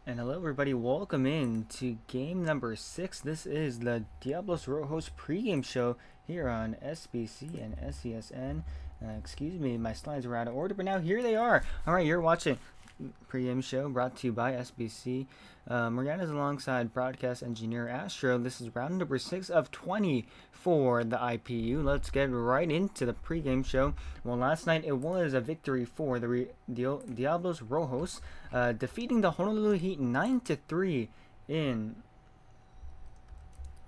And hello everybody, welcome in to game number 6. This is the Diablos Rojos pregame show here on SBC and SCSN. Excuse me, my slides were out of order, but now here they are. Alright, you're watching pregame show brought to you by SBC. Morgana's alongside broadcast engineer Astro. This is round number 6 of 20 for the IPU. Let's get right into the pregame show. Well, last night it was a victory for the Diablos Rojos, defeating the Honolulu Heat 9-3 in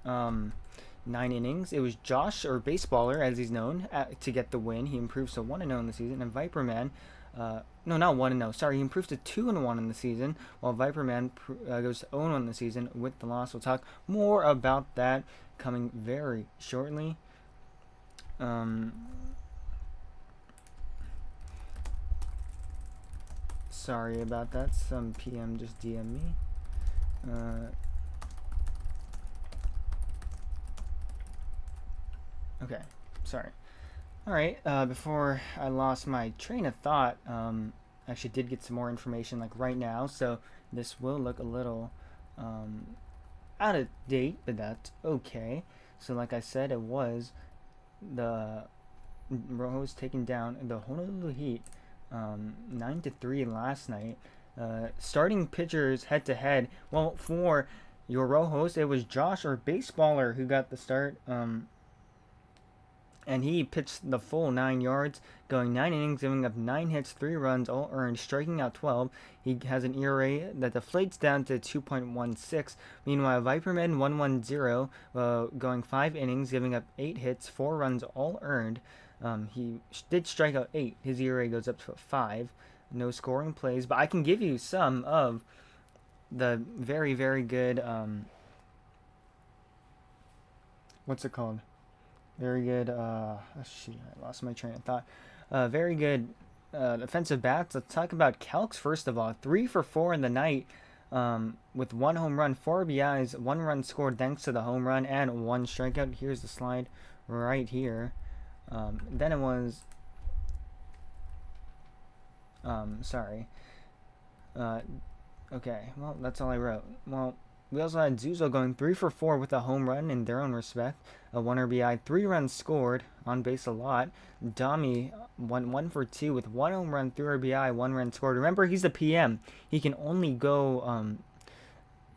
9 innings. It was Josh, or Baseballer as he's known, to get the win. He improves to 1-0 in the season, and Viperman, no, not 1-0. Sorry, he improves to 2-1 in the season, while Viperman goes to 0-1 in the season with the loss. We'll talk more about that coming very shortly. Sorry about that. Some PM just DM me. Okay, sorry. Alright, before I lost my train of thought, I actually did get some more information like right now, so this will look a little out of date, but that's okay. So like I said, it was the Rojos taking down the Honolulu Heat 9-3 last night. Starting pitchers head to head. Well, for your Rojos, it was Josh, or Baseballer, who got the start. And he pitched the full 9 yards, going 9 innings, giving up 9 hits, 3 runs, all earned, striking out 12. He has an ERA that deflates down to 2.16. Meanwhile, Viperman 110, going 5 innings, giving up 8 hits, 4 runs, all earned. He did strike out 8. His ERA goes up to 5. No scoring plays, but I can give you some of the very, very good, what's it called? Very good, shoot, I lost my train of thought. Very good offensive bats. Let's talk about Calx first of all. 3 for 4 in the night, with 1 home run, 4 RBIs, 1 run scored thanks to the home run, and 1 strikeout. Here's the slide right here. Then it was, sorry. Okay, well, that's all I wrote. Well, we also had Zuzo going 3 for 4 with a home run in their own respect. A 1 RBI, 3 runs scored, on base a lot. Dami went 1 for 2 with 1 home run, 3 RBI, 1 run scored. Remember, he's the PM. He can only go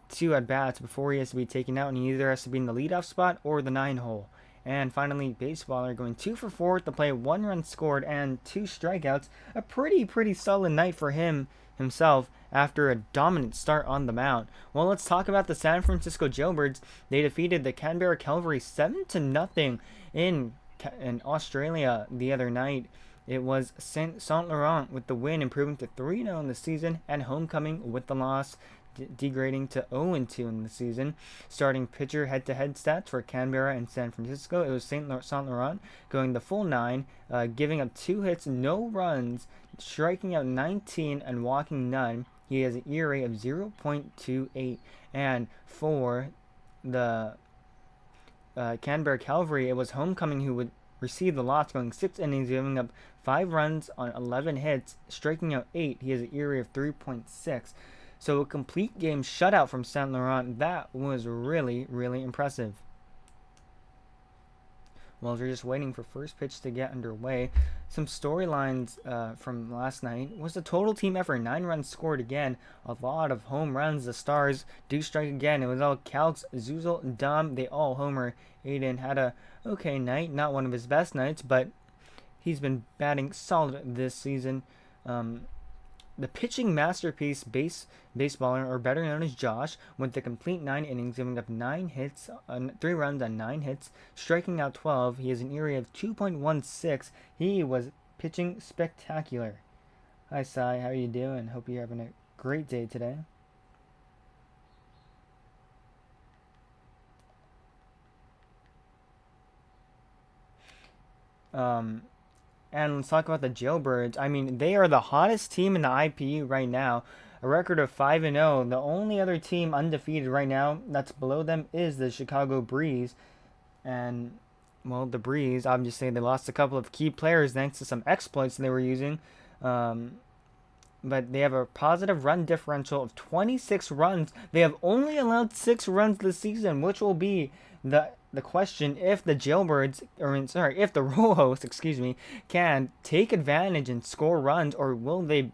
2 at bats before he has to be taken out, and he either has to be in the leadoff spot or the 9 hole. And finally, Baseballer going 2 for 4 at the plate, 1 run scored, and 2 strikeouts. A pretty solid night for himself after a dominant start on the mound. Well, let's talk about the San Francisco Jailbirds. They defeated the Canberra Cavalry 7-0 in Australia the other night. It was Saint Laurent with the win, improving to 3-0 in the season, and Homecoming with the loss, degrading to 0-2 in the season. Starting pitcher head-to-head stats for Canberra and San Francisco. It was Saint Laurent going the full 9, giving up 2 hits, no runs, striking out 19 and walking none. He has an ERA of 0.28. And for the Canberra Cavalry, it was Homecoming who would receive the loss, going 6 innings, giving up 5 runs on 11 hits, striking out 8. He has an ERA of 3.6. So a complete game shutout from Saint Laurent. That was really impressive. Well, we're just waiting for first pitch to get underway. Some storylines from last night was the total team effort. 9 runs scored again. A lot of home runs. The Stars do strike again. It was all Calx, Zuzel, Dom. They all homer. Aiden had a okay night. Not one of his best nights, but he's been batting solid this season. The pitching masterpiece, Baseballer, or better known as Josh, went the complete 9 innings, giving up 9 hits, 3 runs on 9 hits, striking out 12. He has an ERA of 2.16. He was pitching spectacular. Hi, Sai. How are you doing? Hope you're having a great day today. And let's talk about the Jailbirds. I mean, they are the hottest team in the IPU right now. A record of 5-0. The only other team undefeated right now that's below them is the Chicago Breeze. And, well, the Breeze, obviously, they lost a couple of key players thanks to some exploits they were using. but they have a positive run differential of 26 runs. They have only allowed 6 runs this season, which will be the question if the Jailbirds, if the Rojos, excuse me, can take advantage and score runs, or will they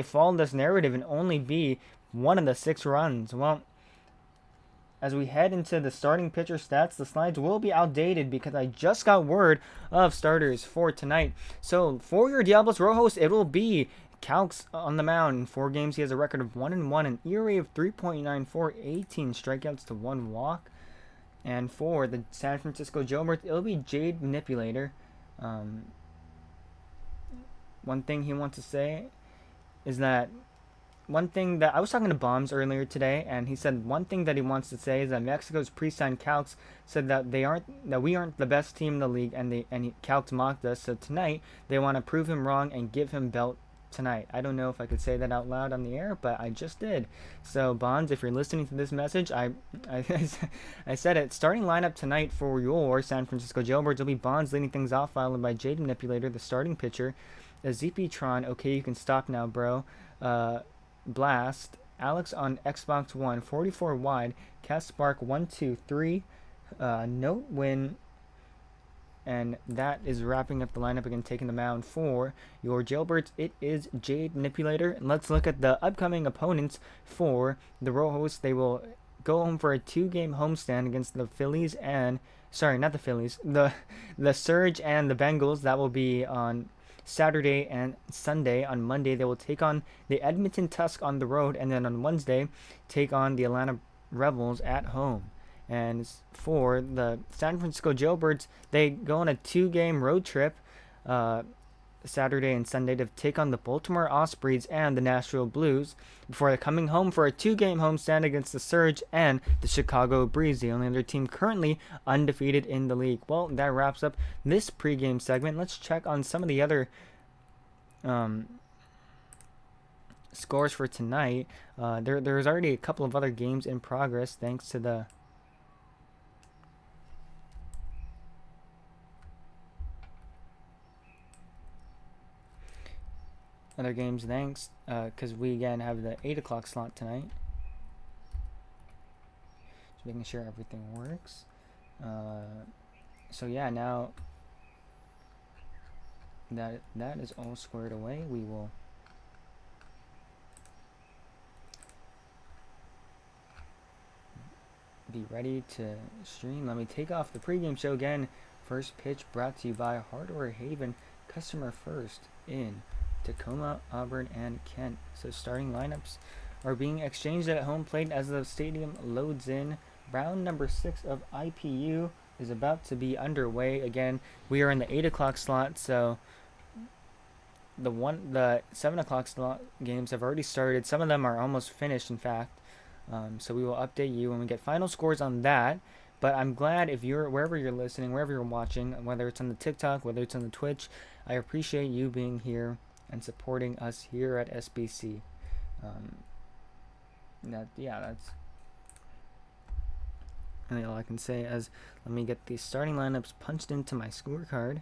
follow this narrative and only be one of the 6 runs? Well, as we head into the starting pitcher stats, the slides will be outdated because I just got word of starters for tonight. So for your Diablos Rojos, it will be Calx on the mound. In 4 games, he has a record of 1-1, an ERA of 3.94, 18 strikeouts to 1 walk. And for the San Francisco Jailbirds, it'll be Jade Manipulator. One thing he wants to say is that one thing that I was talking to Bombs earlier today, and he said one thing that he wants to say is that Mexico's pre-signed Calx said that we aren't the best team in the league, and Calx mocked us. So tonight they want to prove him wrong and give him belt tonight. I don't know if I could say that out loud on the air, but I just did. So Bonds, if you're listening to this message, I said it. Starting lineup tonight for your San Francisco Jailbirds will be Bonds leading things off, followed by Jade Manipulator, the starting pitcher, Tron. Okay, you can stop now, bro. Blast, Alex on Xbox One, 44 wide, Cast Spark 123, Note Win, and that is wrapping up the lineup again, taking the mound for your Jailbirds. It is Jade Manipulator, and let's look at the upcoming opponents for the Rojos. They will go home for a 2-game homestand against the Phillies and not the Phillies, the Surge and the Bengals. That will be on Saturday and Sunday. On Monday, they will take on the Edmonton Tusk on the road, and then on Wednesday, take on the Atlanta Rebels at home. And for the San Francisco Jailbirds, they go on a 2-game road trip Saturday and Sunday to take on the Baltimore Ospreys and the Nashville Blues before coming home for a 2-game homestand against the Surge and the Chicago Breeze, the only other team currently undefeated in the league. Well, that wraps up this pregame segment. Let's check on some of the other scores for tonight. There's already a couple of other games in progress thanks to the other games, thanks, because we again have the 8 o'clock slot tonight. Just making sure everything works. So yeah, now that is all squared away, we will be ready to stream. Let me take off the pregame show again. First pitch brought to you by Hardware Haven, customer first in Tacoma, Auburn, and Kent. So starting lineups are being exchanged at home plate as the stadium loads in. Round number 6 of IPU is about to be underway. Again, we are in the 8 o'clock slot, so the 7 o'clock slot games have already started. Some of them are almost finished, in fact. So we will update you when we get final scores on that. But I'm glad if you're wherever you're listening, wherever you're watching, whether it's on the TikTok, whether it's on the Twitch, I appreciate you being here and supporting us here at SBC. That's really all I can say. As let me get these starting lineups punched into my scorecard.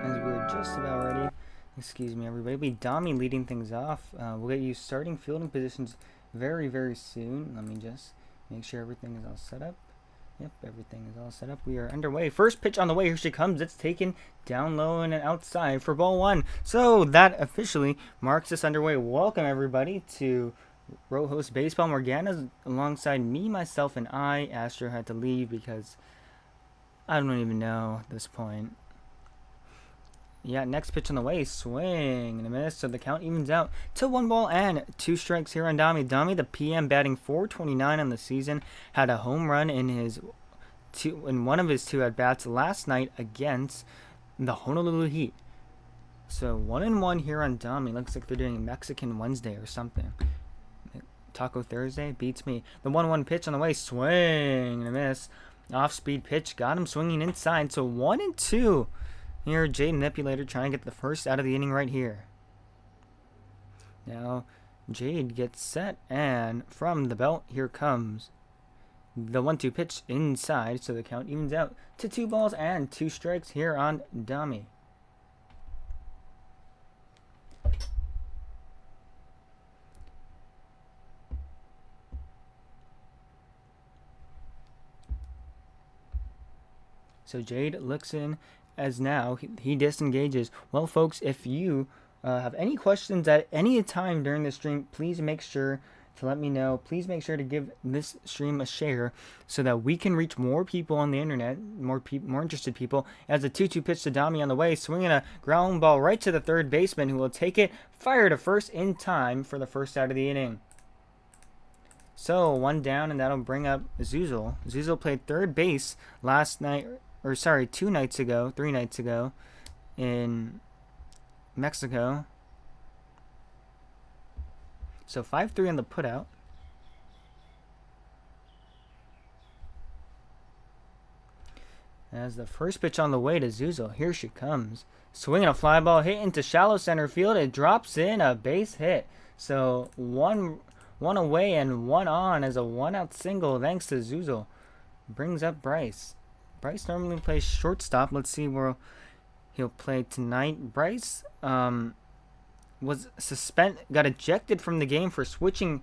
As we're just about ready Excuse me, everybody. It'll be Dami leading things off. We'll get you starting fielding positions very, very soon. Let me just make sure everything is all set up. Yep, everything is all set up. We are underway. First pitch on the way. Here she comes. It's taken down low and outside for ball one. So that officially marks us underway. Welcome, everybody, to Row Host Baseball. Morgana's alongside me, myself, and I. Astro had to leave because I don't even know at this point. Yeah, next pitch on the way. Swing and a miss. So the count evens out to 1 ball and 2 strikes here on Dami. Dami, the PM, batting .429 on the season, had a home run in one of his 2 at bats last night against the Honolulu Heat. So 1-1 here on Dami. Looks like they're doing Mexican Wednesday or something. Taco Thursday beats me. The 1-1 pitch on the way. Swing and a miss. Off-speed pitch. Got him swinging inside. So 1-2. Here, Jade Manipulator trying to get the first out of the inning right here. Now, Jade gets set, and from the belt, here comes the 1-2 pitch inside, so the count evens out to 2 balls and 2 strikes here on Dami. So Jade looks in as now he disengages. Well, folks, if you have any questions at any time during the stream, please make sure to let me know. Please make sure to give this stream a share so that we can reach more people on the internet, more interested people. As a 2-2 pitch to Dami on the way, swinging a ground ball right to the third baseman, who will take it, fire to first in time for the first out of the inning. So 1 down, and that'll bring up Zuzul. Zuzul played third base last night. 3 nights ago in Mexico. So 5-3 on the putout. As the first pitch on the way to Zuzul, here she comes. Swinging a fly ball hit into shallow center field. It drops in a base hit. So one away and 1 on as a 1-out single thanks to Zuzul. Brings up Bryce. Bryce normally plays shortstop. Let's see where he'll play tonight. Bryce got ejected from the game for switching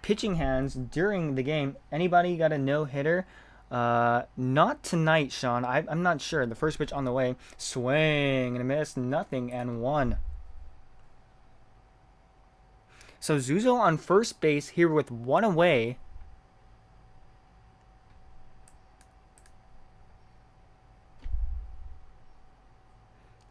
pitching hands during the game. Anybody got a no-hitter? Not tonight, Sean. I'm not sure. The first pitch on the way. Swing and a miss. Nothing and 1. So Zuzul on first base here with 1 away.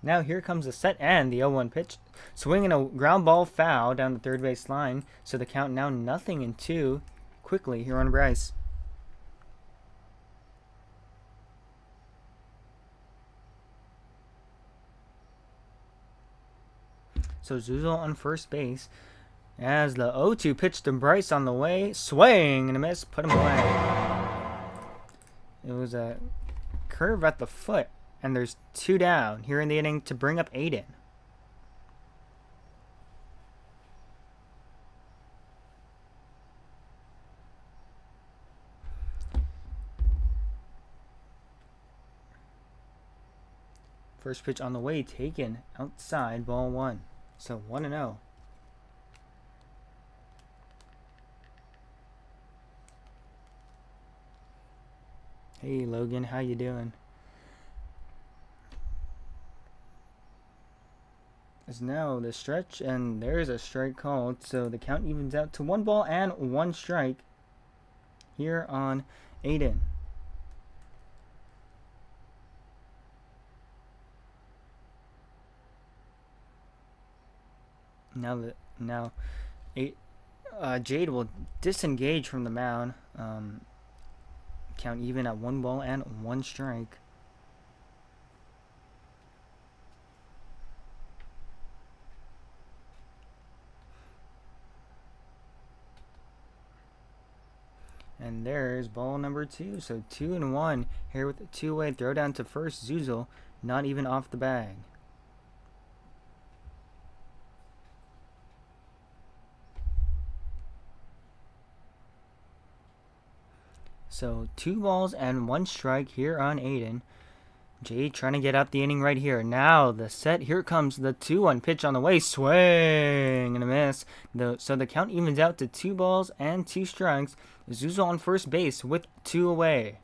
Now here comes the set and the 0-1 pitch. Swinging a ground ball foul down the third base line. So the count now 0-2 quickly here on Bryce. So Zuzul on first base. As the 0-2 pitch to Bryce on the way. Swing and a miss. Put him away. It was a curve at the foot. And there's 2 down here in the inning to bring up Aiden. First pitch on the way, taken outside, ball 1. So 1-0. Hey Logan, how you doing? Is now the stretch, and there's a strike called, so the count evens out to 1 ball and 1 strike here on Aiden. Jade will disengage from the mound. Count even at 1 ball and 1 strike. And there's ball number 2. So 2-1 here with a 2-way throw down to first. Zuzul not even off the bag. So 2 balls and 1 strike here on Aiden. Jade trying to get out the inning right here. Now the set. Here comes the 2-1 pitch on the way. Swing and a miss. So the count evens out to 2 balls and 2 strikes. Zuzo on first base with 2 away.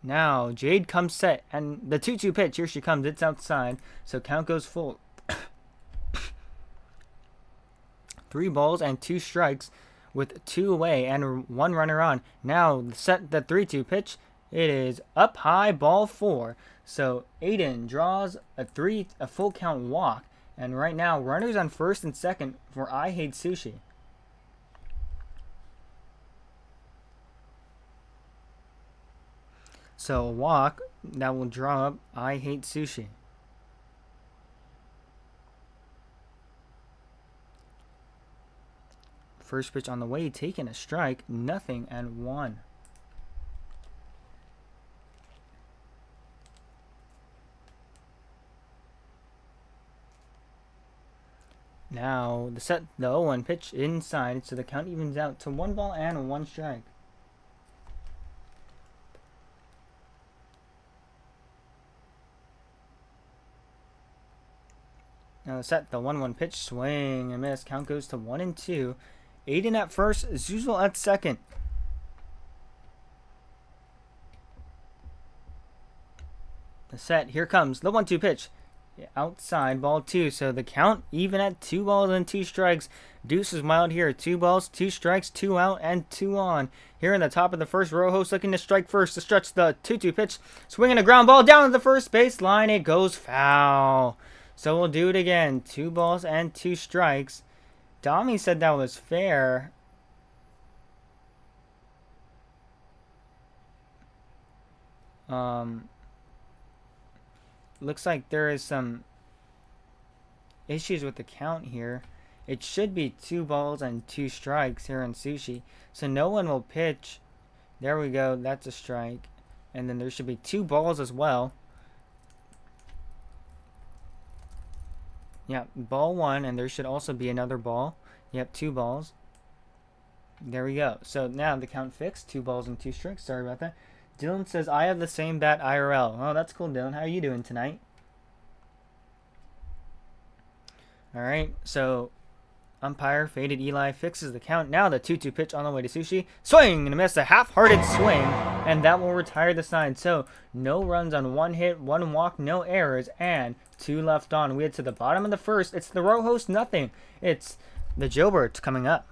Now Jade comes set. And the 2-2 pitch. Here she comes. It's outside. So count goes full. 3 balls and 2 strikes with 2 away and 1 runner on. Now set the 3-2 pitch. It is up high, ball 4. So Aiden draws a full count walk. And right now, runners on first and second for I Hate Sushi. So a walk that will draw up I Hate Sushi. First pitch on the way, taking a strike, 0-1. Now the 0-1 pitch inside, so the count evens out to 1 ball and 1 strike. Now the 1-1 pitch, swing and miss. Count goes to 1-2. Aiden at first, Zuzel at second. The set, here comes the 1-2 pitch. Outside, ball 2. So the count even at 2 balls and 2 strikes. Deuce is mild here. 2 balls, 2 strikes, 2 out, and 2 on. Here in the top of the first, Rojo's looking to strike first to stretch the 2-2 pitch. Swinging a ground ball down to the first base line. It goes foul. So we'll do it again. 2 balls and 2 strikes. Dami said that was fair. Looks like there is some issues with the count here. It should be 2 balls and 2 strikes here in Sushi. So no one will pitch. There we go. That's a strike. And then there should be 2 balls as well. Yeah, ball 1, and there should also be another ball. Yep, 2 balls. There we go. So now the count fixed. 2 balls and 2 strikes. Sorry about that. Dylan says, I have the same bat IRL. Oh, that's cool, Dylan. How are you doing tonight? Alright, so umpire faded Eli fixes the count. Now the 2-2 pitch on the way to Sushi. Swing and a miss. A half-hearted swing. And that will retire the side. So no runs on 1 hit, 1 walk, no errors, and 2 left on. We head to the bottom of the first. It's the Rojos, nothing. It's the Jailbirds coming up.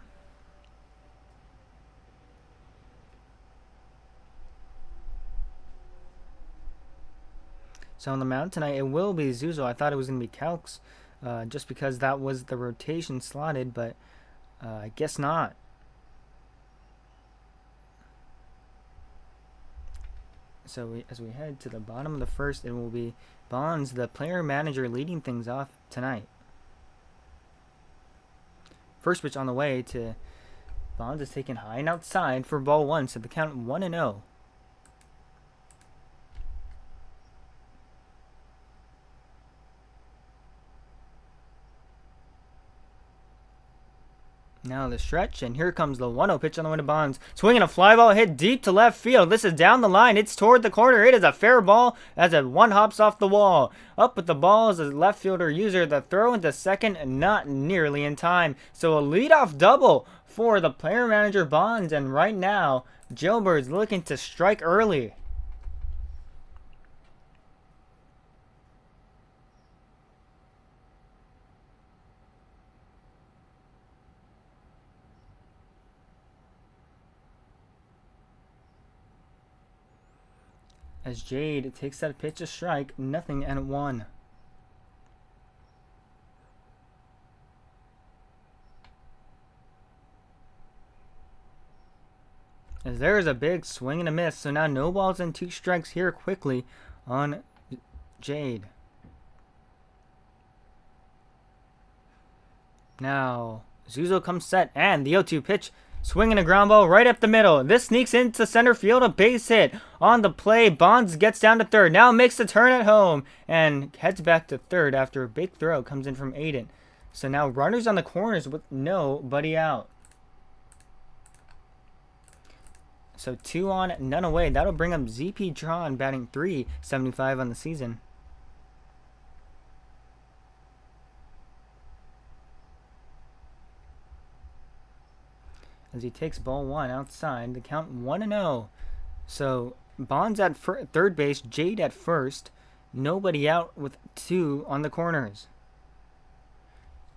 So on the mound tonight, it will be Zuzo. I thought it was going to be Calx, just because that was the rotation slotted, but I guess not. So as we head to the bottom of the first, it will be Bonds, the player manager, leading things off tonight. First pitch on the way to Bonds is taken high and outside for ball 1, so the count 1-0. Now the stretch, and here comes the 1-0 pitch on the way to Bonds. Swinging a fly ball hit deep to left field. This is down the line. It's toward the corner. It is a fair ball as it 1 hops off the wall. Up with the ball is a left fielder User. The throw into second, not nearly in time. So a leadoff double for the player manager Bonds. And right now, Jailbird's looking to strike early. As Jade takes that pitch, a strike, 0-1. As there is a big swing and a miss, so now no balls and 2 strikes here quickly on Jade. Now Zuzo comes set, and the 0-2 pitch. Swinging a ground ball right up the middle. This sneaks into center field, a base hit. On the play, Bonds gets down to third. Now makes the turn at home and heads back to third after a big throw comes in from Aiden. So now runners on the corners with nobody out. So 2 on, none away. That'll bring up ZP Tron batting 375 on the season. As he takes ball 1 outside, the count 1-0. So Bond's at third base, Jade at first, nobody out with 2 on the corners.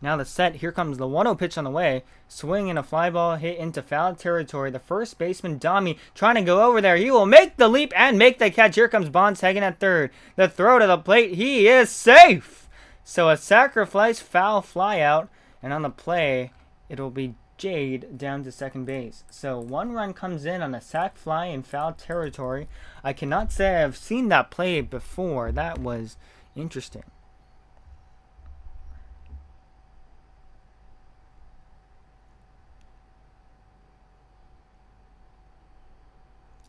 Now the set, here comes the 1-0 pitch on the way. Swing and a fly ball hit into foul territory. The first baseman, Dami, trying to go over there. He will make the leap and make the catch. Here comes Bonds tagging at third. The throw to the plate. He is safe. So a sacrifice foul fly out. And on the play, it'll be Jade down to second base. So 1 run comes in on a sac fly in foul territory. I cannot say I've seen that play before. That was interesting.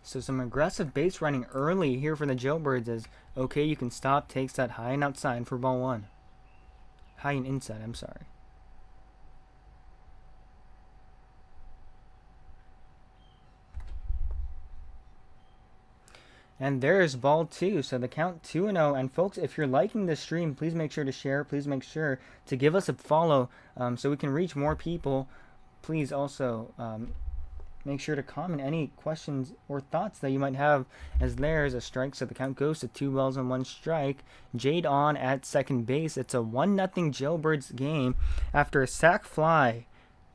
So some aggressive base running early here for the Jailbirds as okay, you can stop, takes that high and outside for ball 1. High and inside, I'm sorry. And there's ball 2. So the count 2-0. And folks, if you're liking this stream, please make sure to share. Please make sure to give us a follow so we can reach more people. Please also make sure to comment any questions or thoughts that you might have, as there's a strike. So the count goes to 2 balls and 1 strike. Jade on at second base. It's a 1-0 Jailbirds game after a sac fly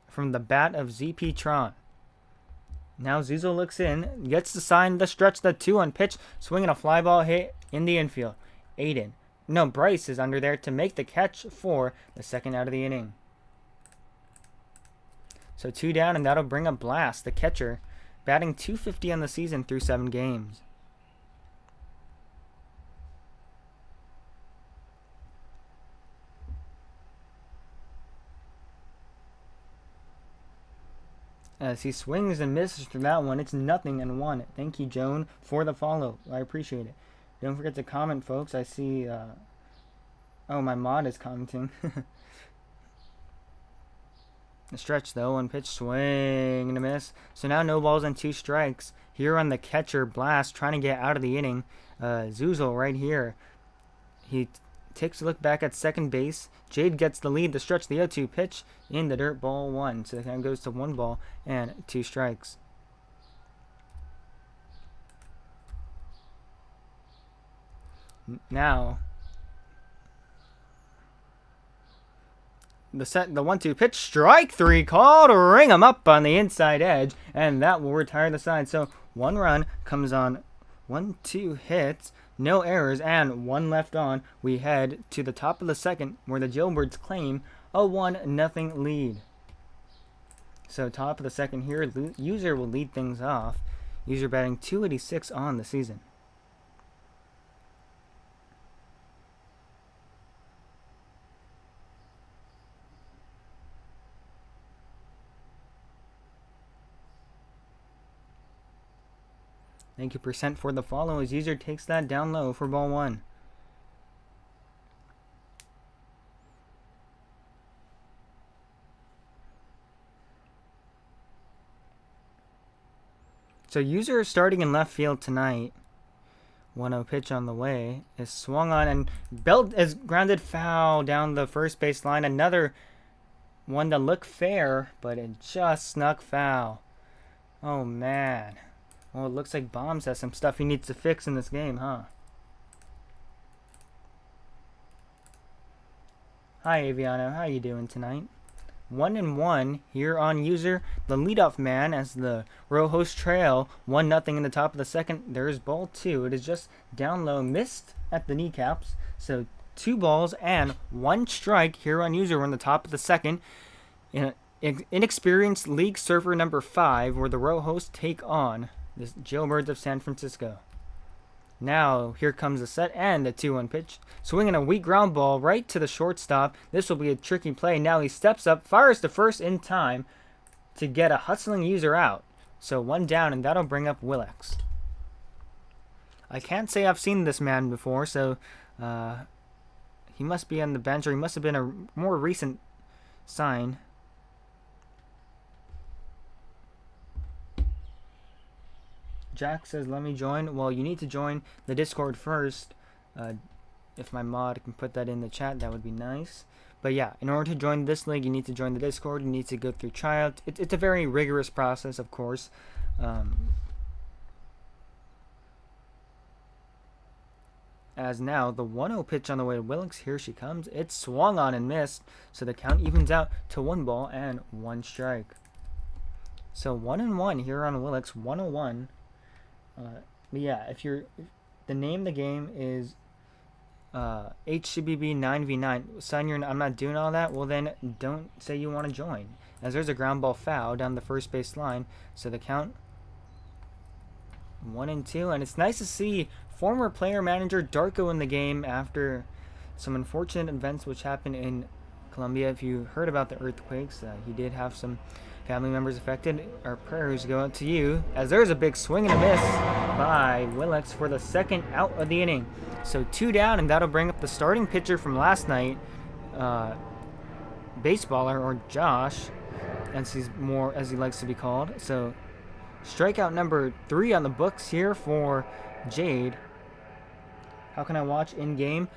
from the bat of ZP Tron. Now Zuzo looks in, gets the sign, the stretch, the 2-1 pitch, swinging a fly ball hit in the infield. Bryce is under there to make the catch for the second out of the inning. So 2 down, and that'll bring up Blast, the catcher, batting .250 on the season through 7 games. As he swings and misses through that one, it's 0-1. Thank you, Joan, for the follow. I appreciate it. Don't forget to comment, folks. I see, oh, my mod is commenting. The stretch, though, 1 pitch, swing and a miss. So now no balls and 2 strikes. Here on the catcher, Blast, trying to get out of the inning. Zuzel right here. He takes a look back at second base. Jade gets the lead. The stretch, the 0-2 pitch in the dirt, ball 1. So the count goes to 1 ball and 2 strikes. Now, the 1-2 pitch, strike 3 called, ring him up on the inside edge, and that will retire the side. So 1 run comes on 1-2 hits, no errors, and 1 left on. We head to the top of the second, where the Jailbirds claim a 1-0 lead. So top of the second here, User will lead things off. User batting .286 on the season. Thank you, Percent, for the follow as User takes that down low for ball 1. So User is starting in left field tonight. 1-0 pitch on the way is swung on, and Belt is grounded foul down the first base line. Another one that looked fair, but it just snuck foul. Oh, man. Well, it looks like Bombs has some stuff he needs to fix in this game, huh? Hi, Aviano. How you doing tonight? 1-1 here on User, the leadoff man, as the Rojos trail 1-0 in the top of the second. There's ball 2. It is just down low, missed at the kneecaps. So 2 balls and 1 strike here on User. We're in the top of the second. Inexperienced League Surfer number 5, where the Rojos take on the Jailbirds of San Francisco. Now, here comes the set and the 2-1 pitch. Swinging a weak ground ball right to the shortstop. This will be a tricky play. Now he steps up, fires to first in time to get a hustling User out. So 1 down, and that'll bring up Willex. I can't say I've seen this man before, so he must be on the bench, or he must have been a more recent sign. Jack says, let me join. Well, you need to join the Discord first. If my mod can put that in the chat, that would be nice. But yeah, in order to join this league, you need to join the Discord. You need to go through tryout. It's a very rigorous process, of course. As now, the 1-0 pitch on the way to Willix. Here she comes. It's swung on and missed. So the count evens out to 1 ball and 1 strike. So 1-1 here on Willix. 101. But yeah, the name of the game is HCBB 9v9. Son, I'm not doing all that. Well, then don't say you want to join. As there's a ground ball foul down the first base line. So the count 1-2. And it's nice to see former player manager Darko in the game after some unfortunate events which happened in Colombia. If you heard about the earthquakes, he did have some family members affected. Our prayers go out to you. As there's a big swing and a miss by Willix for the second out of the inning. So 2 down, and that'll bring up the starting pitcher from last night, baseballer, or Josh, as he likes to be called. So strikeout number 3 on the books here for Jade. How can I watch in game?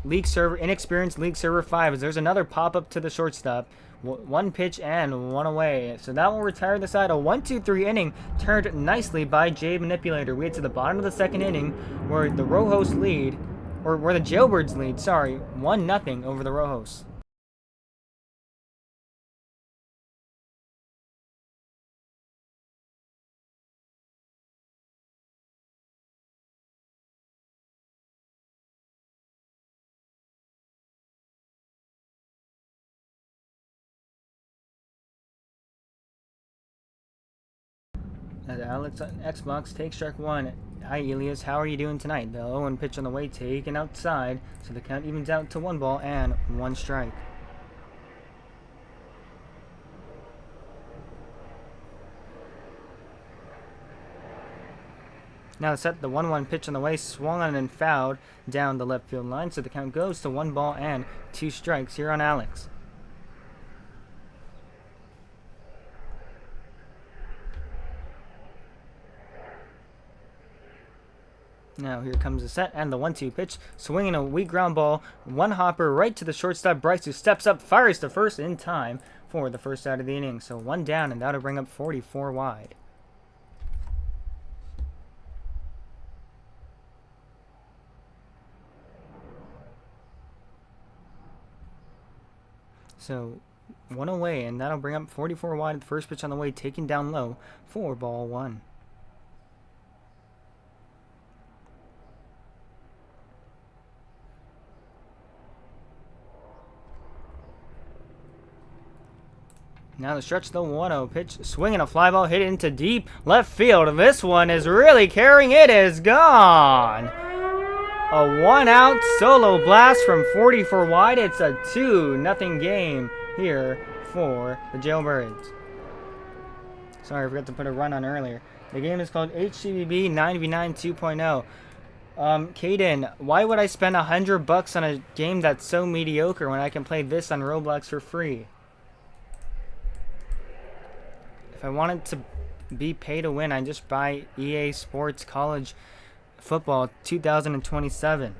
League server, inexperienced league server 5. As there's another pop up to the shortstop. 1 pitch and 1 away. So that will retire the side. A 1-2-3 inning turned nicely by Jade Manipulator. We get to the bottom of the 2nd inning where the Rojos lead, or where the Jailbirds lead, sorry, 1-0 over the Rojos. As Alex on Xbox takes strike 1. Hi Elias, how are you doing tonight? The 0-1 pitch on the way taken outside, so the count evens out to 1 ball and 1 strike. Now set the 1-1 pitch on the way, swung on and fouled down the left field line, so the count goes to 1 ball and 2 strikes here on Alex. Now here comes the set and the 1-2 pitch, swinging a weak ground ball, 1 hopper right to the shortstop Bryce, who steps up, fires to first in time for the first out of the inning. So 1 down, and that'll bring up 44 wide. So 1 away, and that'll bring up 44 wide. The first pitch on the way, taken down low for ball 1. Now the stretch, the 1-0 pitch, swinging a fly ball, hit into deep left field. This one is really carrying. It is gone. A 1-out solo blast from 44 wide. It's a 2-0 game here for the Jailbirds. Sorry, I forgot to put a run on earlier. The game is called HCBB 9v9 2.0. Caden, why would I spend $100 on a game that's so mediocre when I can play this on Roblox for free? If I wanted to be pay to win, I just buy EA Sports College Football 2027.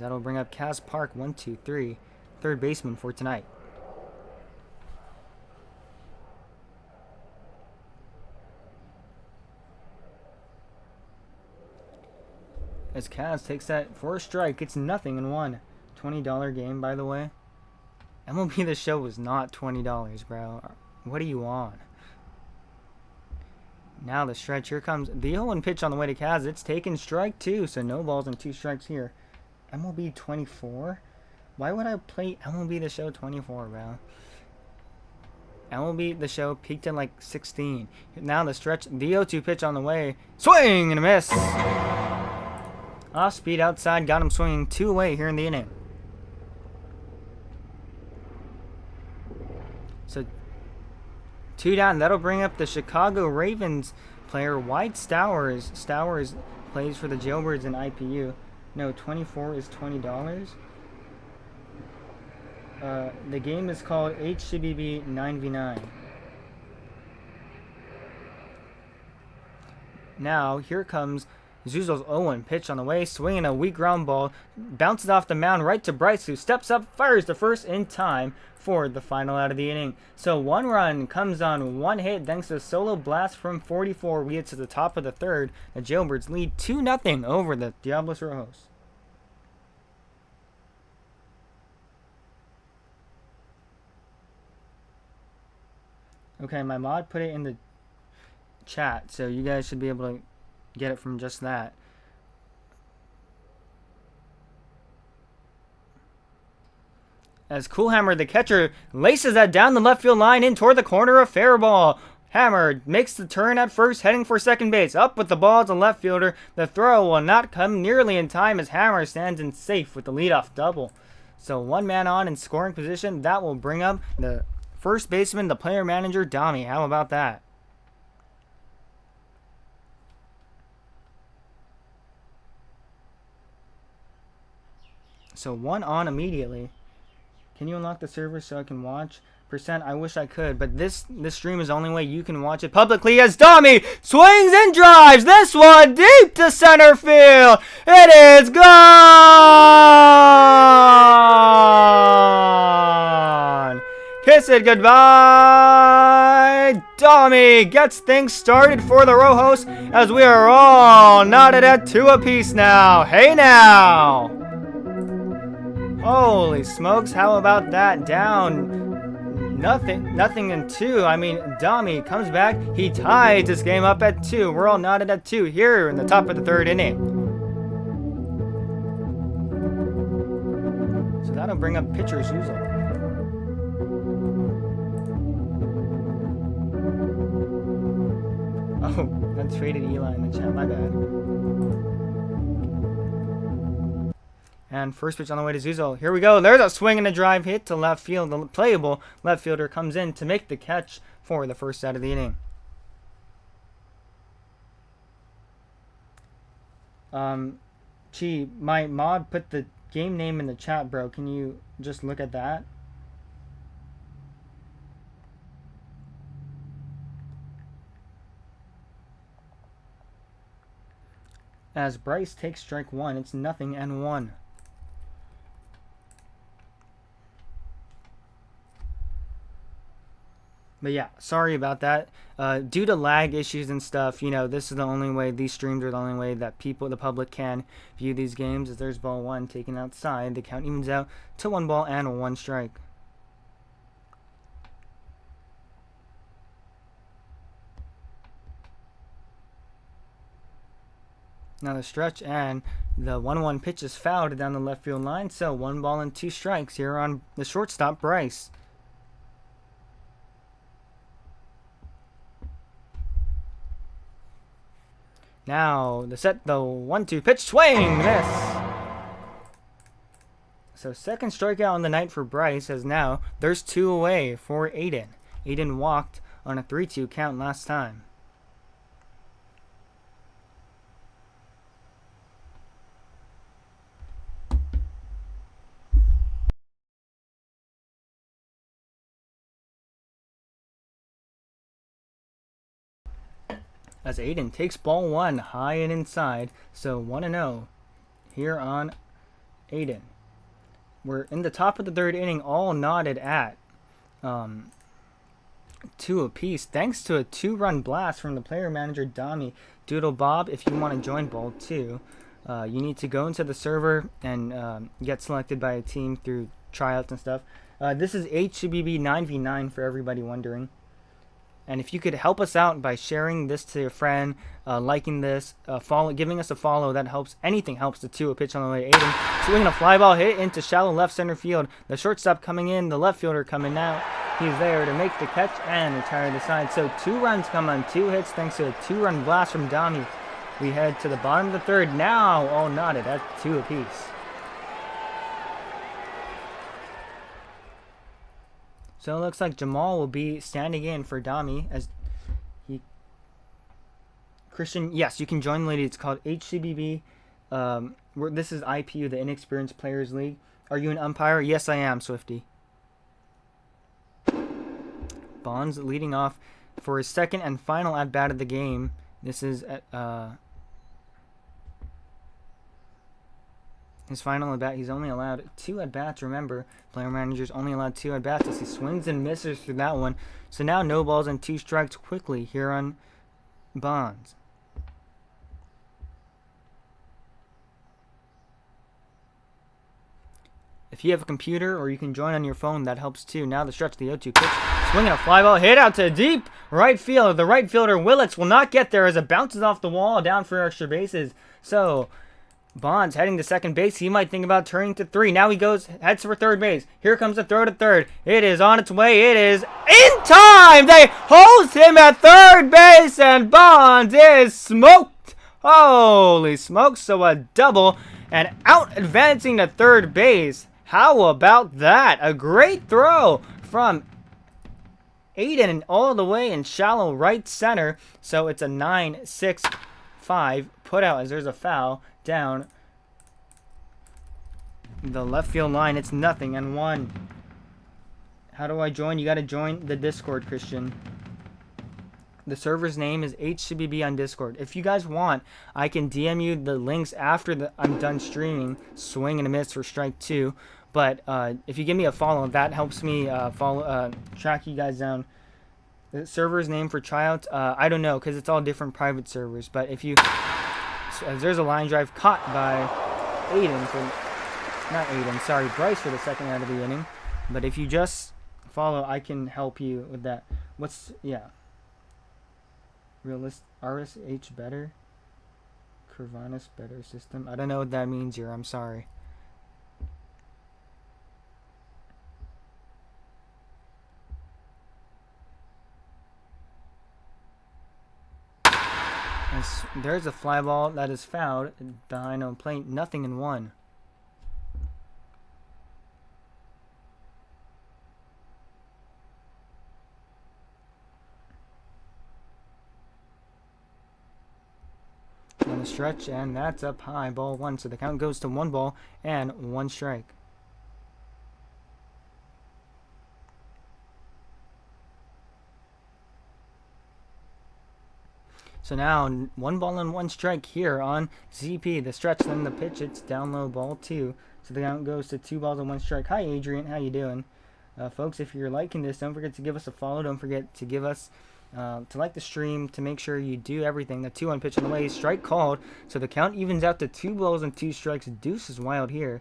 That'll bring up Cas Park 1-2-3, third baseman for tonight. As Cas takes that for a strike, it's 0-1. $20 game, by the way. MLB The Show was not $20, bro. What are you on? Now the stretch. Here comes the 0-1 pitch on the way to Kaz. It's taken strike 2, so no balls and 2 strikes here. MLB 24? Why would I play MLB The Show 24, bro? MLB The Show peaked at like 16. Now the stretch. The 0-2 pitch on the way. Swing and a miss. Off speed outside. Got him swinging 2 away here in the inning. So 2 down. That'll bring up the Chicago Ravens player, White Stowers. Stowers plays for the Jailbirds in IPU. No, 24 is $20. The game is called HCBB 9v9. Now, here comes Zuzo's 0-1 pitch on the way, swinging a weak ground ball, bounces off the mound right to Bryce, who steps up, fires the first in time for the final out of the inning. So 1 run comes on 1 hit thanks to a solo blast from 44. We get to the top of the third. The Jailbirds lead 2-0 over the Diablos Rojos. Okay, my mod put it in the chat, so you guys should be able to get it from just that. As Coolhammer, the catcher, laces that down the left field line in toward the corner of fair ball. Hammer makes the turn at first, heading for second base. Up with the ball to left fielder. The throw will not come nearly in time as Hammer stands in safe with the leadoff double. So 1 man on in scoring position. That will bring up the first baseman, the player manager, Dami. How about that? So 1 on immediately. Can you unlock the server so I can watch? Percent, I wish I could, but this stream is the only way you can watch it publicly as Dami swings and drives this one deep to center field. It is gone. Kiss it goodbye. Dami gets things started for the Rojos as we are all knotted at 2 apiece now. Hey now. Holy smokes, how about that? Down nothing in 2. I mean, Dami comes back. He ties this game up at 2. We're all knotted at 2 here in the top of the 3rd inning. So that'll bring up pitcher Zuzo. Oh, I traded Eli in the chat. My bad. And first pitch on the way to Zuzo. Here we go. There's a swing and a drive hit to left field. The playable left fielder comes in to make the catch for the first out of the inning. Chi, my mod put the game name in the chat, bro. Can you just look at that? As Bryce takes strike 1, it's 0-1. But yeah, sorry about that. Due to lag issues and stuff, you know, this is the only way, these streams are the only way that the public can view these games. As there's ball 1 taken outside, the count evens out to 1 ball and 1 strike. Now the stretch and the 1-1 pitch is fouled down the left field line, so 1 ball and 2 strikes here on the shortstop, Bryce. Now the 1-2 pitch, swing, miss. So second strikeout on the night for Bryce, as now there's 2 away for Aiden. Aiden walked on a 3-2 count last time. As Aiden takes ball 1 high and inside, so 1-0 here on Aiden. We're in the top of the 3rd inning, all knotted at 2 apiece, thanks to a 2-run blast from the player manager Dami. Doodle Bob, if you want to join ball 2, you need to go into the server and get selected by a team through tryouts and stuff. This is HBB 9v9 for everybody wondering. And if you could help us out by sharing this to your friend, liking this, giving us a follow, that helps. Anything helps the 2. A pitch on the way to Aiden. Swinging a fly ball hit into shallow left center field. The shortstop coming in, the left fielder coming out. He's there to make the catch and retire the side. So 2 runs come on 2 hits thanks to a 2-run blast from Dami. We head to the bottom of the 3rd, now all knotted at 2 apiece. So it looks like Jamal will be standing in for Dami as Christian, yes, you can join the league. It's called HCBB. This is IPU, the Inexperienced Players League. Are you an umpire? Yes, I am, Swifty. Bonds leading off for his second and final at-bat of the game This is his final at bat. He's only allowed 2 at bats. Remember, player manager's only allowed 2 at bats as he swings and misses through that one. So now no balls and 2 strikes quickly here on Bonds. If you have a computer or you can join on your phone, that helps too. Now the stretch, the 0-2 pitch. Swinging a fly ball, hit out to deep right field. The right fielder, Willits, will not get there as it bounces off the wall down for extra bases. So Bonds heading to second base. He might think about turning to 3. Now he heads for third base. Here comes the throw to third. It is on its way. It is in time. They host him at third base, and Bonds is smoked. Holy smokes. So a double and out advancing to third base. How about that? A great throw from Aiden all the way in shallow right center. So it's a 9-6-5 put out as there's a foul down the left field line. It's 0-1. How do I join? You got to join the Discord, Christian. The server's name is HCBB on Discord. If you guys want, I can DM you the links after I'm done streaming. Swing and a miss for strike 2. But if you give me a follow, that helps me track you guys down. The server's name for tryouts, I don't know, because it's all different private servers. But if you, there's a line drive caught by Bryce for the second out of the inning. But if you just follow, I can help you with that. RSH better? Curvanus better system? I don't know what that means here, I'm sorry. There's a fly ball that is fouled behind home plate. 0-1. On the stretch, and that's up high. Ball 1. So the count goes to 1 ball and 1 strike. So now 1 ball and 1 strike here on ZP. The stretch, then the pitch. It's down low, ball 2. So the count goes to 2 balls and 1 strike. Hi, Adrian. How you doing? Folks, if you're liking this, don't forget to give us a follow. Don't forget to give us to like the stream, to make sure you do everything. The 2-1 pitch on the way. Strike called. So the count evens out to 2 balls and 2 strikes. Deuce is wild here.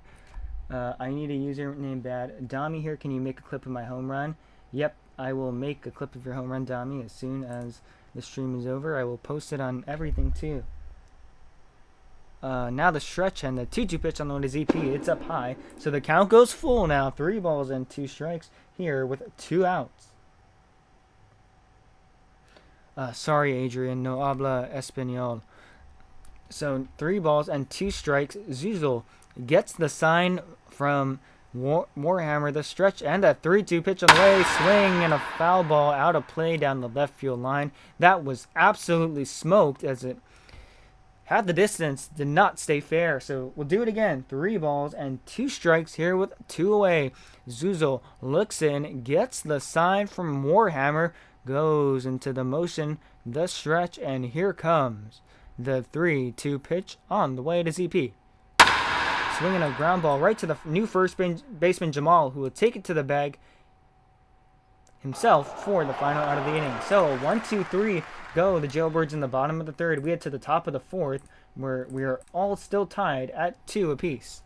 I need a username bad. Dami here, can you make a clip of my home run? Yep, I will make a clip of your home run, Dami, as soon as the stream is over. I will post it on everything too. Now the stretch and the 2-2 pitch on the way to ZP. It's up high. So the count goes full now. 3 balls and 2 strikes here with 2 outs. Sorry, Adrian. No habla español. So 3 balls and 2 strikes. Zuzul gets the sign from Warhammer. The stretch and a 3-2 pitch on the way. Swing and a foul ball out of play down the left field line. That was absolutely smoked as it had the distance. Did not stay fair. So we'll do it again. 3 balls and 2 strikes here with 2 away. Zuzul looks in, gets the sign from Warhammer, goes into the motion, the stretch, and here comes the 3-2 pitch on the way to ZP. Swinging a ground ball right to the new first baseman Jamal, who will take it to the bag himself for the final out of the inning. So 1-2-3 go the Jailbirds in the bottom of the 3rd. We head to the top of the 4th, where we are all still tied at 2 apiece.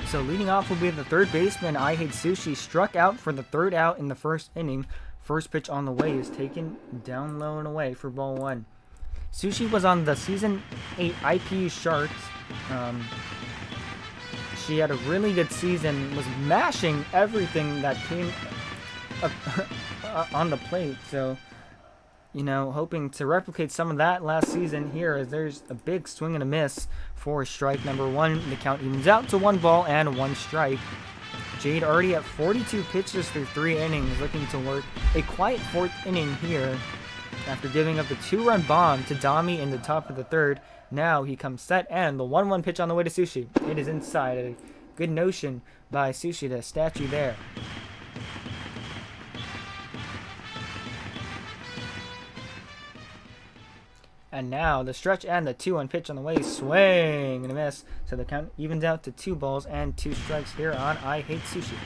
So leading off will be the 3rd baseman, ihatesushi, struck out for the 3rd out in the 1st inning. First pitch on the way is taken down low and away for ball 1. Sushi was on the Season 8 Ipu Sharks. She had a really good season, was mashing everything that came on the plate. So, you know, hoping to replicate some of that last season here, as there's a big swing and a miss for strike number 1. The count evens out to 1 ball and 1 strike. Jade already at 42 pitches through 3 innings, looking to work a quiet 4th inning here after giving up the 2-run bomb to Dami in the top of the 3rd. Now he comes set, and the 1-1 pitch on the way to Sushi. It is inside. A good notion by Sushi, the statue there. And now the stretch and the 2-1 pitch on the way. Swing and a miss. So the count evens out to 2 balls and 2 strikes here on I Hate Sushi.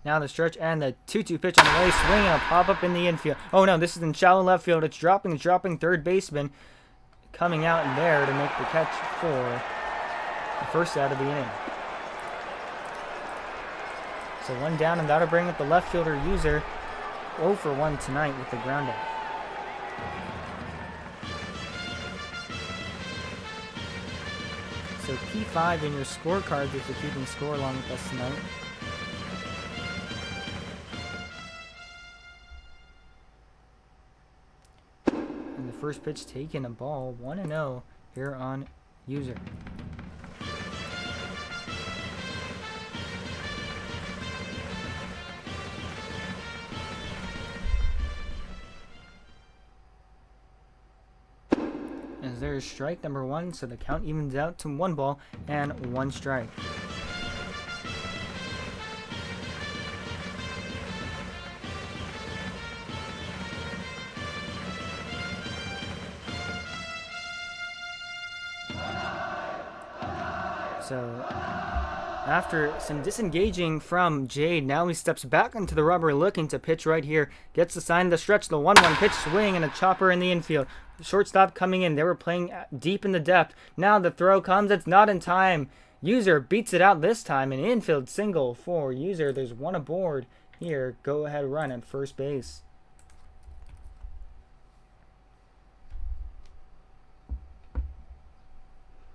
Now the stretch and the 2-2 pitch on the way. Swing and a pop-up in the infield. Oh no, this is in shallow left field. It's dropping third baseman. Coming out there to make the catch for the first out of the inning. So 1 down, and that'll bring up the left fielder User 0 for 1 tonight with the ground out. So P5 in your scorecards if you're keeping score along with us tonight. And the first pitch taken, a ball, 1-0 here on User. As there's strike number 1, so the count evens out to 1 ball and 1 strike. So after some disengaging from Jade, now he steps back into the rubber looking to pitch right here. Gets the sign, the stretch, the 1-1 pitch, swing, and a chopper in the infield. The shortstop coming in. They were playing deep in the depth. Now the throw comes. It's not in time. User beats it out this time. An infield single for User. There's 1 aboard here. Go ahead run at first base.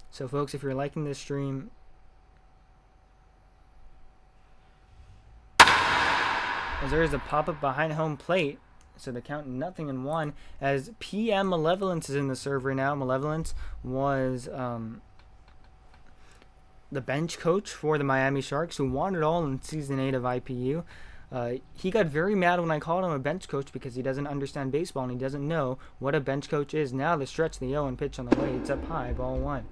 So folks, if you're liking this stream, as there is a pop-up behind home plate, so the count 0-1 as PM Malevolence is in the server now. Malevolence was the bench coach for the Miami Sharks, who won it all in Season 8 of IPU. He got very mad when I called him a bench coach because he doesn't understand baseball and he doesn't know what a bench coach is. Now the stretch, the 0-1 pitch on the way. It's up high, ball 1.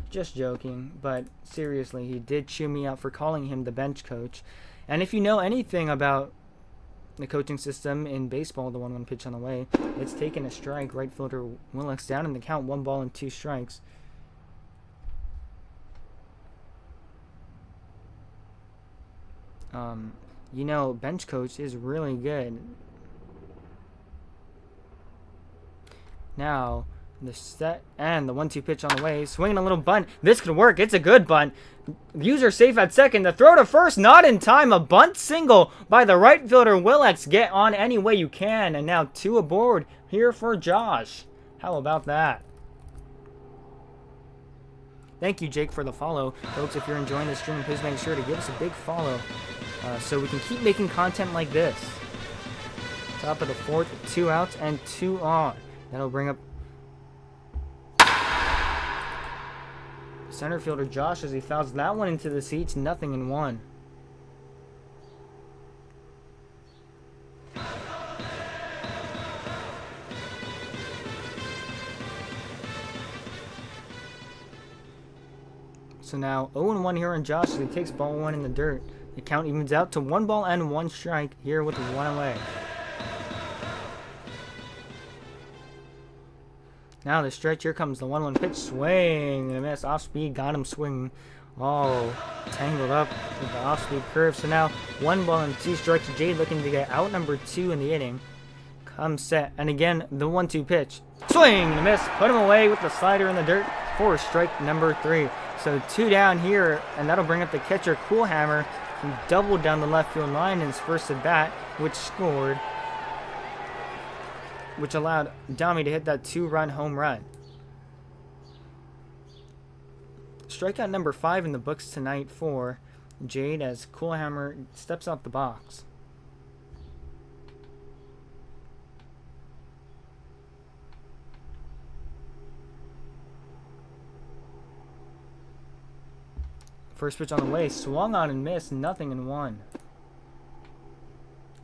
Just joking, but seriously, he did chew me out for calling him the bench coach. And if you know anything about the coaching system in baseball, the 1-1 pitch on the way, it's taken a strike. Right fielder Willicks down in the count, 1 ball and 2 strikes. You know, bench coach is really good. Now the set and the 1-2 pitch on the way, swinging a little bunt. This could work. It's a good bunt. User safe at second. The throw to first, not in time. A bunt single by the right fielder Willicks. Get on any way you can. And now 2 aboard here for Josh. How about that? Thank you, Jake, for the follow. Folks, if you're enjoying this stream, please make sure to give us a big follow so we can keep making content like this. Top of the 4th, 2 outs and 2 on. That'll bring up center fielder Josh as he fouls that one into the seats. 0-1. So now 0-1 here on Josh as he takes ball 1 in the dirt. The count evens out to 1 ball and 1 strike here with 1 away. Now the stretch, here comes the 1-1 pitch, swing and a miss, off speed, got him swinging. Oh, tangled up with the off speed curve. So now 1 ball and 2 strikes. Jade looking to get out number 2 in the inning. Comes set, and again the 1-2 pitch, swing and a miss, put him away with the slider in the dirt for strike number 3. So 2 down here, and that'll bring up the catcher Coolhammer, who doubled down the left field line in his first at bat, which scored. Which allowed Dami to hit that 2-run home run. Strikeout number 5 in the books tonight for Jade as Coolhammer steps out the box. First pitch on the way, swung on and missed, nothing in one.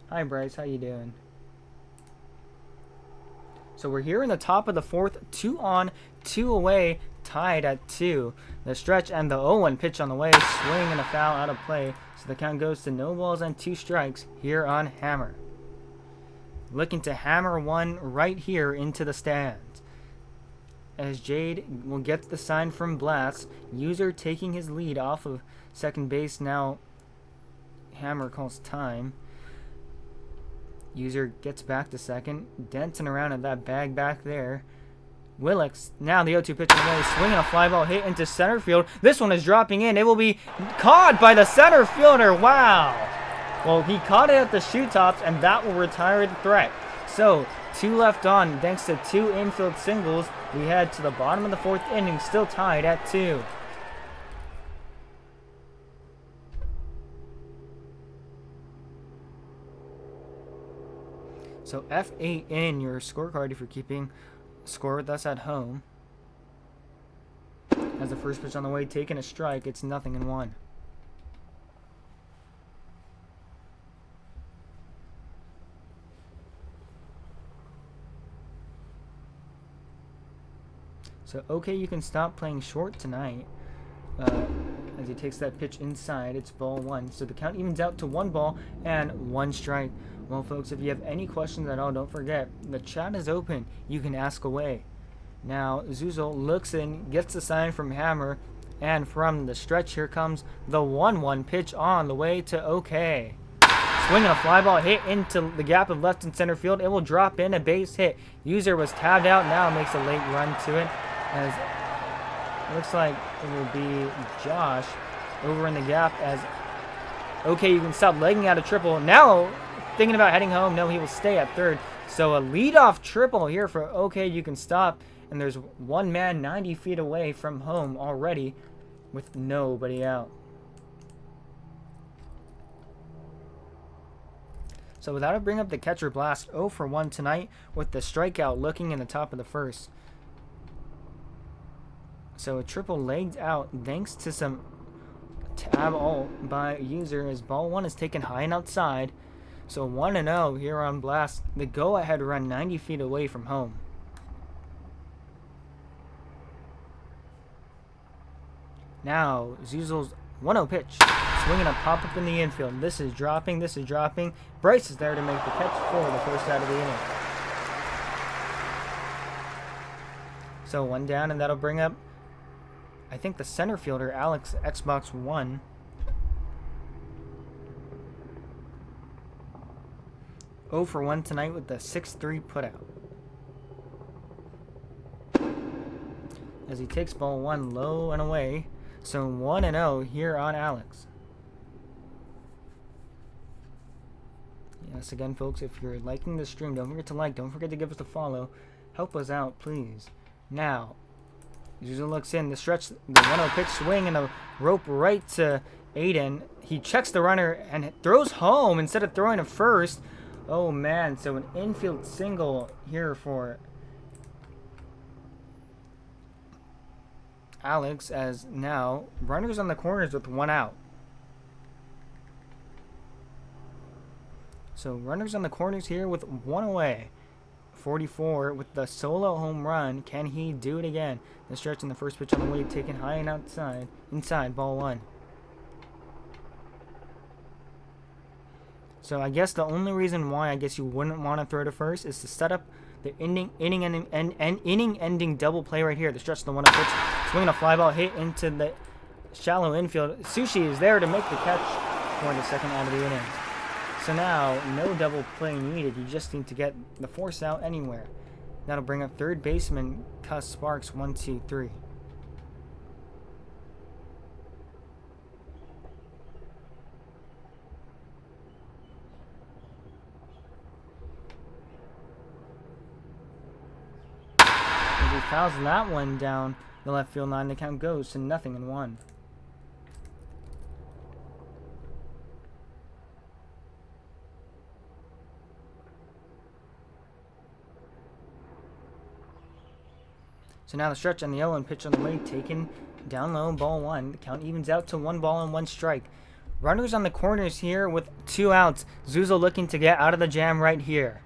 Hi Bryce, how you doing? So we're here in the top of the fourth, 2 on, 2 away, tied at 2. The stretch and the 0-1 pitch on the way, swing and a foul out of play. So the count goes to no balls and 2 strikes here on Hammer. Looking to hammer one right here into the stands. As Jade will get the sign from Blast, User taking his lead off of second base now. Hammer calls time. User gets back to second, dancing around at that bag back there. Willix, now the 0-2 pitch away, swinging a fly ball hit into center field. This one is dropping in. It will be caught by the center fielder. Wow. Well, he caught it at the shoe tops, and that will retire the threat. So, 2 left on, thanks to 2 infield singles. We head to the bottom of the 4th inning, still tied at 2. So F8 in your scorecard if you're keeping score with us at home. As the first pitch on the way, taking a strike, it's 0-1. So okay, you can stop playing short tonight. As he takes that pitch inside, it's ball 1. So the count evens out to 1 ball and 1 strike. Well, folks, if you have any questions at all, don't forget, the chat is open. You can ask away. Now, Zuzel looks in, gets the sign from Hammer, and from the stretch, here comes the 1-1 pitch on the way to OK. Swinging a fly ball hit into the gap of left and center field. It will drop in, a base hit. User was tabbed out, now makes a late run to it. As it looks like it will be Josh over in the gap as OK, you can stop legging out a triple. Now, thinking about heading home. No, he will stay at third. So a leadoff triple here for OK, you can stop. And there's one man 90 feet away from home already with nobody out. So without it, bring up the catcher Blast 0 for 1 tonight with the strikeout looking in the top of the first. So a triple legged out thanks to some tab ult by User as ball 1 is taken high and outside. So 1-0 here on Blast. The go-ahead run 90 feet away from home. Now, Zuzel's 1-0 pitch. Swinging a pop-up in the infield. This is dropping. This is dropping. Bryce is there to make the catch for the first out of the inning. So 1 down, and that'll bring up, I think, the center fielder, Alex Xbox One. Oh for 1 tonight with the 6-3 putout. As he takes ball 1 low and away. So 1-0 here on Alex. Yes, again, folks, if you're liking the stream, don't forget to like. Don't forget to give us a follow. Help us out, please. Now, Zuzel looks in. The stretch, the 1-0 pitch swing and a rope right to Aiden. He checks the runner and throws home instead of throwing to first. Oh, man. So an infield single here for Alex, as now runners on the corners with 1 out. So runners on the corners here with 1 away. 44 with the solo home run. Can he do it again? The stretch in the first pitch on the way, taken high and outside. Inside, ball 1. So I guess the only reason why I guess you wouldn't want to throw to first is to set up the inning-ending double play right here. The stretch, the 1-0 pitch, swinging a fly ball hit into the shallow infield. Sushi is there to make the catch for the second out of the inning. So now, no double play needed. You just need to get the force out anywhere. That'll bring up third baseman Cuss Sparks, 1, 2, 3. If he fouls that one down the left field line, the count goes to 0-1. So now the stretch and the 0-1 pitch on the way, taken Down low, ball one. The count evens out to 1 ball and 1 strike. Runners on the corners here with 2 outs. Zuzul looking to get out of the jam right here.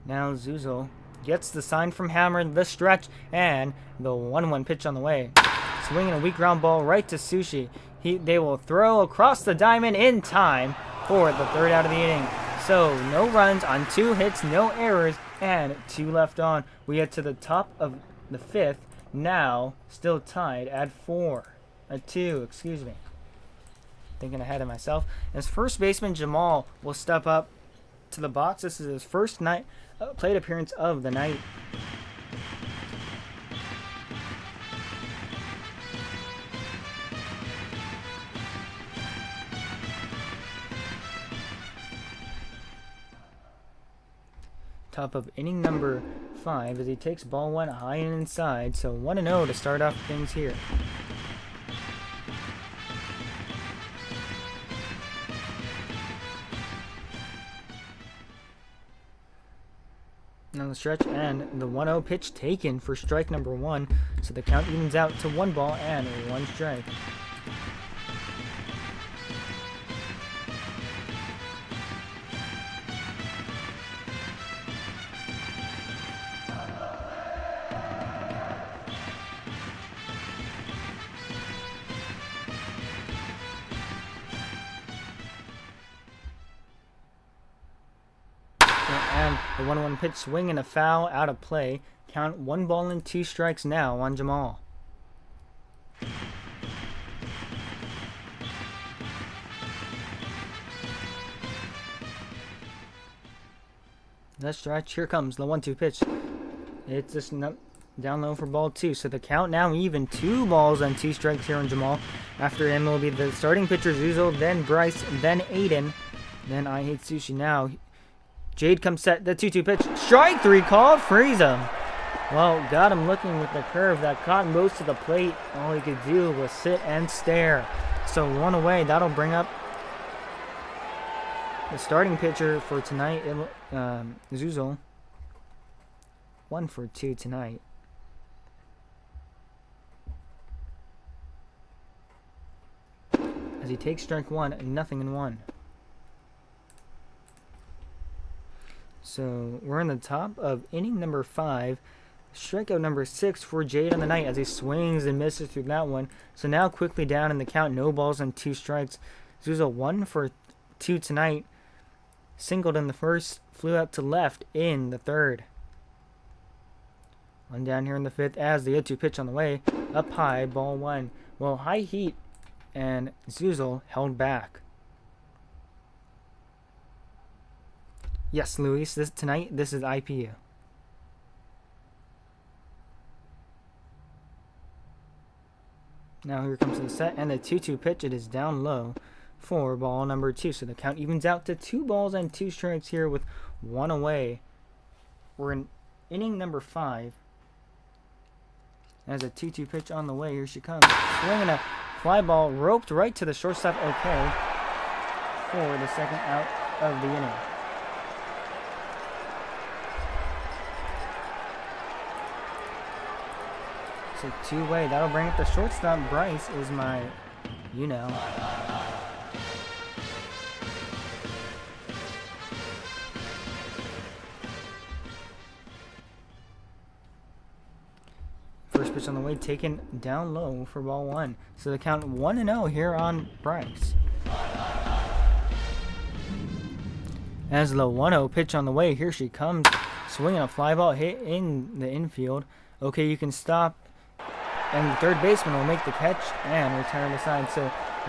Now Zuzul gets the sign from Hammer, the stretch, and the 1-1 pitch on the way. Swinging a weak ground ball right to Sushi. They will throw across the diamond in time for the 3rd out of the inning. So no runs on 2 hits, no errors, and 2 left on. We get to the top of the 5th. Now still tied at 2. Excuse me. Thinking ahead of myself. As first baseman Jamal will step up to the box. This is his first plate appearance of the night. Top of inning number 5 as he takes ball 1 high and inside. So 1-0 to start off things here. On the stretch, and the 1-0 pitch taken for strike number 1. So the count evens out to 1 ball and 1 strike. And the 1-1 pitch swing and a foul out of play. Count 1 ball and 2 strikes now on Jamal. The stretch, here comes the 1-2 pitch. It's just down low for ball 2. So the count now even, 2 balls and 2 strikes here on Jamal. After him will be the starting pitcher Zuzul, then Bryce, then Aiden, then ihatesushi. Now Jade comes set, the 2-2 pitch. Strike 3 called, freeze him. Well, got him looking with the curve that caught most of the plate. All he could do was sit and stare. So 1 away, that'll bring up the starting pitcher for tonight, Zuzul. 1 for 2 tonight. As he takes strike 1, 0-1. So we're in the top of inning number 5. Strikeout number 6 for Jade on the night as he swings and misses through that one. So now quickly down in the count, no balls and 2 strikes. Zuzul 1 for 2 tonight. Singled in the first, flew out to left in the 3rd. 1 down here in the 5th as the 0-2 pitch on the way. Up high, ball 1. Well, high heat and Zuzul held back. Yes, Luis, this is Ipu. Now here comes the set and the 2-2 pitch. It is down low for ball number 2. So the count evens out to 2 balls and 2 strikes here with 1 away. We're in inning number 5. As a 2-2 pitch on the way, here she comes. Swinging a fly ball, roped right to the shortstop, okay, for the 2nd out of the inning. So 2-way, that'll bring up the shortstop. Bryce is my, First pitch on the way, taken down low for ball 1. So the count 1-0 here on Bryce. As the 1-0 pitch on the way, here she comes. Swinging a fly ball, hit in the infield. Okay, you can stop. And the 3rd baseman will make the catch and return the side. So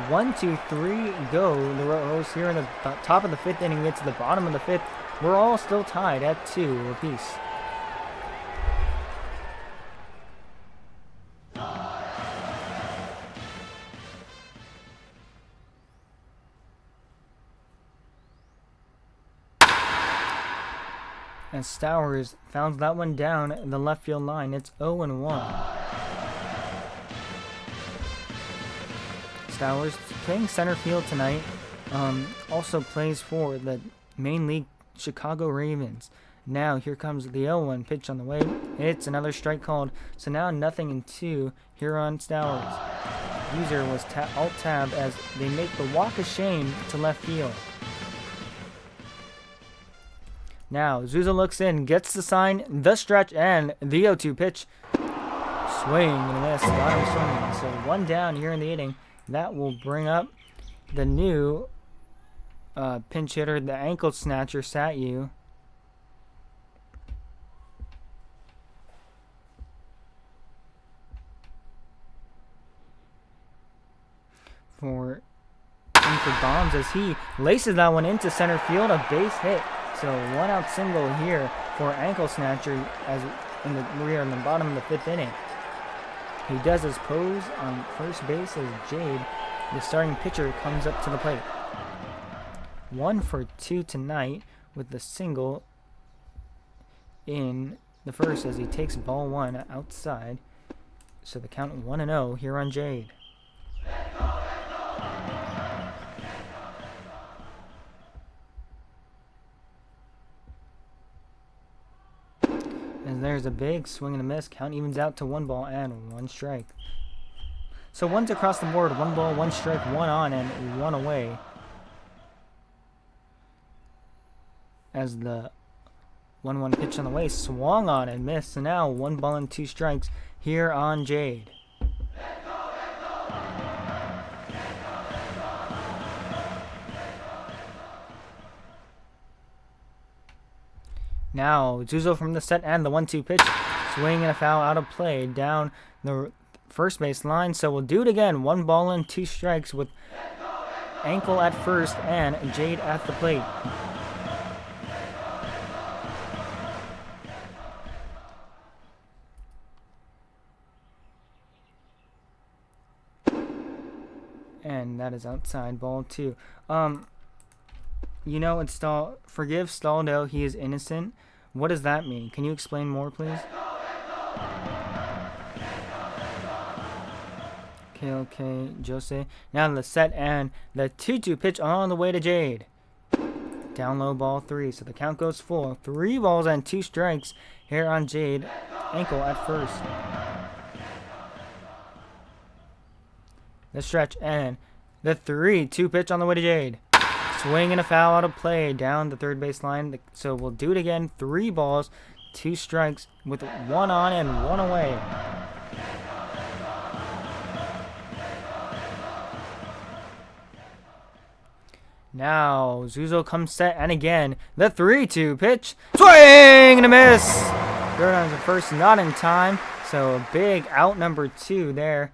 1, 2, 3, go. The Rose here in the top of the 5th inning. Get to the bottom of the 5th. We're all still tied at 2 apiece. And Stowers found that one down the left field line. It's 0-1. Stowers playing center field tonight. Also plays for the main league Chicago Ravens. Now here comes the 0-1 pitch on the way. It's another strike called. So now 0-2 here on Stowers. User was alt-tab as they make the walk of shame to left field. Now Zuzo looks in, gets the sign, the stretch, and the 0-2 pitch. Swing and a miss. Got him swinging. So 1 down here in the inning. That will bring up the new pinch hitter, the ankle snatcher, Satyu. For Bonds as he laces that one into center field, a base hit. So 1 out single here for ankle snatcher as in the rear in the bottom of the 5th inning. He does his pose on first base as Jade, the starting pitcher, comes up to the plate. 1 for 2 tonight with the single in the first as he takes ball 1 outside. So the count 1-0 here on Jade. And there's a big swing and a miss. Count evens out to 1 ball and 1 strike. So 1's across the board. 1 ball, 1 strike, 1 on and 1 away. As the 1-1 pitch on the way swung on and missed. So now 1 ball and 2 strikes here on Jade. Now Zuzo from the set and the 1-2 pitch. Swing and a foul out of play down the first base line. So we'll do it again. 1 ball and 2 strikes with ankle at first and Jade at the plate. And that is outside, ball 2. You know, it's forgive Staldo, he is innocent. What does that mean? Can you explain more, please? Okay, Jose. Now the set and the 2-2 pitch on the way to Jade. Down low, ball 3. So the count goes full. 3 balls and 2 strikes here on Jade. Ankle at first. The stretch and the 3-2 pitch on the way to Jade. Swing and a foul out of play down the third base line. So we'll do it again. 3 balls, 2 strikes with 1 on and 1 away. Now Zuzo comes set and again the 3-2 pitch. Swing and a miss. Third on the first, not in time. So a big out number 2 there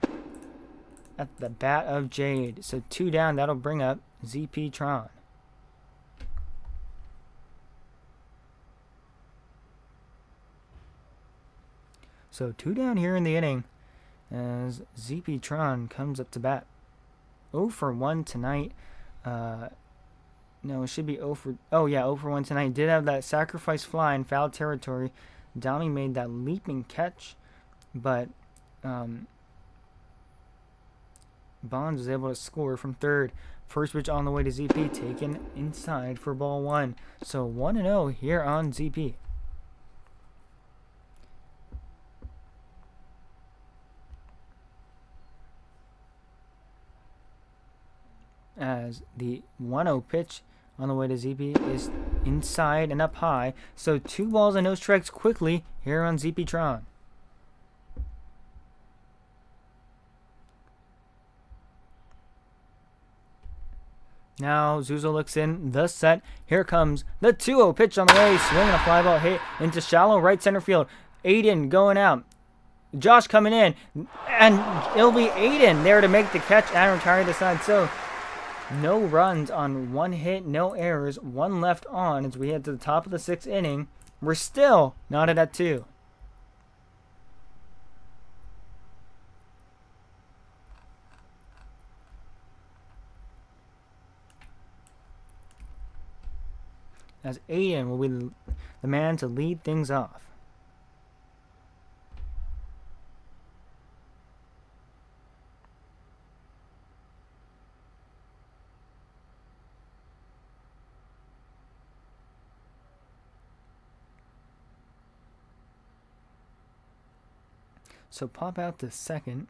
at the bat of Jade. So 2 down. That'll bring up ZP Tron. So 2 down here in the inning as ZP Tron comes up to bat. 0 for 1 tonight. No, it should be 0 for... Oh, yeah, 0 for 1 tonight. Did have that sacrifice fly in foul territory. Dami made that leaping catch, but Bonds was able to score from third. First pitch on the way to ZP, taken inside for ball 1. So 1-0 here on ZP. As the 1-0 pitch on the way to ZP is inside and up high. So 2 balls and no strikes quickly here on ZP Tron. Now Zuzo looks in the set. Here comes the 2-0 pitch on the way. Swinging a fly ball hit into shallow right center field. Aiden going out. Josh coming in. And it'll be Aiden there to make the catch and retire the side. So no runs on 1 hit, no errors, 1 left on as we head to the top of the 6th inning. We're still knotted at 2. As Aiden will be the man to lead things off. So pop out to second.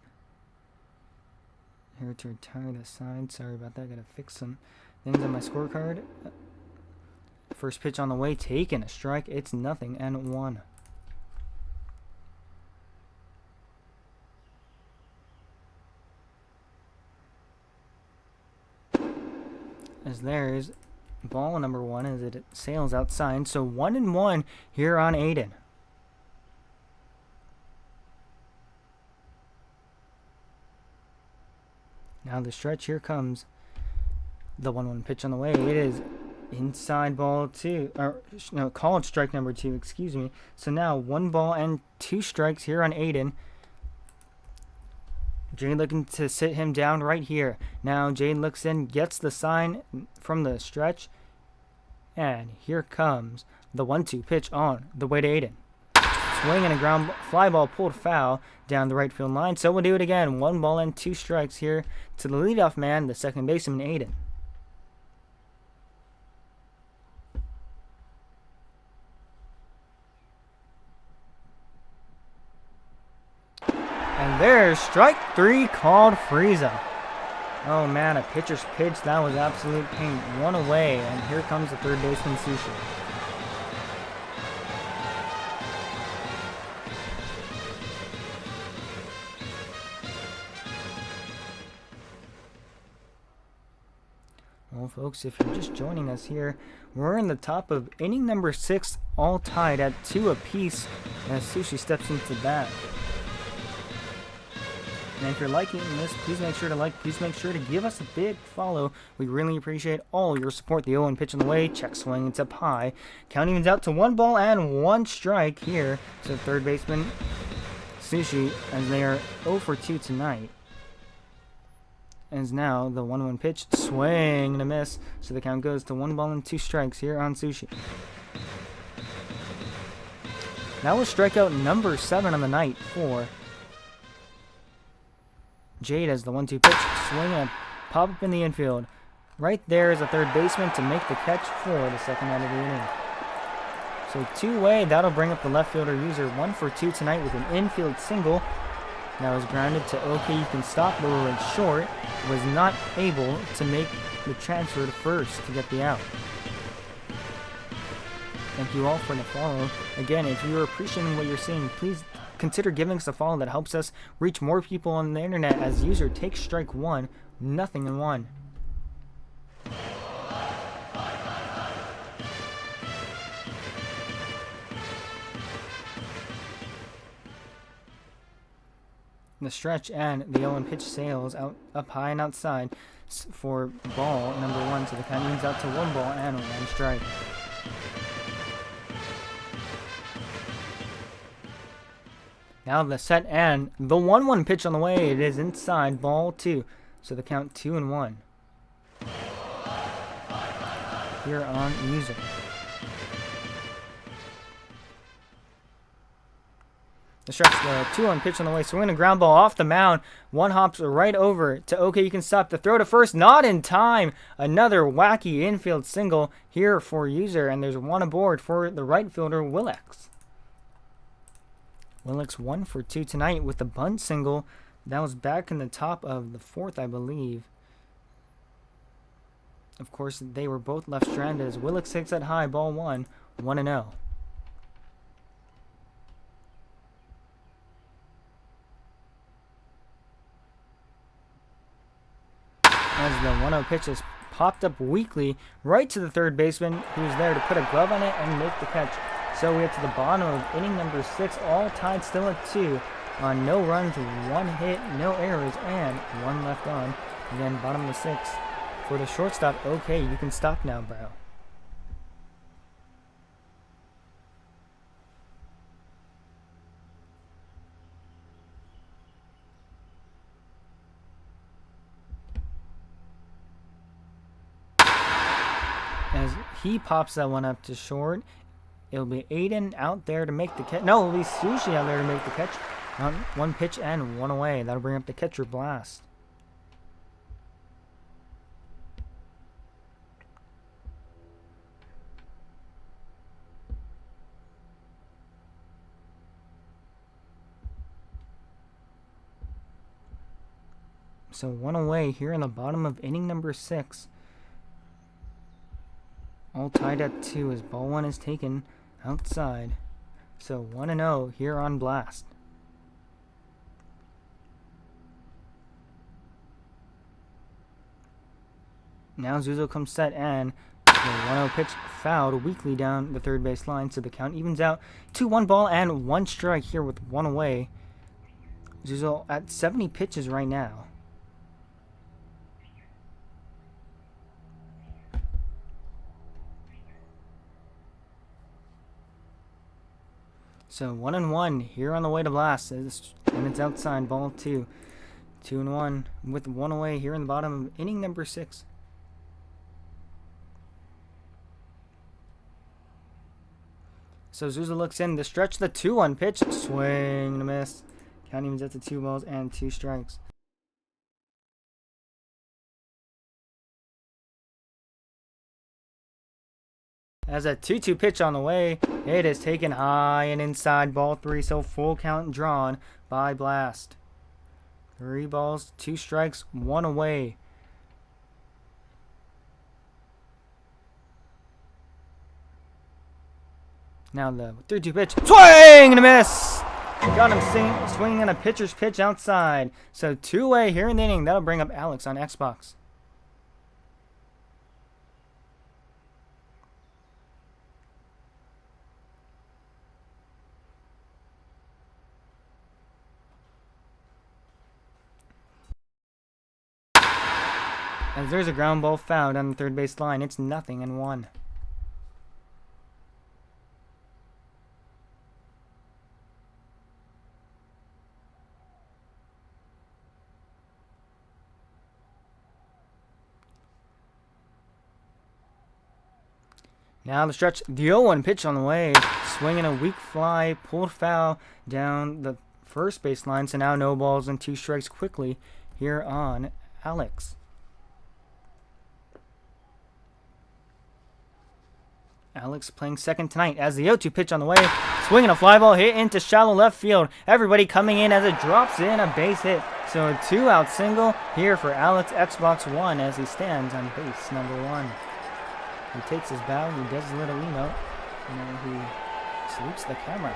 Here to retire the side. Sorry about that. Gotta fix some things on my scorecard. First pitch on the way, taking a strike. It's 0-1. As there's ball number 1 as it sails outside. So 1-1 here on Aiden. Now the stretch, here comes the 1-1 pitch on the way. It is inside ball 2, or no, called strike number 2, excuse me. So now 1 ball and 2 strikes here on Aiden. Jade looking to sit him down right here. Now Jade looks in, gets the sign from the stretch, and here comes the 1-2 pitch on the way to Aiden. Swing and a ground fly ball pulled foul down the right field line. So we'll do it again. 1 ball and 2 strikes here to the leadoff man, the second baseman, Aiden. And there's strike 3 called Frieza. Oh man, a pitcher's pitch. That was absolute pain. 1 away, and here comes the third baseman, Sushi. Well, folks, if you're just joining us here, we're in the top of inning number 6, all tied at 2 apiece as Sushi steps into bat. And if you're liking this, please make sure to like, please make sure to give us a big follow. We really appreciate all your support. The 0-1 pitch on the way, check swing, it's up high. Count evens out to 1 ball and 1 strike here. So third baseman, Sushi, as they are 0 for 2 tonight. As now the 1-1 pitch, swing and a miss. So the count goes to 1 ball and 2 strikes here on Sushi. That was strikeout number 7 on the night for Jade as the 1-2 pitch, swing and pop up in the infield. Right there is a third baseman to make the catch for the second out of the inning. So 2-way, that'll bring up the left fielder user. 1 for 2 tonight with an infield single. That was grounded to okay, you can stop, but we're in short. Was not able to make the transfer to first to get the out. Thank you all for the follow. Again, if you're appreciating what you're seeing, please consider giving us a follow. That helps us reach more people on the internet as user takes strike 1, 0-1. The stretch and the 0-1 pitch sails out up high and outside for ball number 1. So the count evens out to 1 ball and 1 strike. Now the set and the 1-1 pitch on the way. It is inside ball 2. So the count 2-1. Here on user. The stretch, the 2-1 pitch on the way. Swinging a ground ball off the mound. 1 hops right over to okay, you can stop. The throw to first, not in time. Another wacky infield single here for user. And there's 1 aboard for the right fielder, Willex. Willex 1 for 2 tonight with the bunt single. That was back in the top of the 4th, I believe. Of course, they were both left stranded as Willex takes that high, ball 1, 1-0. As the 1-0 pitch is popped up weakly right to the third baseman, who's there to put a glove on it and make the catch. So we get to the bottom of inning number 6, all tied still at 2 on no runs, 1 hit, no errors, and 1 left on. Again, bottom of the 6th. For the shortstop, okay, you can stop now, bro. As he pops that one up to short, it'll be Aiden out there to make the catch. No, it'll be Sushi out there to make the catch. 1 pitch and 1 away. That'll bring up the catcher blast. So 1 away here in the bottom of inning number 6. All tied at 2 as ball 1 is taken outside. So 1-0 here on Blast. Now Zuzo comes set and the 1-0 pitch fouled weakly down the third base line, so the count evens out to 1 ball and 1 strike here with 1 away. Zuzo at 70 pitches right now. So 1-1 here on the way to Blast, and it's outside, ball 2. 2-1 with 1 away here in the bottom of inning number 6. So Zuzo looks in, the stretch, the 2-1 pitch, swing and a miss. Count evens out to 2 balls and 2 strikes. As a 2-2 pitch on the way, it is taken high and inside, ball 3, so full count drawn by Blast. 3 balls, 2 strikes, 1 away. Now the 3-2 pitch, swing and a miss. Got him swinging on a pitcher's pitch outside. So 2 away here in the inning. That'll bring up Alex on Xbox. As there's a ground ball fouled on the third base line, it's 0-1. Now the stretch, the 0-1 pitch on the way, swinging a weak fly, pulled foul down the first base line. So now no balls and 2 strikes quickly here on Alex. Alex playing second tonight as the 0-2 pitch on the way, swinging a fly ball hit into shallow left field. Everybody coming in as it drops in, a base hit. So a 2-out single here for Alex Xbox One as he stands on base number 1. He takes his bow, he does a little emote, and then he salutes the camera.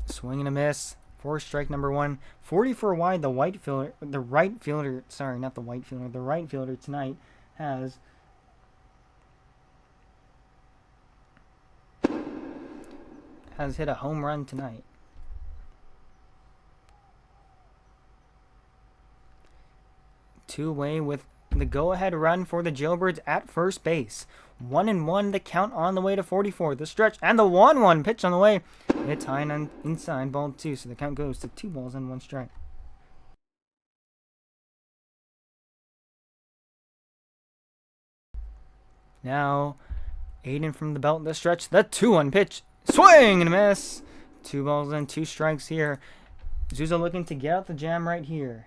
Swing and a miss for strike number 1. 44 wide, the right fielder tonight has hit a home run tonight. 2 away with the go-ahead run for the Jailbirds at first base. 1-1, the count on the way to 44. The stretch and the 1-1 pitch on the way. It's high and inside, ball 2, so the count goes to 2 balls and 1 strike. Now, Aiden from the belt, the stretch, the 2-1 pitch. Swing and a miss. 2 balls and 2 strikes here. Zuzo looking to get out the jam right here.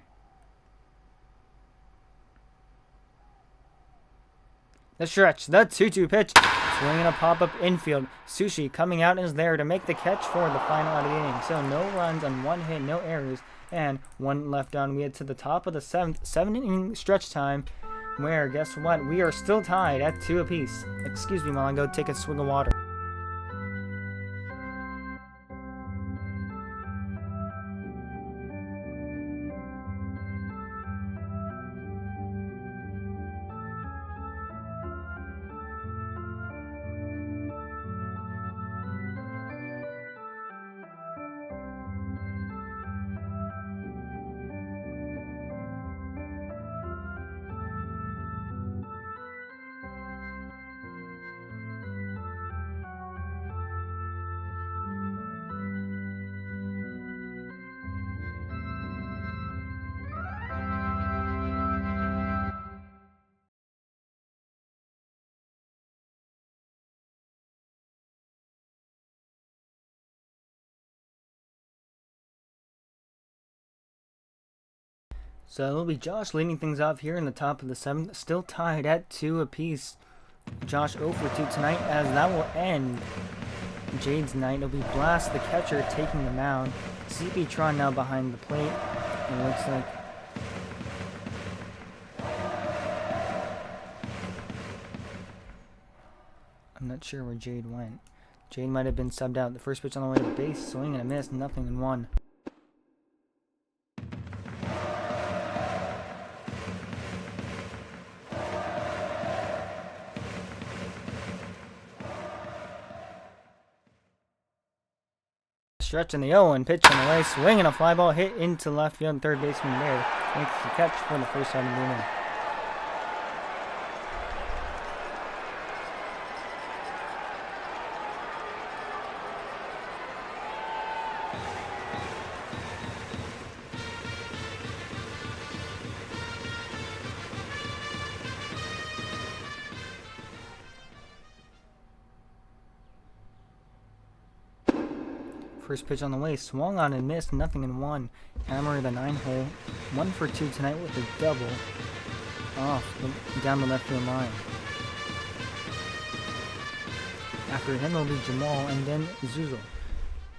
The stretch, the 2-2 pitch, swinging a pop-up infield. Sushi coming out is there to make the catch for the final out of the inning. So no runs on 1 hit, no errors, and 1 left on. We head to the top of the 7th, 7-inning stretch time, where, guess what, we are still tied at 2 apiece. Excuse me while I go take a swig of water. So it'll be Josh leading things off here in the top of the 7th, still tied at 2 apiece. Josh 0 for 2 tonight, as that will end Jade's night. It'll be Blast, the catcher, taking the mound. CP Tron now behind the plate. It looks like I'm not sure where Jade went. Jade might have been subbed out. The first pitch on the way to base, swing and a miss, nothing in one. Stretch in the 0-1 pitch on the way, swing and a fly ball hit into left field. Third baseman there makes the catch for the first out of the inning. First pitch on the way, swung on and missed, nothing in one. Hammer the 9-hole, 1 for 2 tonight with a double down the left field line. After him will be Jamal and then Zuzul.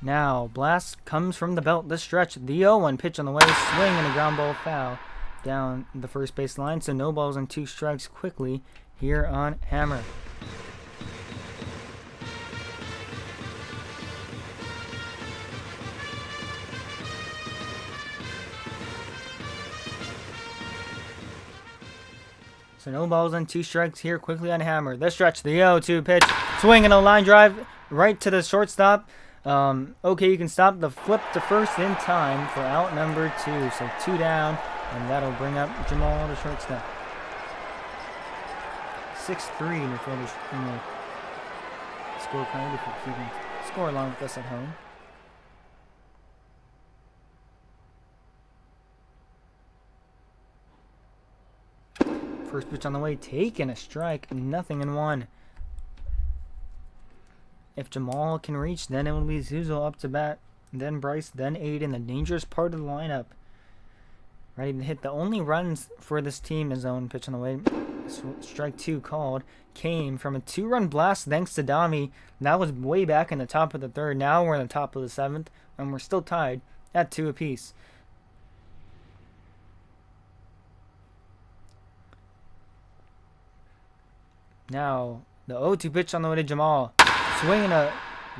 Now Blast comes from the belt, the stretch, the 0-1 pitch on the way, swing and a ground ball foul down the first base line. So no balls and 2 strikes quickly here on Hammer. So no balls and 2 strikes here quickly on Hammer. The stretch, the 0-2 pitch, swing and a line drive right to the shortstop. Okay, you can stop the flip to first in time for out number 2. So 2 down, and that'll bring up Jamal to shortstop. 6-3 in the score card if you can score along with us at home. First pitch on the way, taking a strike, nothing in one. If Jamal can reach, then it will be Zuzul up to bat, then Bryce, then Aiden, the dangerous part of the lineup. Ready to hit. The only runs for this team is zone pitch on the way. Strike 2 called came from a 2-run blast thanks to Dami. That was way back in the top of the 3rd. Now we're in the top of the 7th, and we're still tied at 2 apiece. Now, the 0-2 pitch on the way to Jamal. Swinging a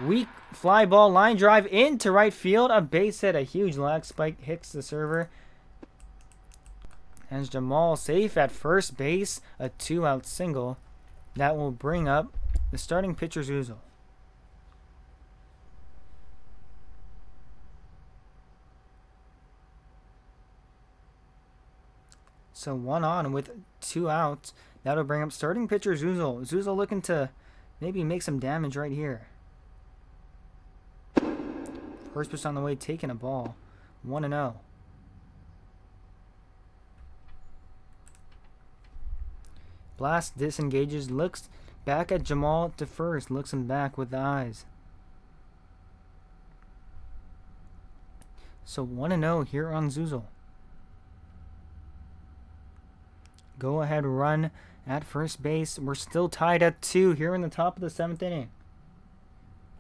weak fly ball line drive into right field. A base hit, a huge lag spike hits the server. And Jamal safe at first base. A 2-out single. That will bring up the starting pitcher, Zuzul. So 1 on with 2 outs. That'll bring up starting pitcher Zuzul. Zuzul looking to maybe make some damage right here. First pitch on the way, taking a ball. 1-0. Blast disengages, looks back at Jamal to first. Looks him back with the eyes. So 1-0 here on Zuzul. Go ahead run at first base. We're still tied at 2 here in the top of the 7th inning.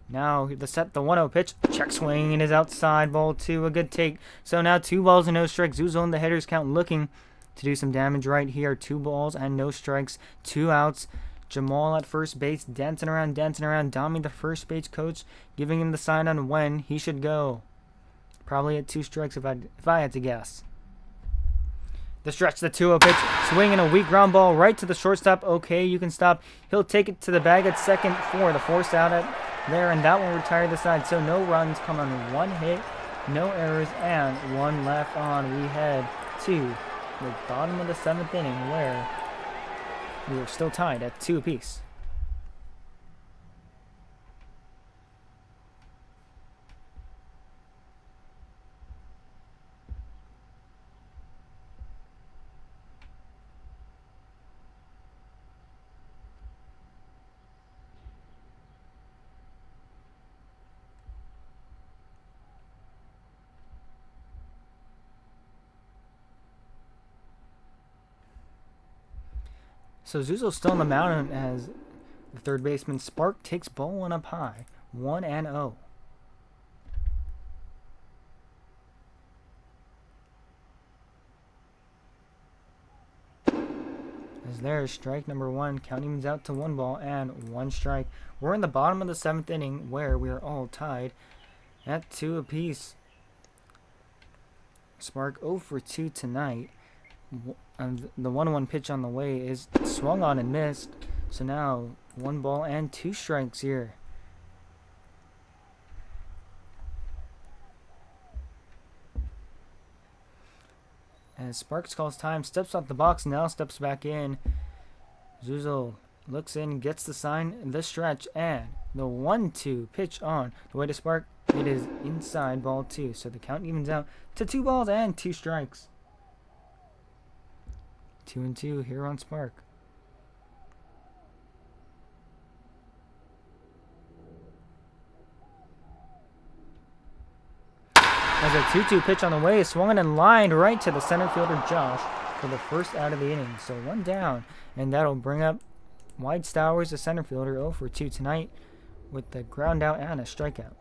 Now the 1-0 pitch. Check swing and is outside. Ball 2. A good take. So now 2 balls and no strikes. Zuzul in the hitters count looking to do some damage right here. 2 balls and no strikes. 2 outs. Jamal at first base. Dancing around. Dami, the first base coach, giving him the sign on when he should go. Probably at 2 strikes if I had to guess. The stretch, the 2-0 pitch, swinging a weak ground ball right to the shortstop. Okay, you can stop. He'll take it to the bag at second for the forced out at there, and that will retire the side. So no runs come on 1 hit, no errors, and 1 left on. We head to the bottom of the 7th inning where we are still tied at 2 apiece. So Zuzo's still on the mound as the third baseman Spark takes ball one up high. 1-0. As there's strike number one, count evens out to 1 ball and 1 strike. We're in the bottom of the 7th inning where we are all tied at 2 apiece. Spark 0 for 2 tonight. And the 1-1 pitch on the way is swung on and missed. So now 1 ball and 2 strikes here. As Sparks calls time, steps off the box, now steps back in. Zuzo looks in, gets the sign, the stretch, and the 1-2 pitch on the way to Spark. It is inside, ball 2. So the count evens out to 2 balls and 2 strikes. 2-2 here on Spark. As a 2-2 pitch on the way, swung and lined right to the center fielder Josh for the first out of the inning. So 1 down, and that'll bring up Wide Stowers, the center fielder, 0 for 2 tonight with the ground out and a strikeout.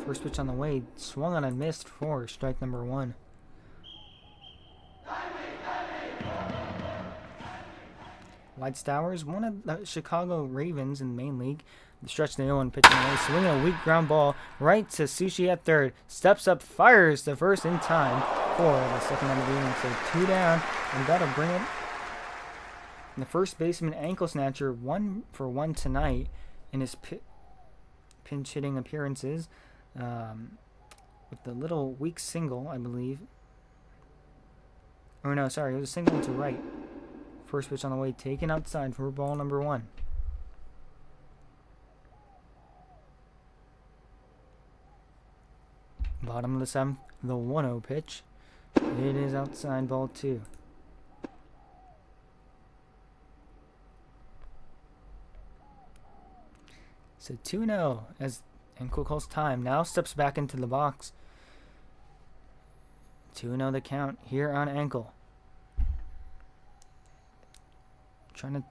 First pitch on the way, swung on and missed for strike number 1. Wide Stowers, one of the Chicago Ravens in the main league. The stretch the 0-1 pitch on the way, swinging a weak ground ball right to Sushi at third. Steps up, fires the first in time for the second out of the inning. So 2 down, and that'll bring it. And the first baseman ankle snatcher, 1 for 1 tonight in his pinch hitting appearances. With the little weak single, I believe. Or no, sorry, it was a single to right. First pitch on the way, taken outside for ball number 1. Bottom of the 7th, the 1-0 pitch. It is outside, ball 2. So 2-0 as Ankle calls time. Now steps back into the box. 2-0 the count here on Ankle. Trying to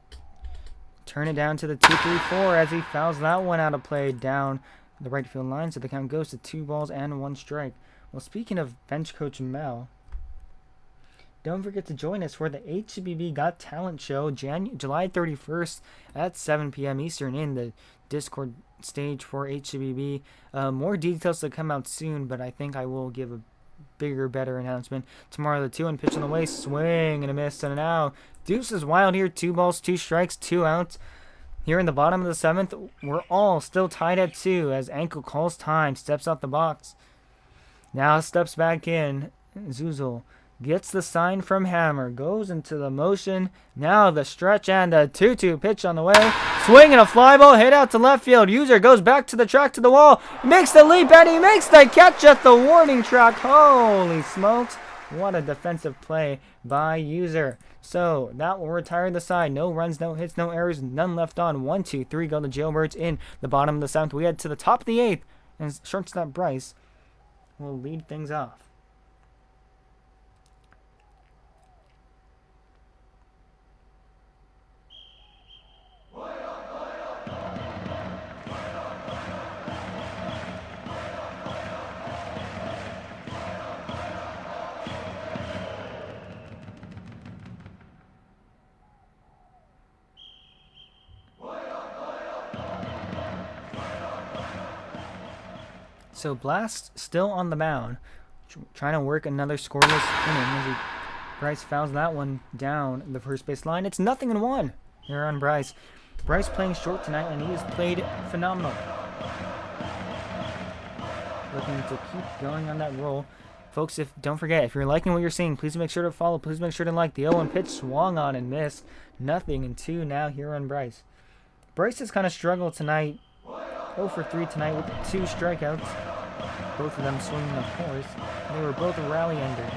turn it down to the 2-3-4 as he fouls that one out of play down the right field line. So the count goes to 2 balls and 1 strike. Well, speaking of bench coach Mel, don't forget to join us for the HBB Got Talent show July 31st at 7 p.m. Eastern in the Discord stage for HBB. More details to come out soon, but I think I will give a bigger, better announcement tomorrow. The 2-1 pitch on the way, swing and a miss, and now Deuce is wild here. 2 balls, 2 strikes, 2 outs. Here in the bottom of the 7th, we're all still tied at 2 as Ankle calls time, steps out the box. Now steps back in. Zuzel gets the sign from Hammer, goes into the motion. Now the stretch and the 2-2 pitch on the way. Swing and a fly ball hit out to left field. User goes back to the track to the wall. Makes the leap and he makes the catch at the warning track. Holy smokes. What a defensive play by User. So that will retire the side. No runs, no hits, no errors, none left on. 1-2-3 go the Jailbirds in the bottom of the 7th. We head to the top of the 8th. And shortstop Bryce will lead things off. So Blast still on the mound, trying to work another scoreless inning as Bryce fouls that one down the first base line. It's 0-1 here on Bryce. Bryce playing short tonight, and he has played phenomenal. Looking to keep going on that roll. Folks, don't forget, if you're liking what you're seeing, please make sure to follow. Please make sure to like. The 0-1 pitch swung on and missed. 0-2 now here on Bryce. Bryce has kind of struggled tonight. 0 for 3 tonight with 2 strikeouts. Both of them swinging, of course. They were both rally enders.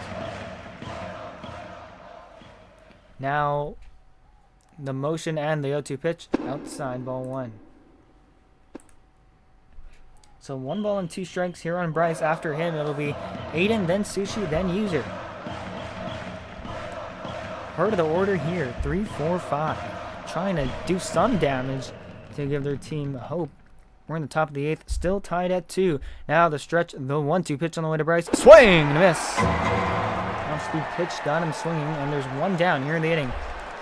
Now, the motion and the 0-2 pitch. Outside, ball 1. So 1 ball and 2 strikes here on Bryce. After him, it'll be Aiden, then Sushi, then User. Part of the order here, 3, 4, 5. Trying to do some damage to give their team hope. We're in the top of the 8th, still tied at 2. Now the stretch, the 1-2 pitch on the way to Bryce. Swing and a miss. Off-speed pitch got him swinging, and there's 1 down here in the inning.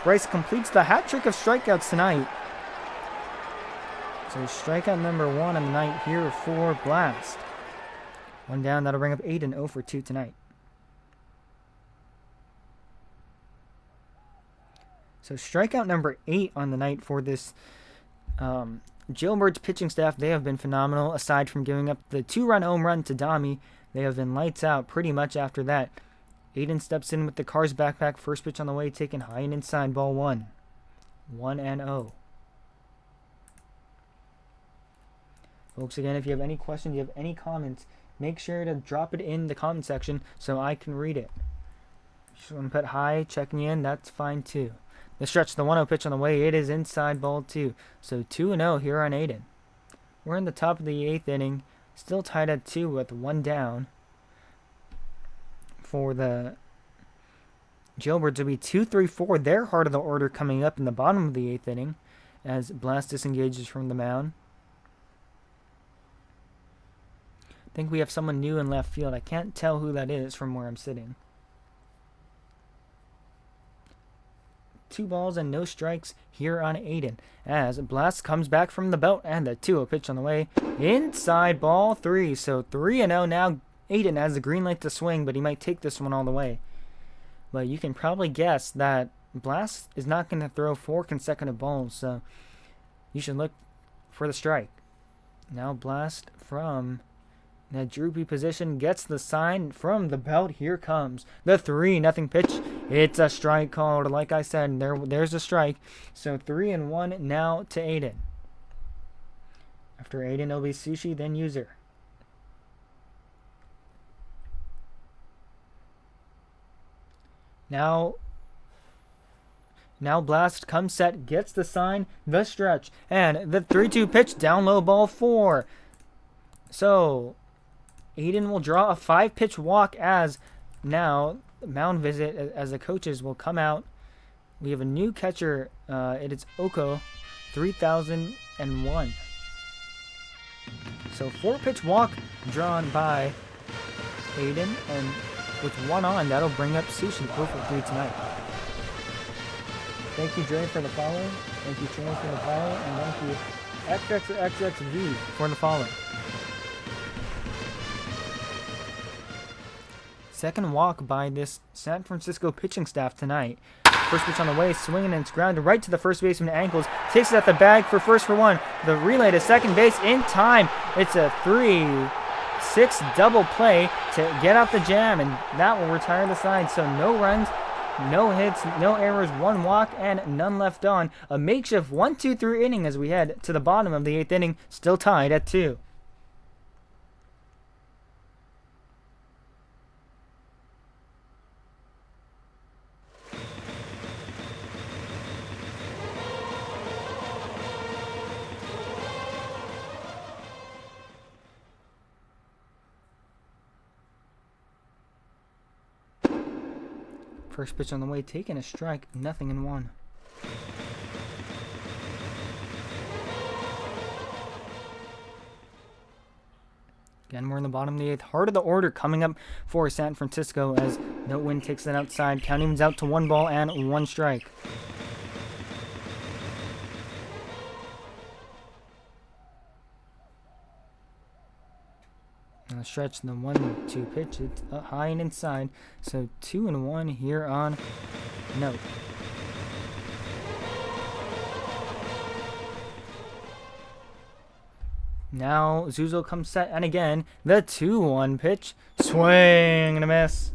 Bryce completes the hat trick of strikeouts tonight. So strikeout number 1 on the night here for Blast. 1 down, that'll bring up Aiden 0 for 2 tonight. So strikeout number 8 on the night for this Jailbird's pitching staff. They have been phenomenal. Aside from giving up the 2-run home run to Dami, they have been lights out pretty much after that. Aiden steps in with the Cars backpack. First pitch on the way, taken high and inside, ball 1. 1-0. Folks, again, if you have any questions, you have any comments, make sure to drop it in the comment section so I can read it. Just want to put high, checking in, that's fine too. The stretch, the 1-0 pitch on the way, it is inside, ball 2. So 2-0 here on Aiden. We're in the top of the 8th inning, still tied at 2 with 1 down. For the Jailbirds to be 2, 3, 4, their heart of the order coming up in the bottom of the 8th inning as Blast disengages from the mound. I think we have someone new in left field. I can't tell who that is from where I'm sitting. 2 balls and no strikes here on Aiden as Blast comes back from the belt, and the 2-0 pitch on the way. Inside, ball 3. So 3-0 now. Aiden has the green light to swing, but he might take this one all the way. But you can probably guess that Blast is not going to throw 4 consecutive balls, so you should look for the strike. Now Blast from that droopy position gets the sign from the belt. Here comes the 3-0 pitch. It's a strike called. Like I said, there's a strike. So 3-1 now to Aiden. After Aiden, it'll be Sushi, then User. Now Blast comes set, gets the sign, the stretch, and the 3-2 pitch down low, ball 4. So Aiden will draw a 5-pitch walk as now mound visit as the coaches will come out. We have a new catcher. It is Oko, 3001. So 4-pitch walk drawn by Aiden, and with 1 on, that'll bring up Sushi 0 for 3 tonight. Thank you, Dre, for the follow. Thank you, Trey, for the follow. And thank you, XXXV, for the follow. Second walk by this San Francisco pitching staff tonight. First pitch on the way, swinging, and it's grounded right to the first baseman ankles. Takes it at the bag for first for 1. The relay to second base in time. It's a 3-6 double play to get out the jam, and that will retire the side. So no runs, no hits, no errors, 1 walk, and none left on. A makeshift 1-2-3 inning as we head to the bottom of the 8th inning, still tied at 2. First pitch on the way, taking a strike, 0-1. Again, we're in the bottom of the 8th. Heart of the order coming up for San Francisco as No Win takes it outside. Counting's out to 1 ball and 1 strike. On the stretch, the 1-2 pitch, it's high and inside. So 2-1 here on Note. Now Zuzo comes set, and again the 2-1 pitch, swing and a miss.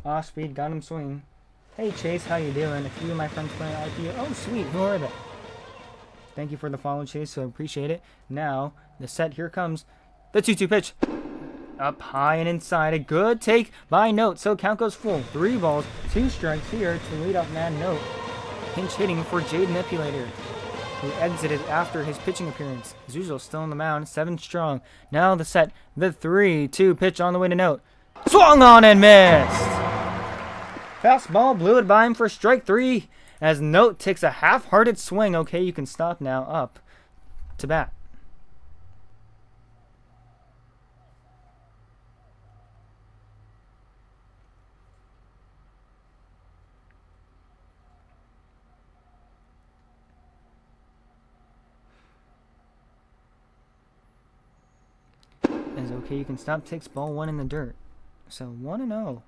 Off speed, got him swinging. Hey Chase, how you doing? A few of my friends playing Ipu. Oh sweet, who are they? Thank you for the follow, Chase, so I appreciate it. Now the set, here comes the 2-2 pitch. Up high and inside. A good take by Note. So count goes full. 3 balls, 2 strikes here to lead off man Note. Pinch hitting for Jade Manipulator, who exited after his pitching appearance. Zuzul still on the mound, 7 strong. Now the set, the 3-2 pitch on the way to Note. Swung on and missed! Fastball blew it by him for strike 3 as Note takes a half-hearted swing. Okay, you can stop now. Up to bat. As okay, you can stop takes ball 1 in the dirt. So 1-0.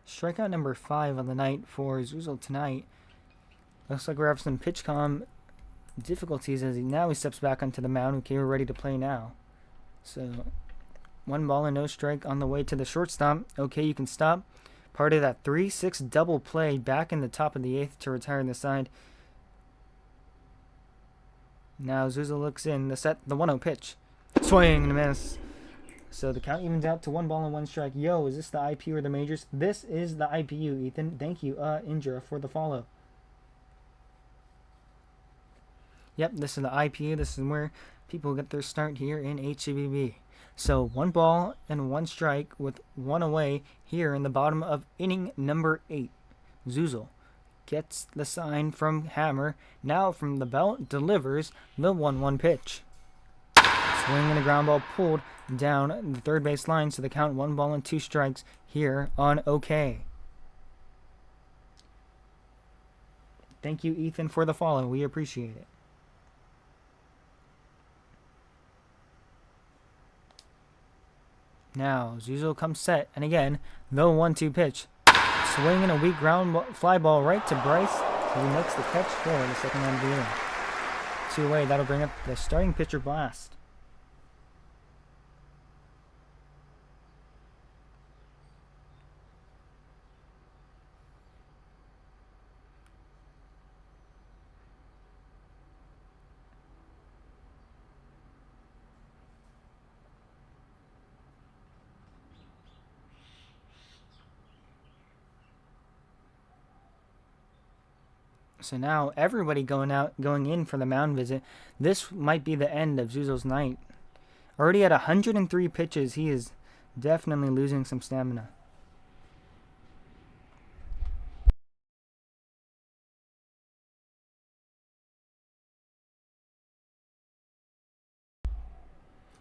Strikeout number 5 on the night for Zuzul tonight. Looks like we're having some pitch comm difficulties as he steps back onto the mound. Okay, we're ready to play now. So 1 ball and no strike on the way to the shortstop. Okay, you can stop. Part of that 3-6 double play back in the top of the 8th to retire the side. Now Zuzul looks in. The 1-0 pitch. Swing and a miss. So the count evens out to 1 ball and 1 strike. Yo, is this the IPU or the majors? This is the IPU, Ethan. Thank you, Indra, for the follow. Yep, this is the IPU. This is where people get their start here in HCBB. So 1 ball and 1 strike with 1 away here in the bottom of inning number 8. Zuzul gets the sign from Hammer. Now from the belt delivers the 1-1 pitch. Swing and a ground ball pulled down the third base line, so the count 1 ball and 2 strikes here on OK. Thank you, Ethan, for the follow. We appreciate it. Now Zuzul comes set, and again the 1-2 pitch. Swing and a weak ground fly ball right to Bryce, so he makes the catch for the second round of the inning. 2 away. That'll bring up the starting pitcher Blast. So now everybody going in for the mound visit. This might be the end of Zuzul's night. Already at 103 pitches, he is definitely losing some stamina.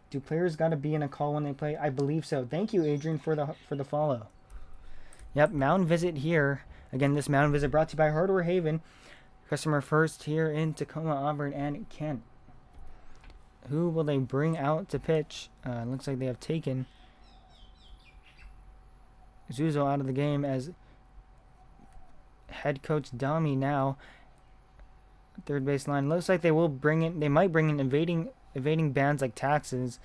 Do players got to be in a call when they play? I believe so. Thank you, Adrian, for the follow. Yep, mound visit here. Again, this mound visit brought to you by Hardware Haven. Customer first here in Tacoma, Auburn, and Kent. Who will they bring out to pitch? Looks like they have taken Zuzul out of the game as head coach Dami now. Third base line. Looks like they will bring in. They might bring in evading bans like taxes,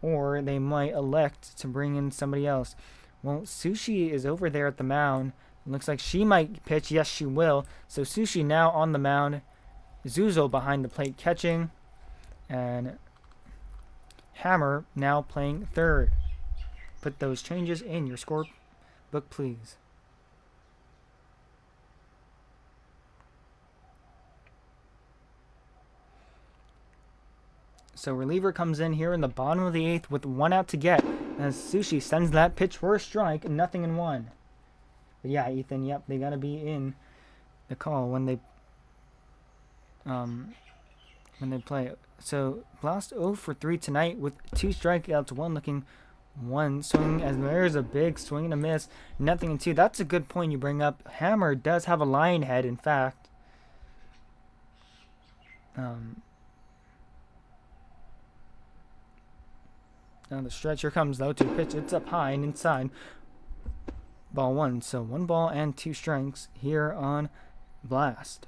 or they might elect to bring in somebody else. Well, Sushi is over there at the mound. Looks like she might pitch. Yes, she will. So Sushi now on the mound. Zuzul behind the plate catching. And Hammer now playing third. Put those changes in your score book, please. So reliever comes in here in the bottom of the 8th with 1 out to get. As Sushi sends that pitch for a strike, 0-1. But yeah, Ethan, yep, they gotta be in the call when they play. So Blast 0 for 3 tonight with 2 strikeouts, 1 looking 1 swing, as there's a big swing and a miss, 0-2. That's a good point you bring up. Hammer does have a lion head, in fact. Now the stretch, here comes the 0-2 pitch. It's up high and inside. Ball 1. So 1 ball and 2 strikes here on Blast.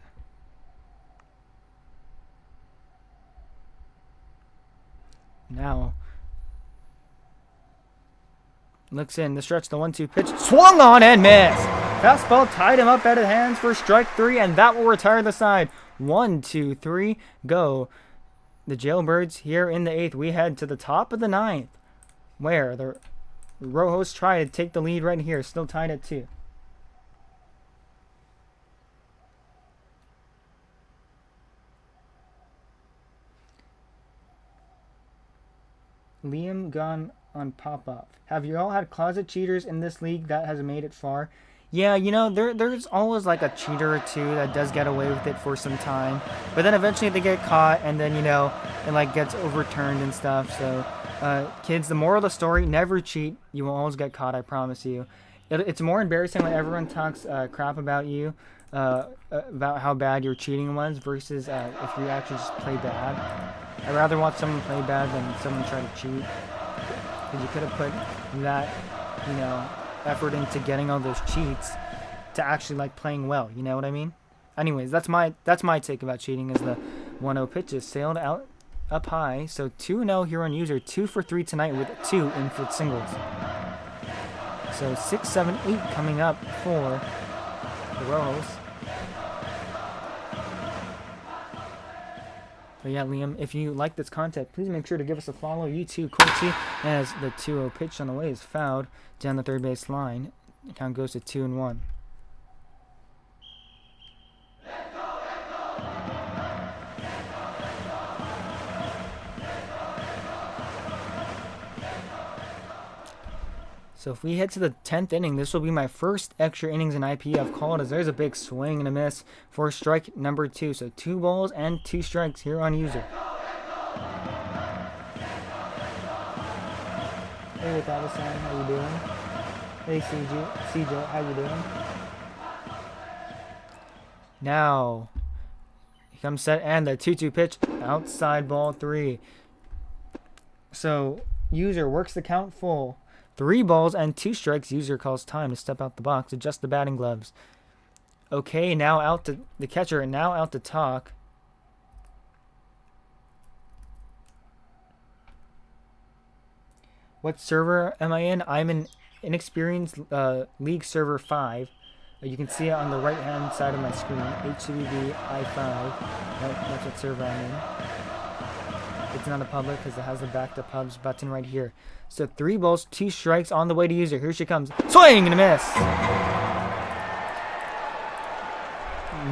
Now looks in the stretch, the 1-2 pitch. Swung on and missed. Fastball tied him up out of hands for strike 3, and that will retire the side. 1, 2, 3, go. The Jailbirds here in the 8th. We head to the top of the 9th, where the Rojos try to take the lead right here. Still tied at 2. Liam gone on pop-up. Have you all had closet cheaters in this league that has made it far? Yeah, you know, there's always like a cheater or two that does get away with it for some time. But then eventually they get caught and then, you know, it like gets overturned and stuff. So, kids, the moral of the story, never cheat. You will always get caught, I promise you. It's more embarrassing when everyone talks crap about you, about how bad your cheating was versus if you actually just play bad. I'd rather watch someone play bad than someone try to cheat. Because you could have put that, you know, effort into getting all those cheats to actually like playing well. You know what I mean? Anyways, that's my take about cheating. Is the 1-0 pitches sailed out up high. So 2-0 here on user. 2 for 3 tonight with 2 infield singles. So 6, 7, 8 coming up for the Rojos. But yeah, Liam, if you like this content, please make sure to give us a follow. You too, Corty, as the 2-0 pitch on the way is fouled down the third base line. The count goes to 2-1. So if we head to the 10th inning, this will be my first extra innings in IP I've called, as there's a big swing and a miss for strike number 2. So 2 balls and 2 strikes here on user. Hey, without a sign, how you doing? Hey, CJ, how you doing? Now, here comes set and the 2-2 pitch, outside ball 3. So user works the count full. 3 balls and 2 strikes. User calls time to step out the box, adjust the batting gloves. Okay, now out to the catcher, and now out to talk. What server am I in? I'm in inexperienced league server 5. You can see it on the right hand side of my screen. HCBB I5. That's what server I'm in. It's not a public because it has the back to pubs button right here. So 3 balls, 2 strikes on the way to user. Here she comes. Swing and a miss.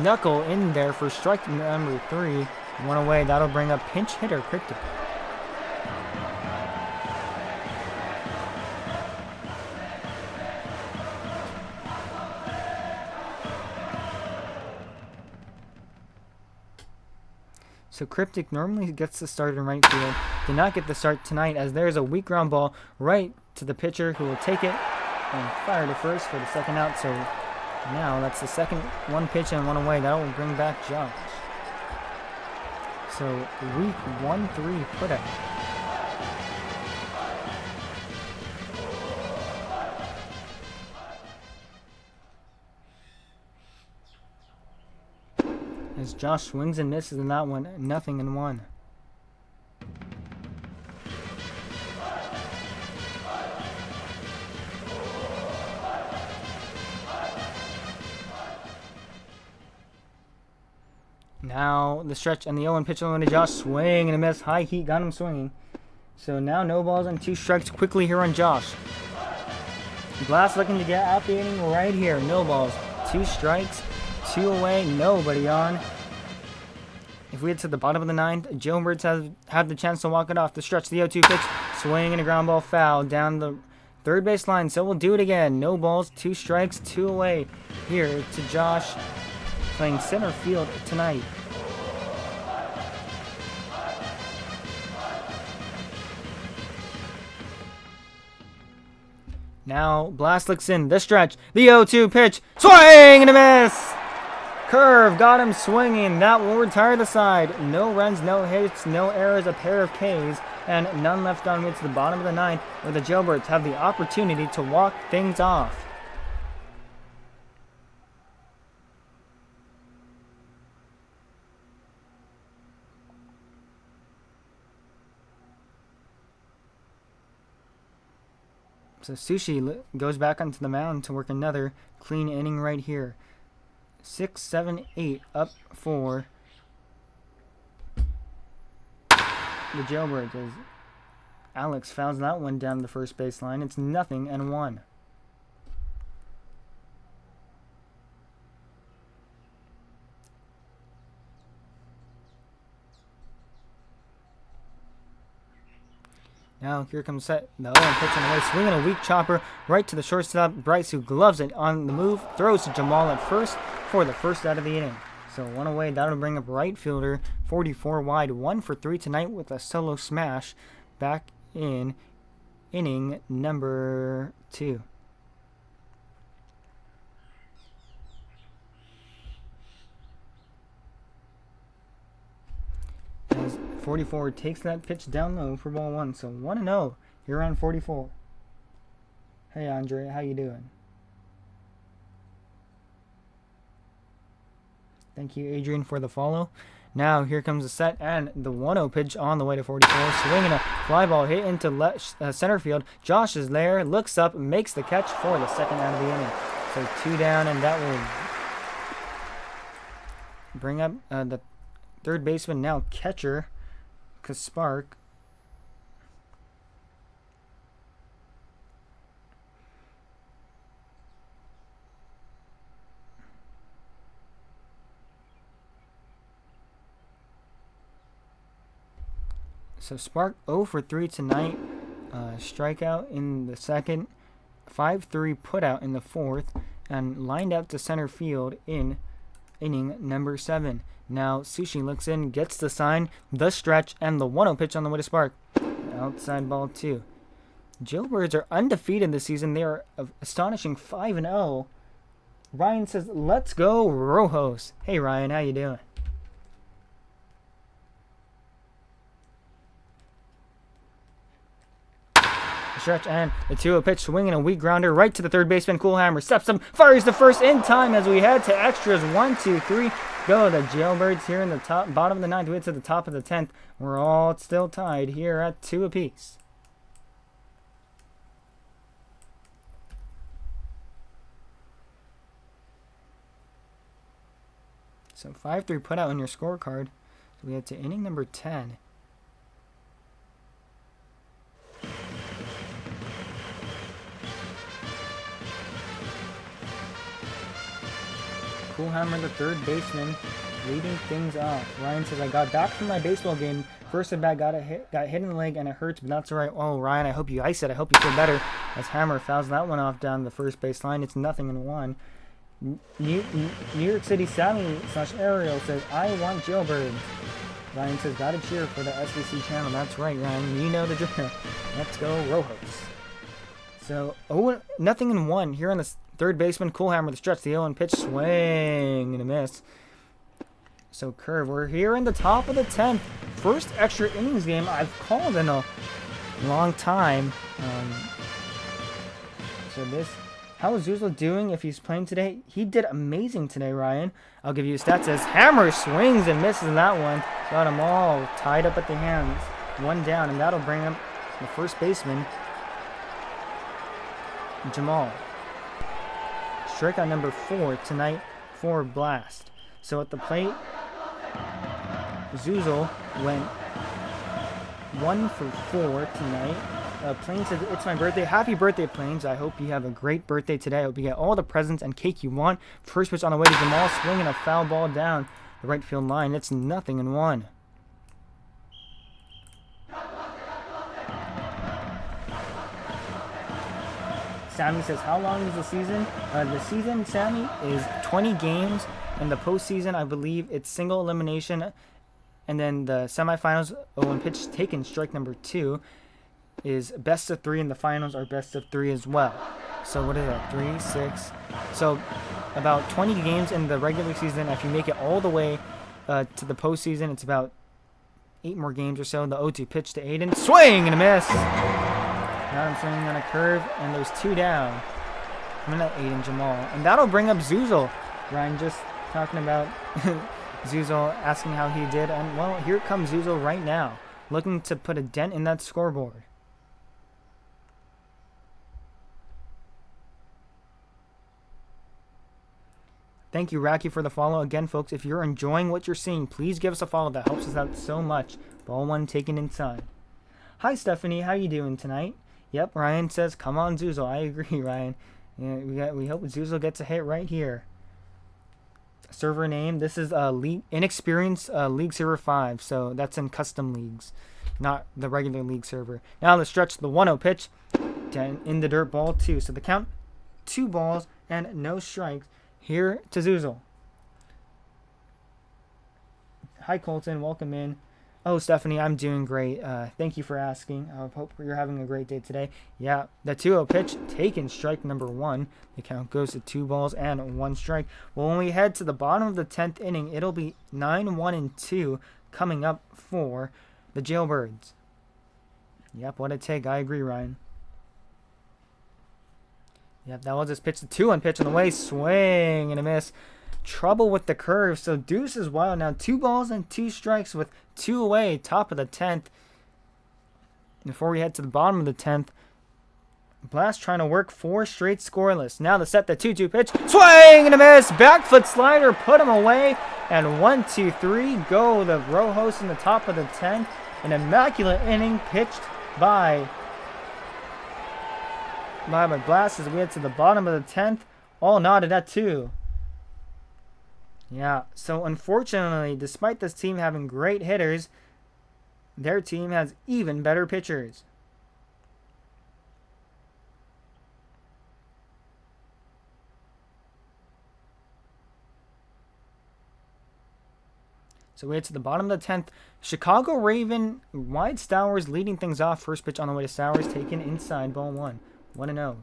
Knuckle in there for strike number 3. 1 away. That'll bring up pinch hitter Cryptic. So Cryptic normally gets the start in right field. Did not get the start tonight, as there's a weak ground ball right to the pitcher, who will take it and fire to first for the second out. So now that's the second 1 pitch and 1 away. That will bring back Josh. So week 1-3 put out. As Josh swings and misses in that one, 0-1. Now the stretch and the 0-1 pitch on to Josh. Swing and a miss. High heat got him swinging. So now no balls and 2 strikes quickly here on Josh. Glass looking to get out the inning right here. No balls. 2 strikes. 2 away. Nobody on. If we get to the bottom of the 9th, Jailbirds have had the chance to walk it off. The stretch, the 0-2 pitch. Swing and a ground ball foul down the third base line. So we'll do it again. No balls. 2 strikes. 2 away here to Josh, playing center field tonight. Now Blast looks in. The stretch. The 0-2 pitch. Swing and a miss. Curve got him swinging. That will retire the side. No runs, no hits, no errors, a pair of Ks, and none left on to the bottom of the 9th, where the Jailbirds have the opportunity to walk things off. So Sushi goes back onto the mound to work another clean inning right here. 6, 7, 8 up for the Jailbirds as Alex fouls that one down the first baseline. It's 0-1. Now here comes the 0-1 pitch on the way, swinging a weak chopper right to the shortstop. Bryce, who gloves it on the move, throws to Jamal at first for the first out of the inning. So one away, that'll bring up right fielder, 44 wide, 1 for 3 tonight with a solo smash back in inning number 2. As 44 takes that pitch down low for ball 1. So 1-0 here on 44. Hey Andre, how you doing? Thank you, Adrian, for the follow. Now here comes the set and the 1-0 pitch on the way to 44. Swinging a fly ball hit into center field. Josh is there, looks up, makes the catch for the second out of the inning. So 2 down, and that will bring up the third baseman, now catcher, Kaspark. So Spark 0 for 3 tonight. Strikeout in the second. 5-3 putout in the fourth. And lined out to center field in inning number 7. Now Sushi looks in, gets the sign, the stretch, and the 1-0 pitch on the way to Spark. Outside ball 2. Jailbirds are undefeated this season. They are astonishing 5-0. Ryan says, "Let's go Rojos." Hey Ryan, how you doing? Stretch and the 2-0 pitch, swinging a weak grounder right to the third baseman. Coolhammer steps up, fires the first in time as we head to extras. 1, 2, 3. Go the Jailbirds here in the bottom of the 9th. We to the top of the 10th. We're all still tied here at 2 apiece. So 5-3 put out on your scorecard. So we head to inning number 10. Coolhammer, the third baseman, leading things off. Ryan says, "I got back from my baseball game. First at bat, got hit in the leg, and it hurts, but that's all right." Oh, Ryan, I hope you feel better. As Hammer fouls that one off down the first baseline. It's 0-1. New York City Sammy / Ariel says, "I want Jailbirds." Ryan says, "Gotta cheer for the SBC channel." That's right, Ryan. You know the drill. Let's go Rojos. So 0-1 here on the third baseman. Coolhammer, the stretch, the 0-1 pitch, swing and a miss. So curve. We're here in the top of the 10th. First extra innings game I've called in a long time. How is Zuzla doing if he's playing today? He did amazing today, Ryan. I'll give you a stat. Says Hammer swings and misses that one. Got them all tied up at the hands. 1 down, and that'll bring up the first baseman, Jamal. Strikeout number 4 tonight for Blast. So at the plate, Zuzul went 1 for 4 tonight. Plains says, "It's my birthday." Happy birthday, Plains. I hope you have a great birthday today. I hope you get all the presents and cake you want. First pitch on the way to Jamal, swinging a foul ball down the right field line. It's 0-1. Sammy says, "How long is the season?" The season, Sammy, is 20 games. In the postseason, I believe it's single elimination. And then the semifinals, 0-1 pitch taken, strike number 2, is best of 3, and the finals are best of 3 as well. So what is that? 3, 6. So about 20 games in the regular season. If you make it all the way to the postseason, it's about 8 more games or so. The 0-2 pitch to Aiden. Swing and a miss. Now I'm swinging on a curve, and there's 2 down. I'm going to Aiden Jamal. And that'll bring up Zuzul. Ryan just talking about Zuzul, asking how he did. And, well, here comes Zuzul right now, looking to put a dent in that scoreboard. Thank you, Racky, for the follow. Again, folks, if you're enjoying what you're seeing, please give us a follow. That helps us out so much Ball 1 taken inside. Hi, Stephanie. How you doing tonight? Yep, Ryan says, come on, Zuzel. I agree, Ryan. Yeah, we hope Zuzel gets a hit right here. Server name. This is inexperienced League Server 5, so that's in custom leagues, not the regular league server. Now let's stretch the 1-0 pitch. In the dirt, ball 2. So the count, 2 balls and no strikes here to Zuzel. Hi, Colton. Welcome in. Oh, Stephanie, I'm doing great. Thank you for asking. I hope you're having a great day today. Yeah, the 2-0 pitch taken, strike number 1. The count goes to 2 balls and 1 strike. Well, when we head to the bottom of the 10th inning, it'll be 9-1-2 coming up for the Jailbirds. Yep, what a take. I agree, Ryan. Yep, that was his pitch. The 2-1 pitch on the way. Swing and a miss. Trouble with the curve. So Deuce is wild now. 2 balls and 2 strikes with 2 away. Top of the 10th. Before we head to the bottom of the 10th, Blast trying to work 4 straight scoreless. Now the set, the 2-2 pitch. Swing and a miss. Back foot slider. Put him away. And 1, 2, 3. Go the Rojos in the top of the 10th. An immaculate inning pitched by Blast as we head to the bottom of the 10th. All knotted at 2. Yeah, so unfortunately, despite this team having great hitters, their team has even better pitchers. So we head to the bottom of the 10th. Chicago Raven, Wide Stowers leading things off. First pitch on the way to Stowers, taken inside, ball 1. 1-0.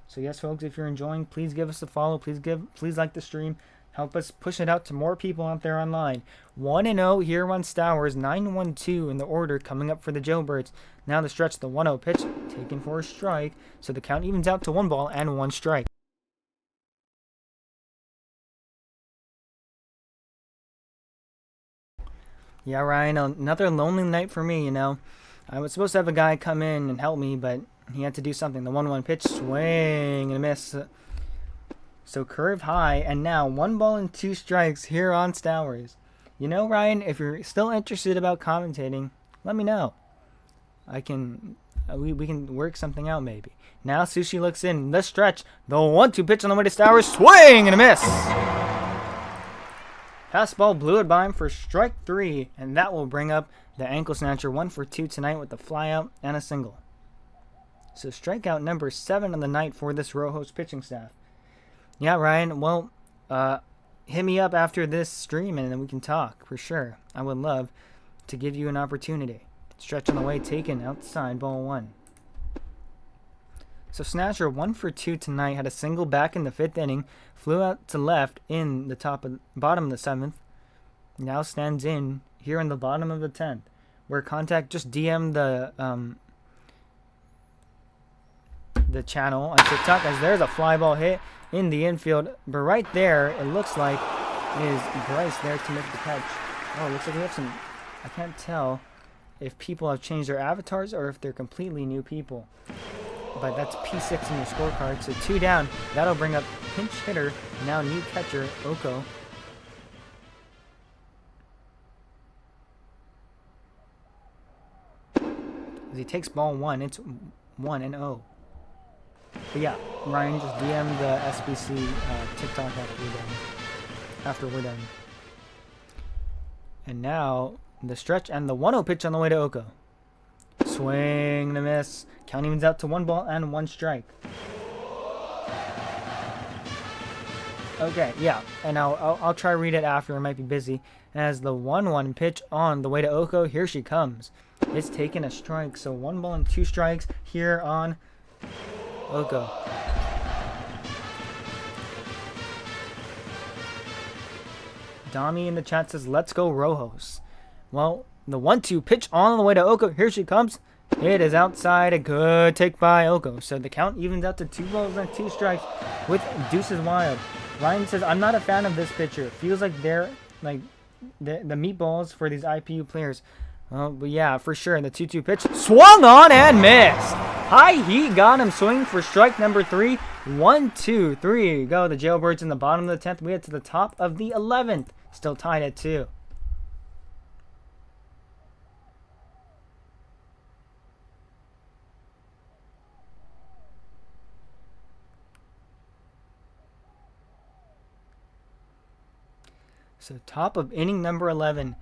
So yes, folks, if you're enjoying, please give us a follow. Please like the stream. Help us push it out to more people out there online. 1-0 here on Stowers. 9-1-2 in the order coming up for the Jailbirds. Now the stretch, the 1-0 pitch taken for a strike. So the count evens out to 1 ball and 1 strike. Yeah, Ryan, another lonely night for me, you know. I was supposed to have a guy come in and help me, but he had to do something. The 1-1 pitch, swing and a miss. So curve high, and now 1 ball and 2 strikes here on Stowers. You know, Ryan, if you're still interested about commentating, let me know. We can work something out maybe. Now Sushi looks in the stretch. The 1-2 pitch on the way to Stowers, swing and a miss. Fastball blew it by him for strike 3, and that will bring up the ankle snatcher 1 for 2 tonight with the flyout and a single. So strikeout number 7 on the night for this Rojos pitching staff. Yeah, Ryan, well, hit me up after this stream and then we can talk for sure. I would love to give you an opportunity. Stretch on the way, taken outside, ball 1. So Snatcher 1 for 2 tonight, had a single back in the 5th inning, flew out to left in the bottom of the 7th. Now stands in here in the bottom of the 10th, where Contact just DM'd the channel on TikTok as there's a fly ball hit in the infield, but right there it looks like is Bryce there to make the catch. Oh, it looks like we have some, I can't tell if people have changed their avatars or if they're completely new people. But that's P6 in your scorecard. So 2 down. That'll bring up pinch hitter, now new catcher, Oko. As he takes ball 1, it's 1-0. But yeah, Ryan just DM'd the SBC TikTok after we're done. And now the stretch and the 1-0 pitch on the way to Oko. Swing and a miss. Count evens out to 1 ball and 1 strike. Okay, yeah, and I'll try to read it after. I might be busy. As the 1-1 pitch on the way to Oko, here she comes. It's taking a strike, so 1 ball and 2 strikes here on Oko. Dami in the chat says, "Let's go Rojos." Well, the 1-2 pitch on the way to Oko. Here she comes. It is outside. A good take by Oko. So the count evens out to 2 balls and 2 strikes with Deuces Wild. Ryan says, "I'm not a fan of this pitcher. It feels like they're like the meatballs for these IPU players." But yeah, for sure. The 2-2 pitch swung on and missed. High heat got him swinging for strike number 3. 1, 2, 3. Go. The Jailbirds in the bottom of the 10th. We head to the top of the 11th. Still tied at 2. So top of inning number 11.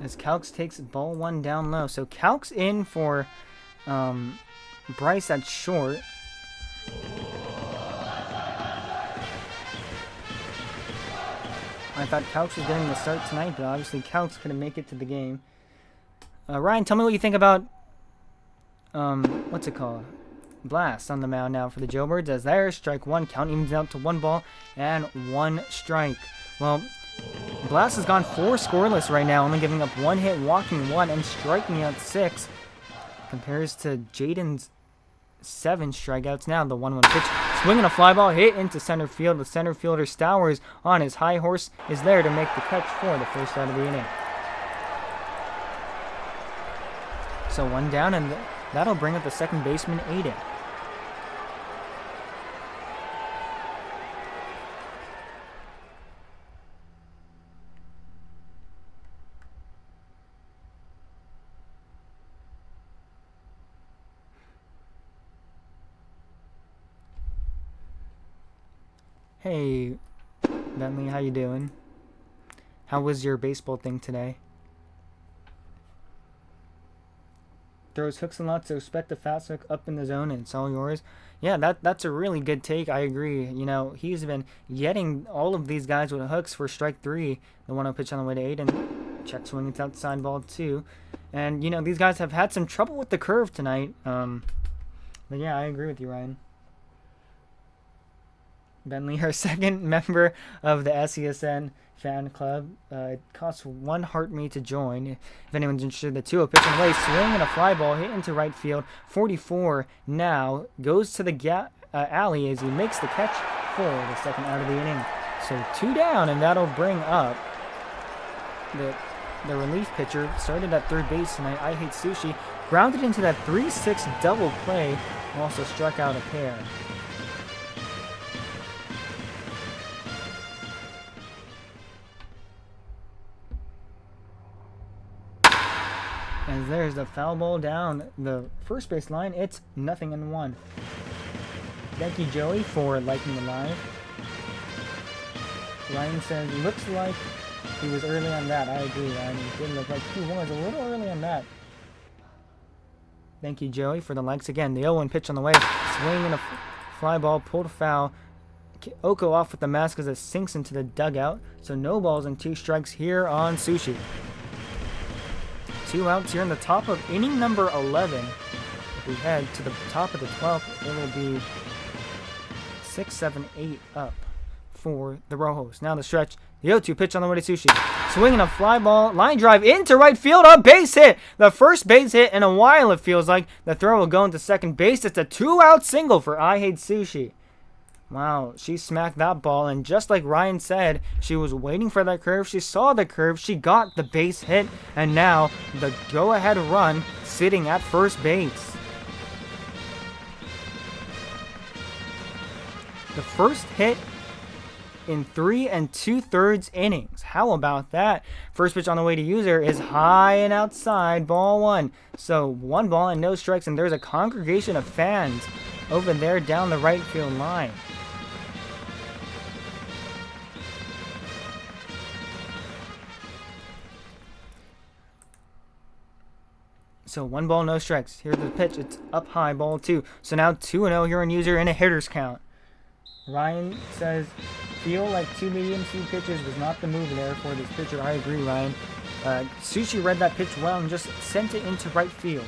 As Calx takes ball 1 down low. So Calx in for Bryce at short. I thought Calx was getting the start tonight, but obviously Calx couldn't make it to the game. Ryan, tell me what you think about what's it called? Blast on the mound now for the Jailbirds, as there, strike 1, count evens out to 1 ball and 1 strike. Well, Blast has gone 4 scoreless right now, only giving up 1 hit, walking 1, and striking out 6. Compares to Jaden's 7 strikeouts now. The 1-1 pitch, swinging a fly ball, hit into center field. The center fielder Stowers on his high horse is there to make the catch for the first out of the inning. So 1 down, and that'll bring up the second baseman, Aiden. Hey, Bentley, how you doing? How was your baseball thing today? Throws hooks and lots, so expect the fast hook up in the zone, and it's all yours. Yeah, that's a really good take. I agree. You know, he's been getting all of these guys with hooks for strike 3. The 1-0 pitch on the way to Aiden. Check swing, it's outside ball 2. And, you know, these guys have had some trouble with the curve tonight. But yeah, I agree with you, Ryan. Bentley, our second member of the SESN fan club. It costs 1 heart me to join. If anyone's interested, the 2-0 pitch on the way, swing and a fly ball hit into right field. 44 now goes to the alley as he makes the catch for the second out of the inning. So 2 down, and that'll bring up the relief pitcher. Started at third base tonight. ihatesushi grounded into that 3-6 double play. Also struck out a pair. As there's the foul ball down the first base line. It's 0-1. Thank you, Joey, for liking the live. Ryan says, looks like he was early on that. I agree, Ryan. It did look like he was a little early on that. Thank you, Joey, for the likes again. The 0-1 pitch on the way. Swing and a fly ball, pulled a foul. Oko off with the mask as it sinks into the dugout. So no balls and 2 strikes here on Sushi. 2 outs here in the top of inning number 11. If we head to the top of the 12th, it will be 6, 7, 8 up for the Rojos. Now the stretch. The 0-2 pitch on the way to Sushi. Swinging a fly ball, line drive into right field, a base hit. The first base hit in a while, it feels like. The throw will go into second base. It's a 2-out single for ihatesushi. Wow, she smacked that ball, and just like Ryan said, she was waiting for that curve. She saw the curve, she got the base hit, and now the go-ahead run sitting at first base. The first hit in 3 2/3 innings. How about that? First pitch on the way to user is high and outside, ball 1. So 1 ball and no strikes, and there's a congregation of fans over there down the right field line. So 1 ball, no strikes. Here's the pitch. It's up high, ball 2. So now 2-0 here on user in a hitter's count. Ryan says, feel like 2 medium speed pitches was not the move there for this pitcher. I agree, Ryan. Sushi read that pitch well and just sent it into right field.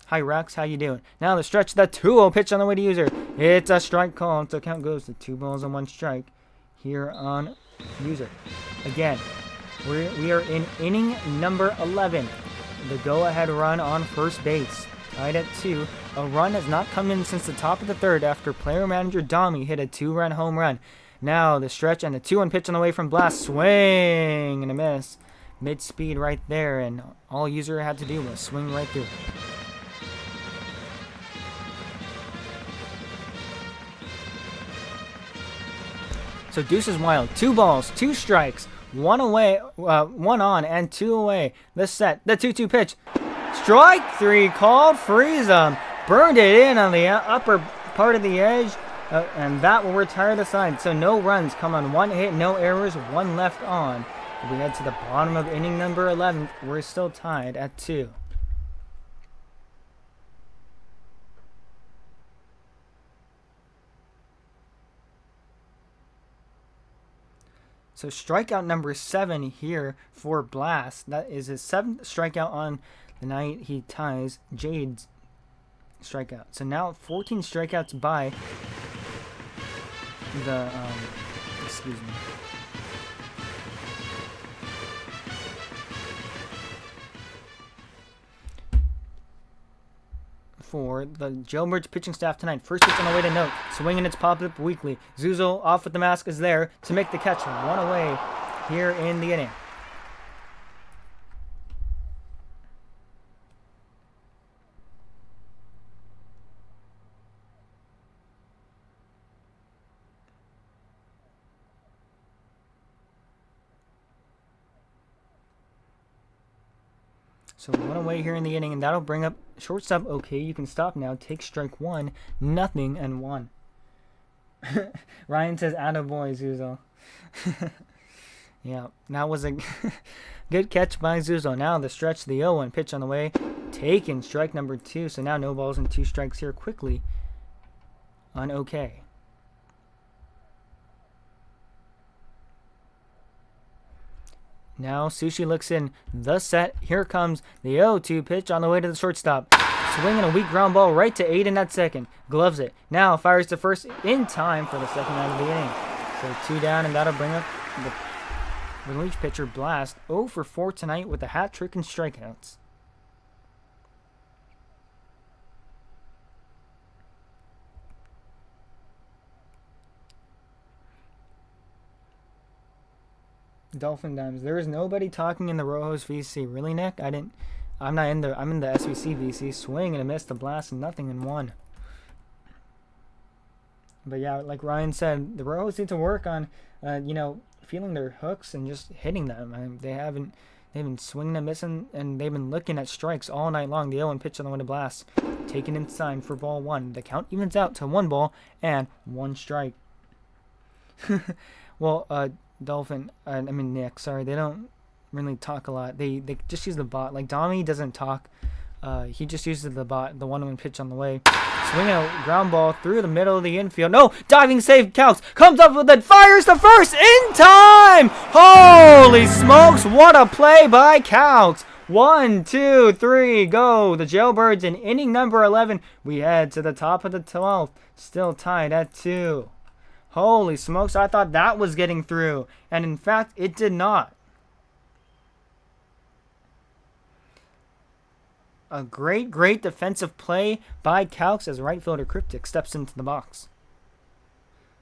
Hi, Rex. How you doing? Now the stretch, the 2-0 pitch on the way to user. It's a strike call. So count goes to 2 balls and 1 strike here on user. Again, we are in inning number 11. The go-ahead run on first base. Tied at 2. A run has not come in since the top of the third after player manager Dami hit a 2-run home run. Now the stretch and the 2-1 pitch on the way from Blast. Swing and a miss. Mid-speed right there, and all user had to do was swing right through. So Deuce is wild. 2 balls, 2 strikes, 1 away, 1 on, and 2 away. The set, the 2-2 pitch. Strike 3 called. Freeze him. Burned it in on the upper part of the edge, and that will retire the side. So no runs come on 1 hit, no errors, 1 left on. We head to the bottom of inning number 11. We're still tied at 2. So strikeout number 7 here for Blast. That is his 7th strikeout on the night. He ties Jade's strikeout. So now 14 strikeouts by the, excuse me. For the Jailbird's pitching staff tonight. First pitch on the way to Note. Swinging its pop-up weekly. Zuzo off with the mask is there to make the catch. 1 away here in the inning. So 1 away here in the inning, and that'll bring up shortstop. Okay, you can stop now. Take strike 1, nothing, and 1. Ryan says, "Attaboy, Zuzo." Yeah, that was a good catch by Zuzo. Now the stretch, the 0-1 pitch on the way. Taken strike number 2. So now no balls and 2 strikes here quickly on OK. Now Sushi looks in the set. Here comes the 0-2 pitch on the way to the shortstop. Swinging a weak ground ball right to Aiden at second. Gloves it. Now fires to first in time for the second out of the inning. So 2 down, and that'll bring up the relief pitcher Blast. 0 for 4 tonight with a hat trick and strikeouts. Dolphin Dimes. There is nobody talking in the Rojos VC. Really, Nick? I'm not in the. I'm in the SVC VC. Swing and a miss. The Blast and nothing and 1. But yeah, like Ryan said, the Rojos need to work on, feeling their hooks and just hitting them. I mean, they've been swinging and missing, and they've been looking at strikes all night long. The 0-1 pitch on the way to Blast, taken inside for ball 1. The count evens out to 1 ball and 1 strike. Well, Dolphin, Nick, sorry, they don't really talk a lot. They just use the bot. Like, Dami doesn't talk. He just uses the bot, the 1-1 pitch on the way. Swinging a ground ball through the middle of the infield. No! Diving save counts. Comes up with it. Fires to first in time! Holy smokes! What a play by Counts! 1, 2, 3, go! The Jailbirds in inning number 11. We head to the top of the 12th. Still tied at 2. Holy smokes, I thought that was getting through. And in fact, it did not. A great defensive play by Calx as right fielder Cryptic steps into the box.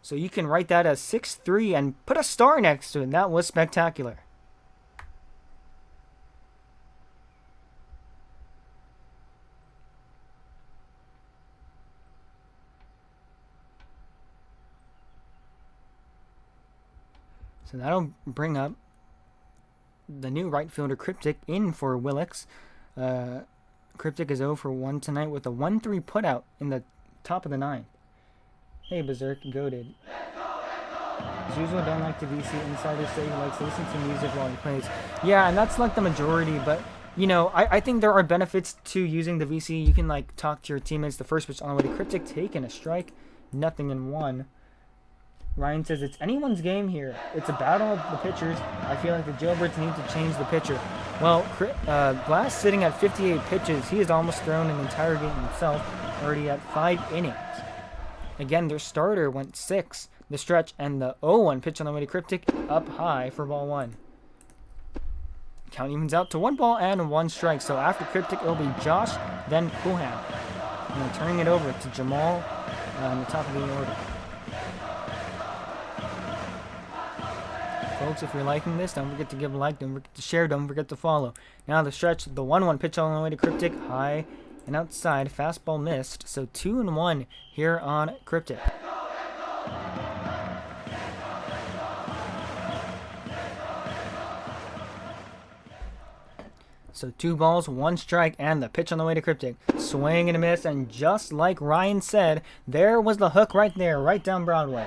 So you can write that as 6-3 and put a star next to it. That was spectacular. So that'll bring up the new right fielder Cryptic in for Willix. Cryptic is 0 for 1 tonight with a 1-3 putout in the top of the 9th. Hey, Berserk, goated. Zuzo don't like the VC. Insiders say he likes to listen to music while he plays. Yeah, and that's like the majority, but I think there are benefits to using the VC. You can like talk to your teammates. The first pitch on the way to Cryptic, taking a strike, nothing in 1. Ryan says it's anyone's game here. It's a battle of the pitchers. I feel like the Jailbirds need to change the pitcher. Well, Blast sitting at 58 pitches. He has almost thrown an entire game himself, already at 5 innings. Again, their starter went 6. The stretch and the 0-1 pitch on the way to Cryptic up high for ball 1. Count evens out to 1 ball and 1 strike. So after Cryptic, it'll be Josh, then Coolham. And then turning it over to Jamal in the top of the order. Folks, if you're liking this, don't forget to give a like, don't forget to share, don't forget to follow. Now the stretch, the 1-1 pitch all the way to Cryptic, high and outside, fastball missed. So 2-1 here on Cryptic. So 2 balls, 1 strike, and the pitch on the way to Cryptic. Swing and a miss, and just like Ryan said, there was the hook right there, right down Broadway.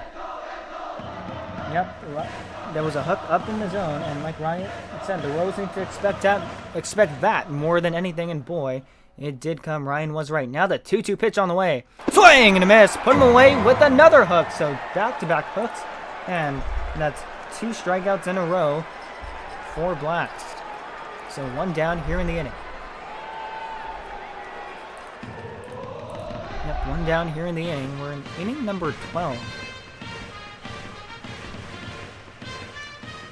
Yep, there was a hook up in the zone, and like Ryan said, the Royals need to expect that more than anything, and boy, it did come. Ryan was right. Now the 2-2 pitch on the way. Swing and a miss, put him away with another hook. So back-to-back hooks, and that's 2 strikeouts in a row for Blast. So 1 down here in the inning. Yep, 1 down here in the inning. We're in inning number 12.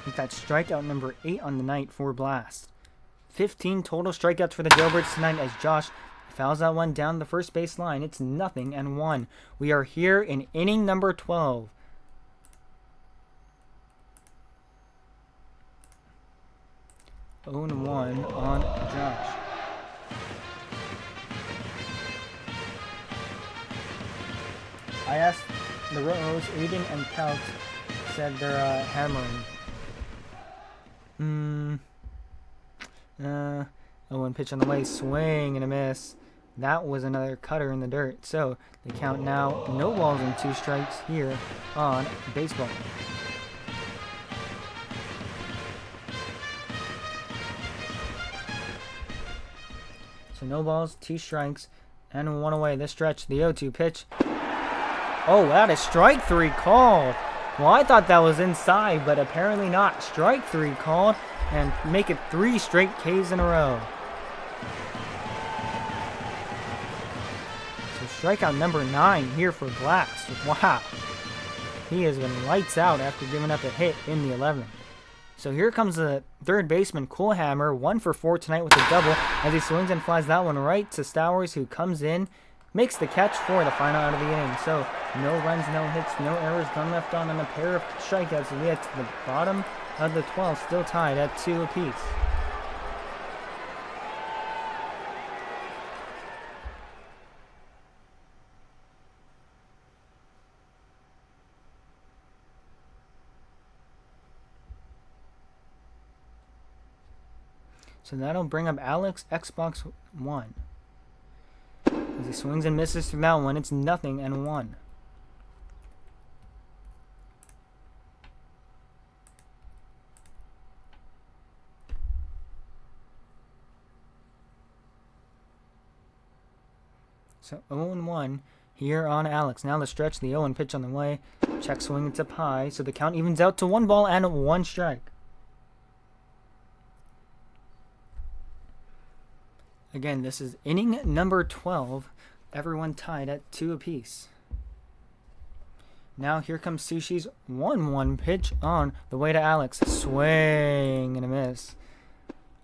With that strikeout number 8 on the night for Blast. 15 total strikeouts for the Jailbirds tonight as Josh fouls that one down the first base line. It's 0-1. We are here in inning number 12. One on Josh. I asked the Rose, Aiden, and Couch said they're hammering. 1 pitch on the way, swing and a miss. That was another cutter in the dirt. So the count now, no balls and 2 strikes here on baseball. So no balls, 2 strikes, and 1 away. This stretch, the 0-2 pitch. Oh, that is strike 3 called. Well, I thought that was inside, but apparently not. Strike 3 called, and make it 3 straight Ks in a row. So strikeout number 9 here for Blast. Wow. He has been lights out after giving up a hit in the 11th. So here comes the third baseman, Coolhammer, 1 for 4 tonight with a double, as he swings and flies that one right to Stowers, who comes in, makes the catch for the final out of the inning. So no runs, no hits, no errors, none left on, and a pair of strikeouts. We get to the bottom of the 12th, still tied at 2 apiece. So that'll bring up Alex Xbox One. As he swings and misses from that one, it's 0-1. So 0-1 here on Alex. Now the stretch, the 0-1 pitch on the way. Check swing, it's up high. So the count evens out to 1 ball and 1 strike. Again, this is inning number 12. Everyone tied at 2 apiece. Now here comes Sushi's 1-1 pitch on the way to Alex. Swing and a miss.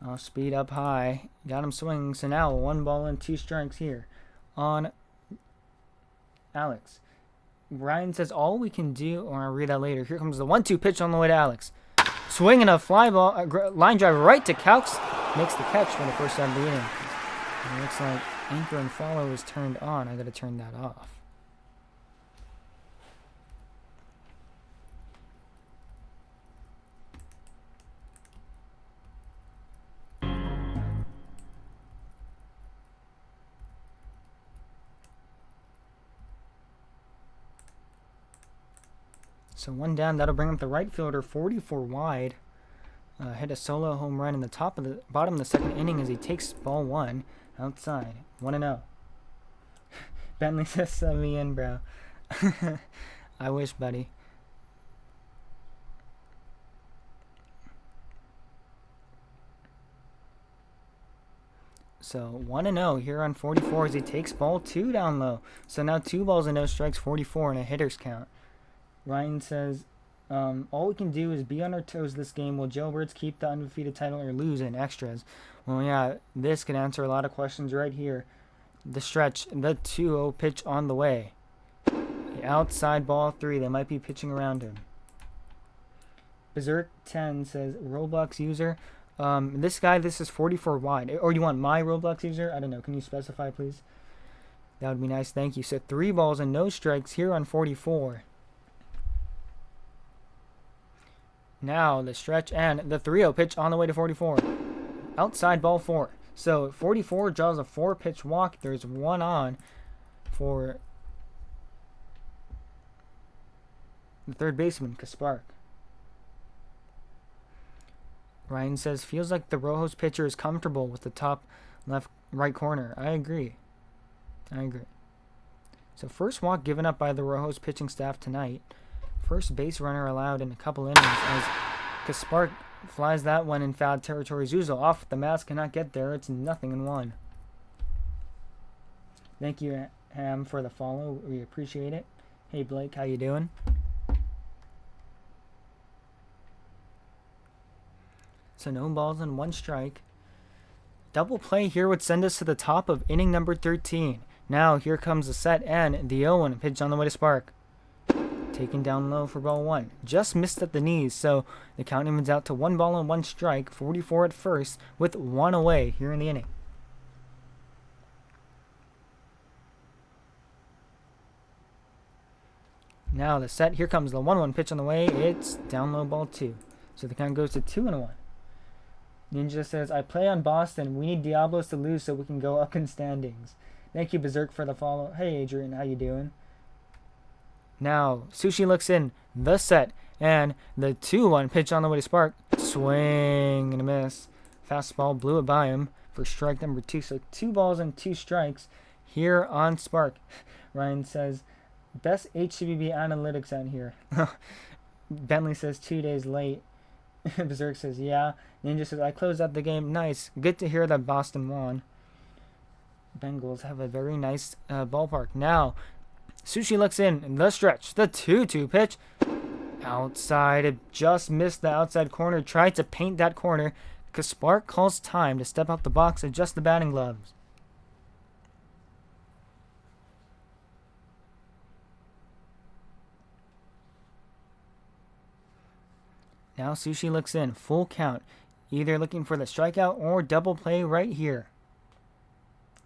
Off speed up high. Got him swinging. So now 1 ball and 2 strikes here on Alex. Ryan says all we can do, or I'll read that later. Here comes the 1-2 pitch on the way to Alex. Swinging a fly ball, line drive right to Calx. Makes the catch for the first out of the inning. It looks like anchor and follow is turned on. I gotta turn that off. So 1 down. That'll bring up the right fielder, 44 wide. Hit a solo home run in the bottom of the 2nd inning as he takes ball 1 outside. 1-0. Bentley says sub me in, bro. I wish, buddy. So 1-0 here on 44 as he takes ball 2 down low. So now 2 balls and no strikes, 44 and a hitter's count. Ryan says All we can do is be on our toes this game. Will Jailbirds keep the undefeated title or lose in extras? Well, yeah, this can answer a lot of questions right here. The stretch, the 2-0 pitch on the way. The outside ball 3. They might be pitching around him. Berserk 10 says Roblox user. This guy, this is 44 wide. Or you want my Roblox user? I don't know. Can you specify, please? That would be nice. Thank you. So 3 balls and no strikes here on 44. Now the stretch and the 3-0 pitch on the way to 44. Outside ball 4. So 44 draws a 4-pitch walk. There's one on for the third baseman, Kaspark. Ryan says, feels like the Rojos pitcher is comfortable with the top right corner. I agree. So first walk given up by the Rojos pitching staff tonight. First base runner allowed in a couple innings as Kaspark flies that one in foul territory. Zuzo off the mask, cannot get there. It's 0-1. Thank you, Ham, for the follow. We appreciate it. Hey, Blake, how you doing? So no balls and 1 strike. Double play here would send us to the top of inning number 13. Now here comes the set and the 0-1 pitch on the way to Spark. Taken down low for ball 1. Just missed at the knees, so the count evens out to 1 ball and 1 strike. 44 at first with 1 away here in the inning. Now the set. Here comes the 1-1 pitch on the way. It's down low, ball 2. So the count goes to 2-1. Ninja says, I play on Boston. We need Diablos to lose so we can go up in standings. Thank you, Berserk, for the follow. Hey, Adrian, how you doing? Now, Sushi looks in. The set. And the 2-1 pitch on the way to Spark. Swing and a miss. Fastball blew it by him for strike number 2. So 2 balls and 2 strikes here on Spark. Ryan says, best HCBB analytics out here. Bentley says 2 days late. Berserk says, yeah. Ninja says, I closed out the game. Nice. Good to hear that Boston won. Bengals have a very nice ballpark. Now, Sushi looks in the stretch. The 2-2 pitch. Outside. It just missed the outside corner. Tried to paint that corner. Kaspark calls time to step out the box, adjust the batting gloves. Now Sushi looks in. Full count. Either looking for the strikeout or double play right here.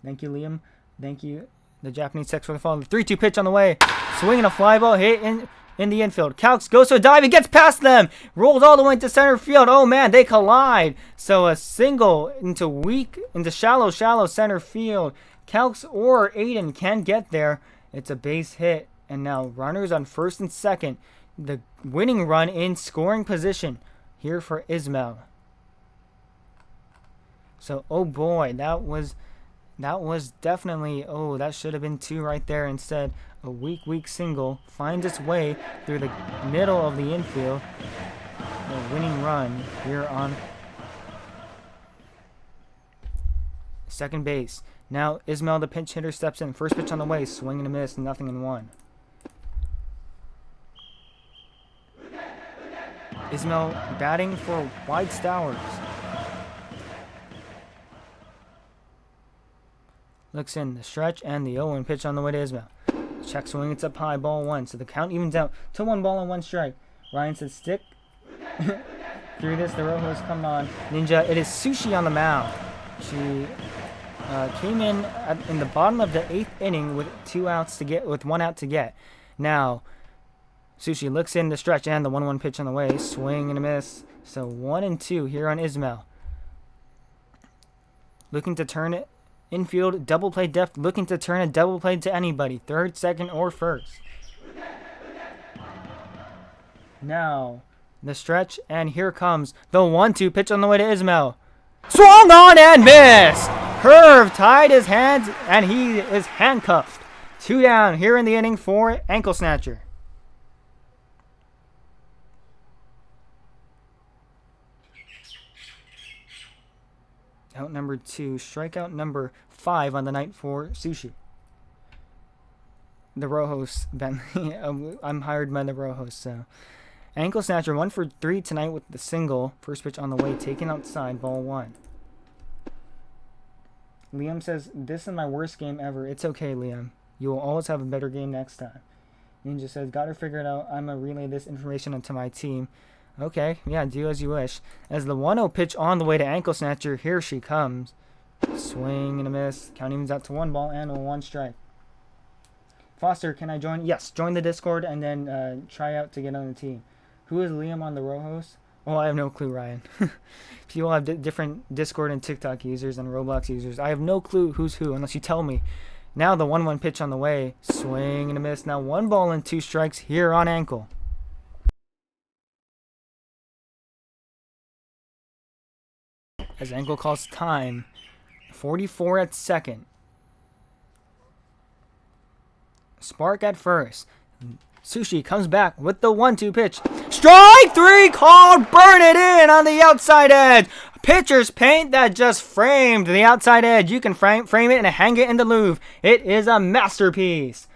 Thank you, Liam. Thank you, the Japanese text, for the follow. The 3-2 pitch on the way. Swinging a fly ball hit in the infield. Calx goes to a dive. He gets past them. Rolls all the way into center field. Oh, man, they collide. So a single into shallow center field. Calx or Aiden can get there. It's a base hit. And now runners on first and second. The winning run in scoring position here for Ismail. So, oh boy, that was definitely, that should have been 2 right there. Instead, a weak single finds its way through the middle of the infield. The winning run here on second base. Now, Ismail, the pinch hitter, steps in. First pitch on the way, swing and a miss, 0-1. Ismail batting for White Stowers. Looks in the stretch and the 0-1 pitch on the way to Ismail. Check swing, it's up high, ball 1. So the count evens out to 1 ball and 1 strike. Ryan says stick. Through this, the Rojos come on. Ninja, it is Sushi on the mound. She came in the bottom of the 8th inning with 1 out to get. Now, Sushi looks in the stretch and the 1-1 pitch on the way. Swing and a miss. So 1-2 here on Ismail. Looking to turn it infield, double play depth. Looking to turn a double play to anybody. Third, second, or first. Now, the stretch, and here comes the 1-2 pitch on the way to Ismail. Swung on and missed! Herve tied his hands, and he is handcuffed. 2 down here in the inning for ankle snatcher. Out number 2, strikeout number 5 on the night for Sushi. The Rojos, Bentley. I'm hired by the Rojos, so. Ankle snatcher 1 for 3 tonight with the single. First pitch on the way, taken outside, ball 1. Liam says, this is my worst game ever. It's okay, Liam. You will always have a better game next time. Ninja says, gotta figure it out. I'm gonna relay this information onto my team. Okay, yeah, do as you wish. As the 1-0 pitch on the way to ankle snatcher, here she comes. Swing and a miss. Count evens out to 1 ball and a 1 strike. Foster, can I join? Yes, join the Discord and then try out to get on the team. Who is Liam on the row host? Oh, I have no clue, Ryan. People have different Discord and TikTok users and Roblox users. I have no clue who's who unless you tell me. Now the 1-1 pitch on the way. Swing and a miss. Now 1 ball and 2 strikes here on ankle. As ankle calls time. 44 at second. Spark at first. Sushi comes back with the 1-2 pitch. Strike 3 called. Burn it in on the outside edge. Pitcher's paint that just framed the outside edge. You can frame it and hang it in the Louvre. It is a masterpiece.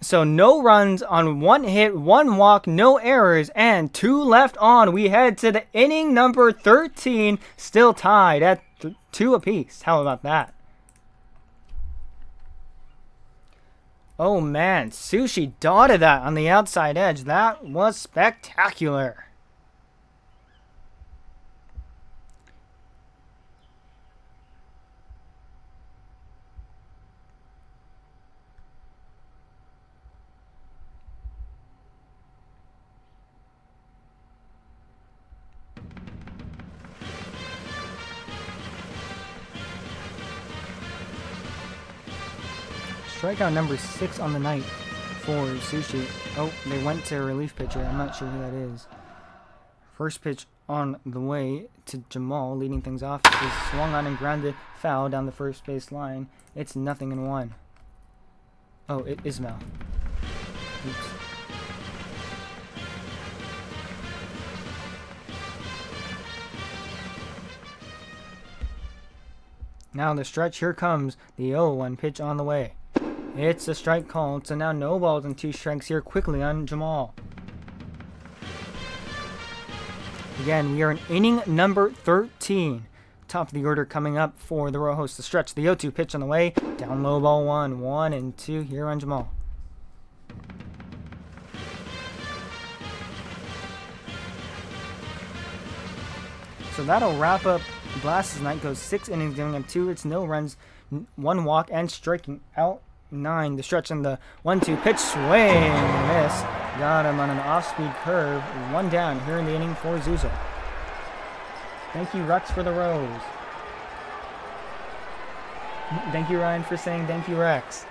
So no runs on 1 hit, 1 walk, no errors, and 2 left on. We head to the inning number 13, still tied at 2 apiece. How about that? Oh man, Sushi dotted that on the outside edge. That was spectacular. Strikeout number 6 on the night for Sushi. Oh, they went to a relief pitcher. I'm not sure who that is. First pitch on the way to Jamal, leading things off, is swung on and grounded foul down the first base line. It's 0-1. Oh, Ismail. Oops. Now the stretch, here comes the 0-1 pitch on the way. It's a strike called, so now no balls and 2 strikes here quickly on Jamal. Again, we are in inning number 13. Top of the order coming up for the row host. The stretch, the 0-2 pitch on the way. Down low, ball 1. 1-2 here on Jamal. So that'll wrap up Blast's night. Goes 6 innings, giving up 2 hits, no runs, 1 walk, and striking out 9. The stretch and the 1-2 pitch, swing and miss. Got him on an off-speed curve. 1 down here in the inning for Zuzel. Thank you, Rex, for the rose. Thank you, Ryan, for saying thank you, Rex.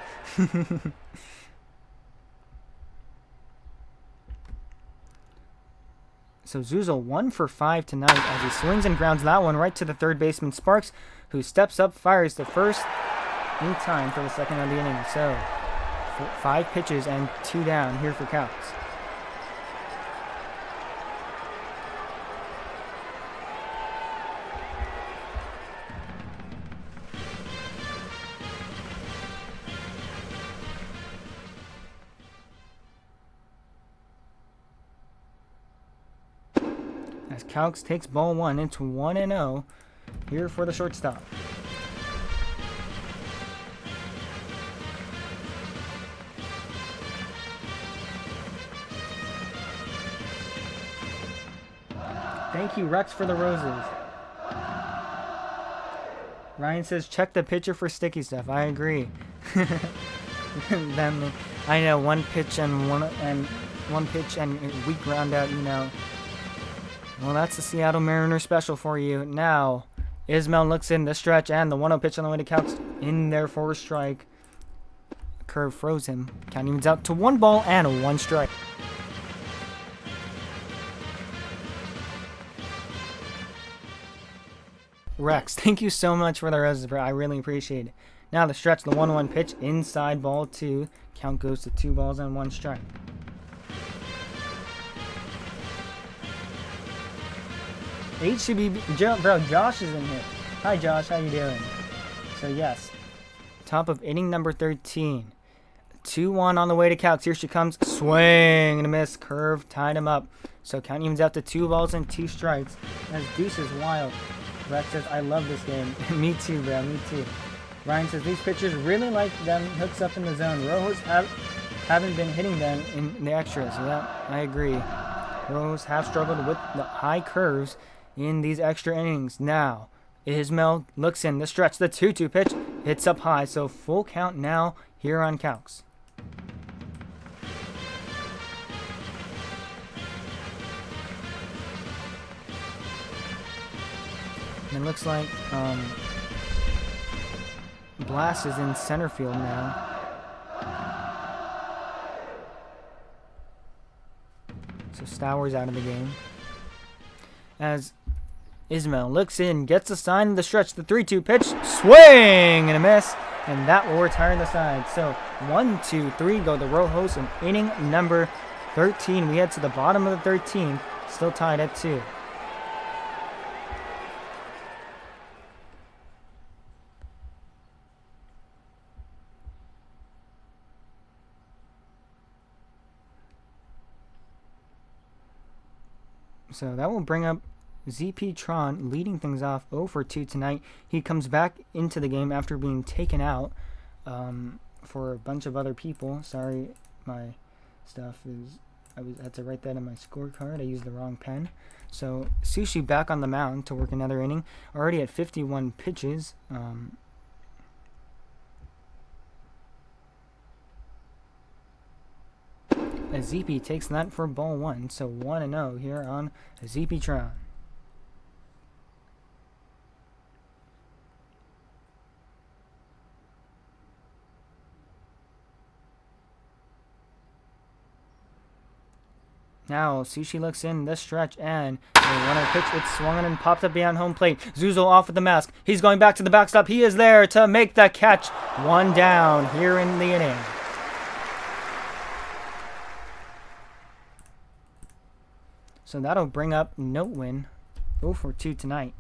So Zuzel 1 for 5 tonight as he swings and grounds that one right to the third baseman Sparks, who steps up, fires the first in time for the second of the inning. So 5 pitches and 2 down here for counts. As Calx takes ball 1 into 1-0 here for the shortstop. Thank you, Rex, for the roses. Ryan says, check the pitcher for sticky stuff. I agree. Then I know one pitch and weak ground out, you know. Well, that's the Seattle Mariners special for you. Now, Ismail looks in the stretch and the 1-0 pitch on the way to Calx in there for a strike. Curve froze him. Count evens out to 1 ball and 1 strike. Rex, thank you so much for the roses, bro. I really appreciate it. Now the stretch, the 1-1 pitch, inside ball 2. Count goes to 2 balls and 1 strike. Bro, Josh is in here. Hi, Josh. How you doing? So, yes. Top of inning number 13. 2-1 on the way to Calcs. Here she comes. Swing and a miss. Curve. Tied him up. So count evens out to 2 balls and 2 strikes. As Deuce is wild. Rex says, I love this game. Me too, bro. Me too. Ryan says, these pitchers really like them hooks up in the zone. Rojos haven't been hitting them in the extras. Yeah, I agree. Rojos have struggled with the high curves in these extra innings. Now, Ismail looks in the stretch. The 2-2 pitch hits up high. So full count now here on Calcs. And it looks like Blast is in center field now. So Stowers out of the game. As Ismail looks in, gets a sign in the stretch. The 3-2 pitch, swing and a miss, and that will retire the side. So 1-2-3 go the Rojos in inning number 13. We head to the bottom of the 13th, still tied at 2. So that will bring up ZP Tron leading things off 0 for 2 tonight. He comes back into the game after being taken out for a bunch of other people. Sorry, my stuff is... I had to write that in my scorecard. I used the wrong pen. So Sushi back on the mound to work another inning. Already at 51 pitches. As ZP takes that for ball 1. So 1-0 here on ZP Tron. Now Sushi looks in the stretch and a runner pitch. It's swung on and popped up beyond home plate. Zuzo off with the mask. He's going back to the backstop. He is there to make the catch. 1 down here in the inning. So that'll bring up no win. 0 for 2 tonight.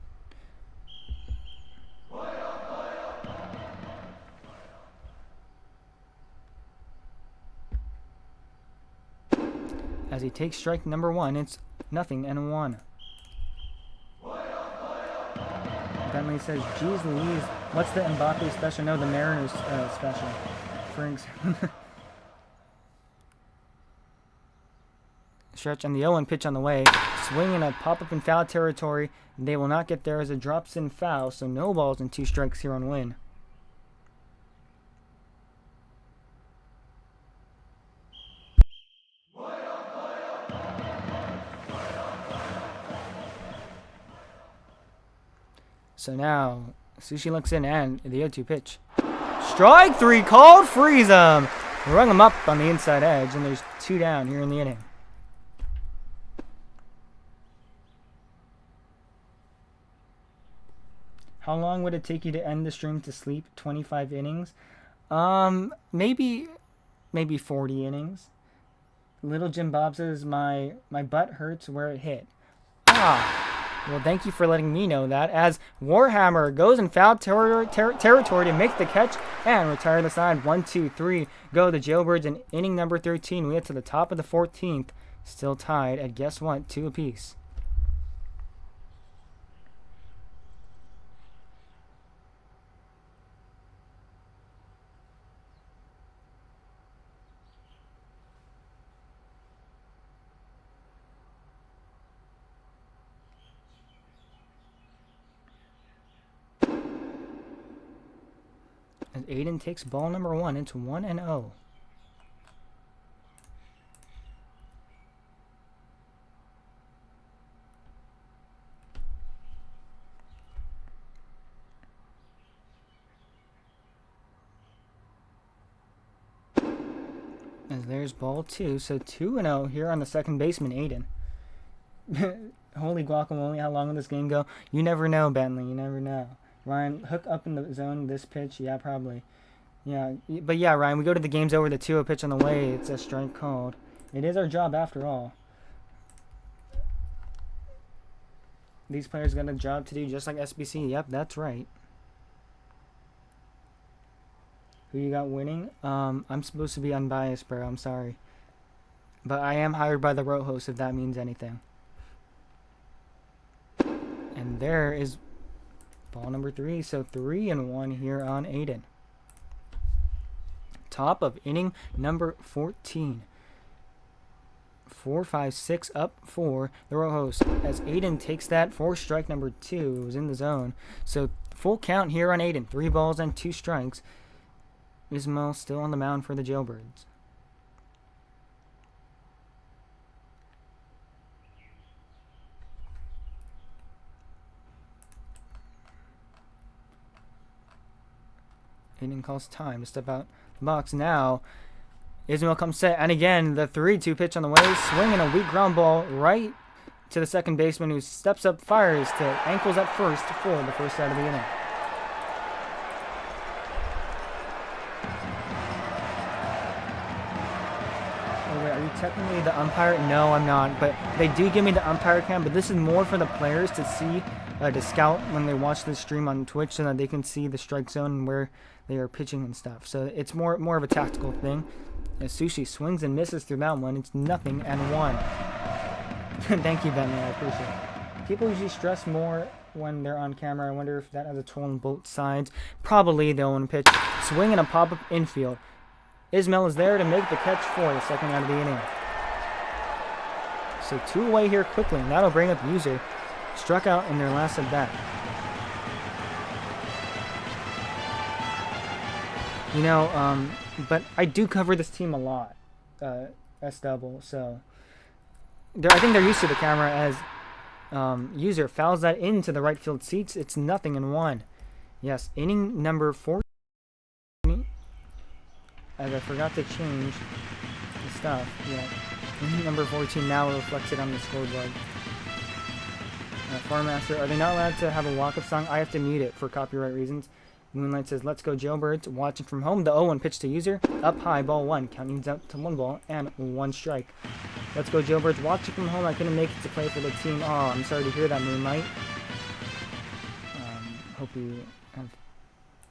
As he takes strike number 1, it's 0-1. Bentley says, geez Louise, what's the Mbappe special? No, the Mariners special. Franks. Stretch and the 0-1 pitch on the way. Swing and a pop-up in foul territory. They will not get there as it drops in foul, so no balls and 2 strikes here on win. So now, Sushi looks in and the 0-2 pitch. Strike 3 called, freeze him. Rung him up on the inside edge, and there's 2 down here in the inning. How long would it take you to end the stream to sleep? 25 innings? Maybe 40 innings. Little Jim Bob says, my butt hurts where it hit. Well, thank you for letting me know that, as Warhammer goes in foul territory to make the catch and retire the side. 1-2-3 go the Jailbirds in inning number 13. We get to the top of the 14th, still tied at, guess what, 2 apiece. As Aiden takes ball number 1 into 1-0. As there's ball 2, so 2-0 here on the second baseman, Aiden. Holy guacamole, how long will this game go? You never know, Bentley, you never know. Ryan, hook up in the zone this pitch? Yeah, probably. Yeah, but yeah, Ryan, we go to the games over the 2-0 pitch on the way. It's a strike called. It is our job after all. These players got a job to do just like SBC. Yep, that's right. Who you got winning? I'm supposed to be unbiased, bro. I'm sorry. But I am hired by the road host, if that means anything. And there is ball number 3. So 3-1 here on Aiden. Top of inning number 14. 4, 5, 6 up for the road host as Aiden takes that for strike number 2. It was in the zone. So full count here on Aiden. 3 balls and 2 strikes. Ismail still on the mound for the Jailbirds. Aiden calls time to step out the box now. Ismail comes set, and again, the 3-2 pitch on the way. Swinging a weak ground ball right to the second baseman, who steps up, fires to ankles at first for the first out of the inning. Oh, wait, are you technically the umpire? No, I'm not, but they do give me the umpire cam, but this is more for the players to see, to scout when they watch the stream on Twitch so that they can see the strike zone and where they are pitching and stuff. So it's more of a tactical thing. As Sushi swings and misses through that one, it's 0-1. Thank you, Bentley. I appreciate it. People usually stress more when they're on camera. I wonder if that has a toll on both sides. Probably the 0-1 pitch. Swing and a pop-up infield. Ismail is there to make the catch for the second out of the inning. So 2 away here quickly, and that'll bring up User. Struck out in their last at bat. You know, but I do cover this team a lot, S-double, so I think they're used to the camera as User fouls that into the right field seats. It's 0-1. Yes, inning number 14. As I forgot to change the stuff. Yeah, inning number 14 now reflects it on the scoreboard. Farmaster, are they not allowed to have a walk-up song? I have to mute it for copyright reasons. Moonlight says, let's go Jailbirds. Watching from home, the 0-1 pitch to User. Up high, ball 1. Counting out to 1 ball and 1 strike. Let's go Jailbirds. Watching from home, I couldn't make it to play for the team. Oh, I'm sorry to hear that, Moonlight. Hope you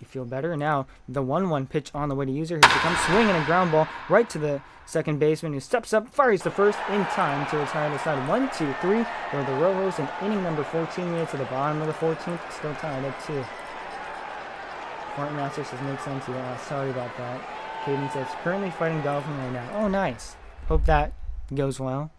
feel better. Now, the 1-1 pitch on the way to User. Here she comes, swinging a ground ball right to the second baseman, who steps up, fires the first in time to retire the side. 1, 2, 3 for the Roros in inning number 14. Minutes to the bottom of the 14th. Still tied at 2. Martin Master says, makes sense. Yeah, sorry about that. Caden says, currently fighting dolphin right now. Oh, nice. Hope that goes well.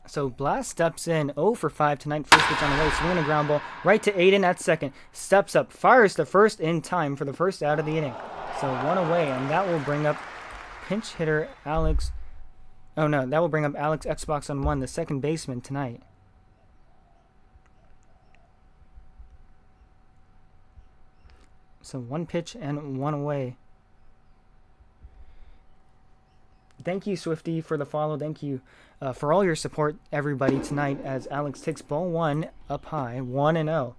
So Blast steps in 0 for 5 tonight. First pitch on the way, swinging a ground ball right to Aiden at second. Steps up, fires the first in time for the first out of the inning. So 1 away, and that will bring up pinch hitter Alex. Oh no, that will bring up Alex Xbox on 1, the second baseman tonight. So 1 pitch and 1 away. Thank you, Swifty, for the follow. Thank you for all your support, everybody, tonight as Alex takes ball 1 up high, 1-0.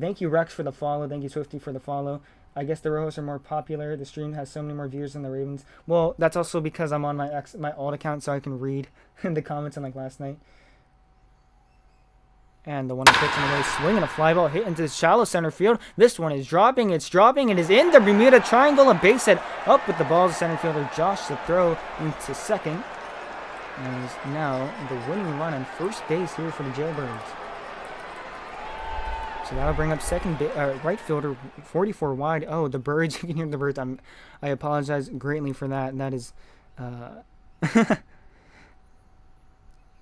Thank you, Rex, for the follow. Thank you, Swifty, for the follow. I guess the Rojos are more popular. The stream has so many more viewers than the Ravens. Well, that's also because I'm on my alt account, so I can read the comments unlike last night. And the 1 pitch on the way, swinging a fly ball hit into the shallow center field. This one is dropping. It's dropping. It is in the Bermuda Triangle. A base hit up with the ball. The center fielder Josh to throw into second. And is now the winning run on first base here for the Jailbirds. So that'll bring up right fielder 44 wide. Oh, the birds. You can hear the birds. I apologize greatly for that. That is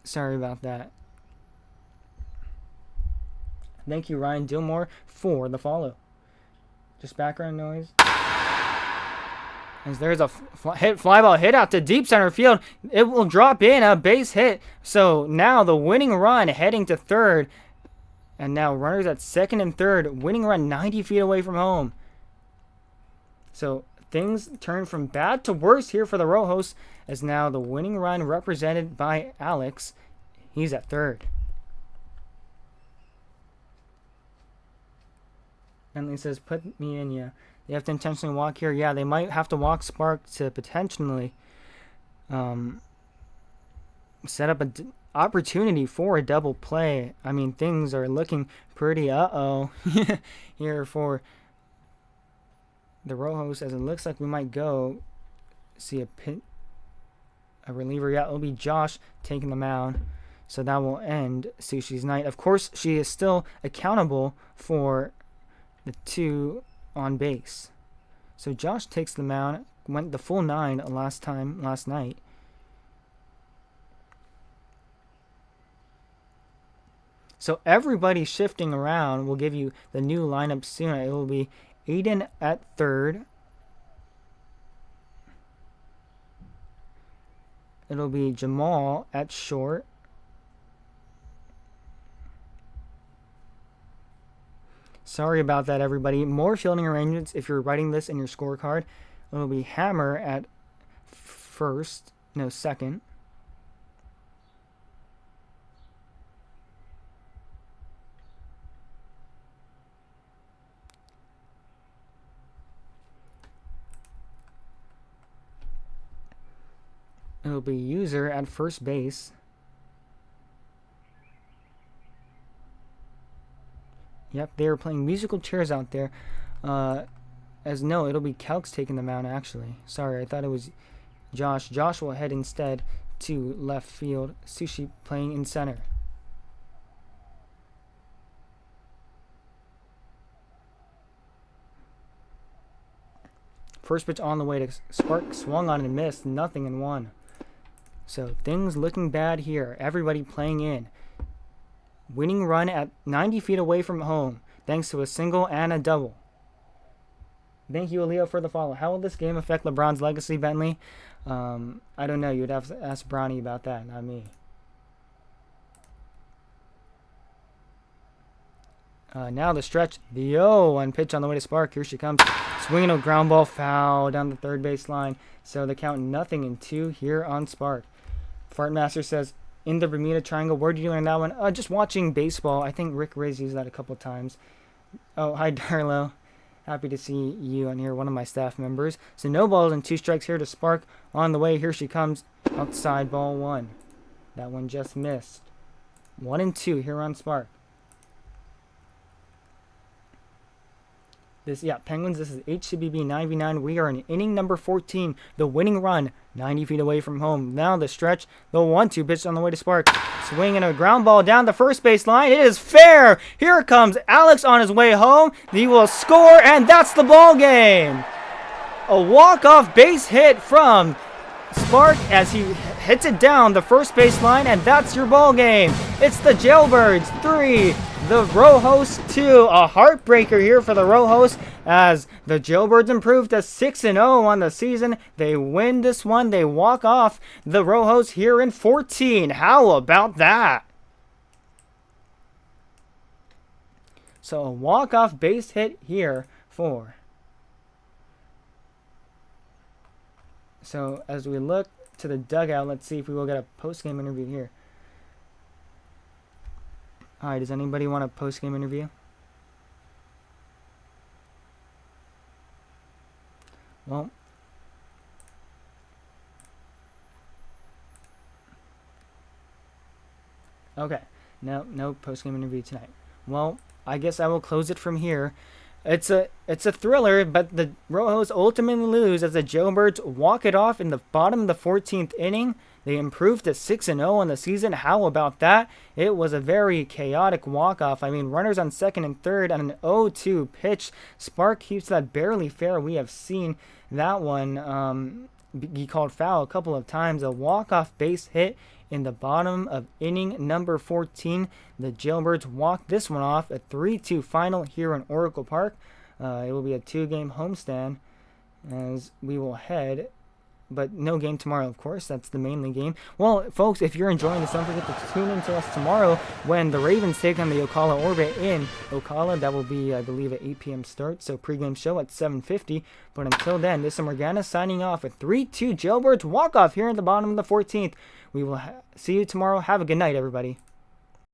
sorry about that. Thank you, Ryan Dillmore, for the follow. Just background noise. As there's a fly ball hit out to deep center field. It will drop in, a base hit. So now the winning run heading to third. And now runners at second and third. Winning run 90 feet away from home. So things turn from bad to worse here for the Rojos, as now the winning run represented by Alex. He's at third. Bentley says, put me in, yeah. They have to intentionally walk here. Yeah, they might have to walk Spark to potentially set up an opportunity for a double play. I mean, things are looking pretty here for the Rojos, as it looks like we might go see a reliever. Yeah, it'll be Josh taking the mound. So that will end Sushi's night. Of course, she is still accountable for the 2 on base. So Josh takes the mound, went the full 9 last night. So everybody shifting around. Will give you the new lineup soon. It will be Aiden at third. It'll be Jamal at short. Sorry about that, everybody. More fielding arrangements if you're writing this in your scorecard. It'll be Hammer at second. It'll be User at first base. Yep, they are playing musical chairs out there. It'll be Calx taking the mound, actually. Sorry, I thought it was Josh. Josh will head instead to left field. Sushi playing in center. First pitch on the way to Spark, swung on and missed, nothing in 1. So things looking bad here. Everybody playing in. Winning run at 90 feet away from home, thanks to a single and a double. Thank you, Leo, for the follow. How will this game affect LeBron's legacy, Bentley? I don't know. You'd have to ask Bronny about that, not me. Now the stretch. The 0-1 pitch on the way to Spark. Here she comes. Swinging a ground ball foul down the third base line. So the count 0-2 here on Spark. Fartmaster says, in the Bermuda Triangle. Where did you learn that one? Just watching baseball. I think Rick Ray's used that a couple times. Oh, hi, Darlo. Happy to see you on here, one of my staff members. So no balls and 2 strikes here to Spark. On the way, here she comes. Outside, ball 1. That one just missed. 1-2 here on Spark. Penguins, this is HCBB 9v9. We are in inning number 14. The winning run, 90 feet away from home. Now the stretch, the 1-2 pitch on the way to Spark. Swinging a ground ball down the first base line. It is fair. Here comes Alex on his way home. He will score, and that's the ball game. A walk-off base hit from Spark as he hits it down the first base line, and that's your ball game. It's the Jailbirds 3, the Rojos 2. A heartbreaker here for the Rojos as the Jailbirds improve to 6-0 on the season. They win this one. They walk off the Rojos here in 14. How about that? So a walk-off base hit here for. So as we look to the dugout, let's see if we will get a post-game interview here. All right, does anybody want a post-game interview? Well, okay, no post-game interview tonight. Well, I guess I will close it from here. It's a thriller, but the Rojos ultimately lose as the Jailbirds walk it off in the bottom of the 14th inning. They improved to 6-0 on the season. How about that? It was a very chaotic walk-off. I mean, runners on second and third on an 0-2 pitch. Spark keeps that barely fair. We have seen that one be called foul a couple of times. A walk-off base hit in the bottom of inning number 14. The Jailbirds walk this one off. A 3-2 final here in Oracle Park. It will be a 2-game homestand as we will head but no game tomorrow, of course. That's the mainly game. Well, folks, if you're enjoying this, don't forget to tune in to us tomorrow when the Ravens take on the Ocala Orbit in Ocala. That will be, I believe, at 8 p.m. start, so pregame show at 7:50. But until then, this is Morgana signing off with 3-2 Jailbirds walk-off here at the bottom of the 14th. We will see you tomorrow. Have a good night, everybody.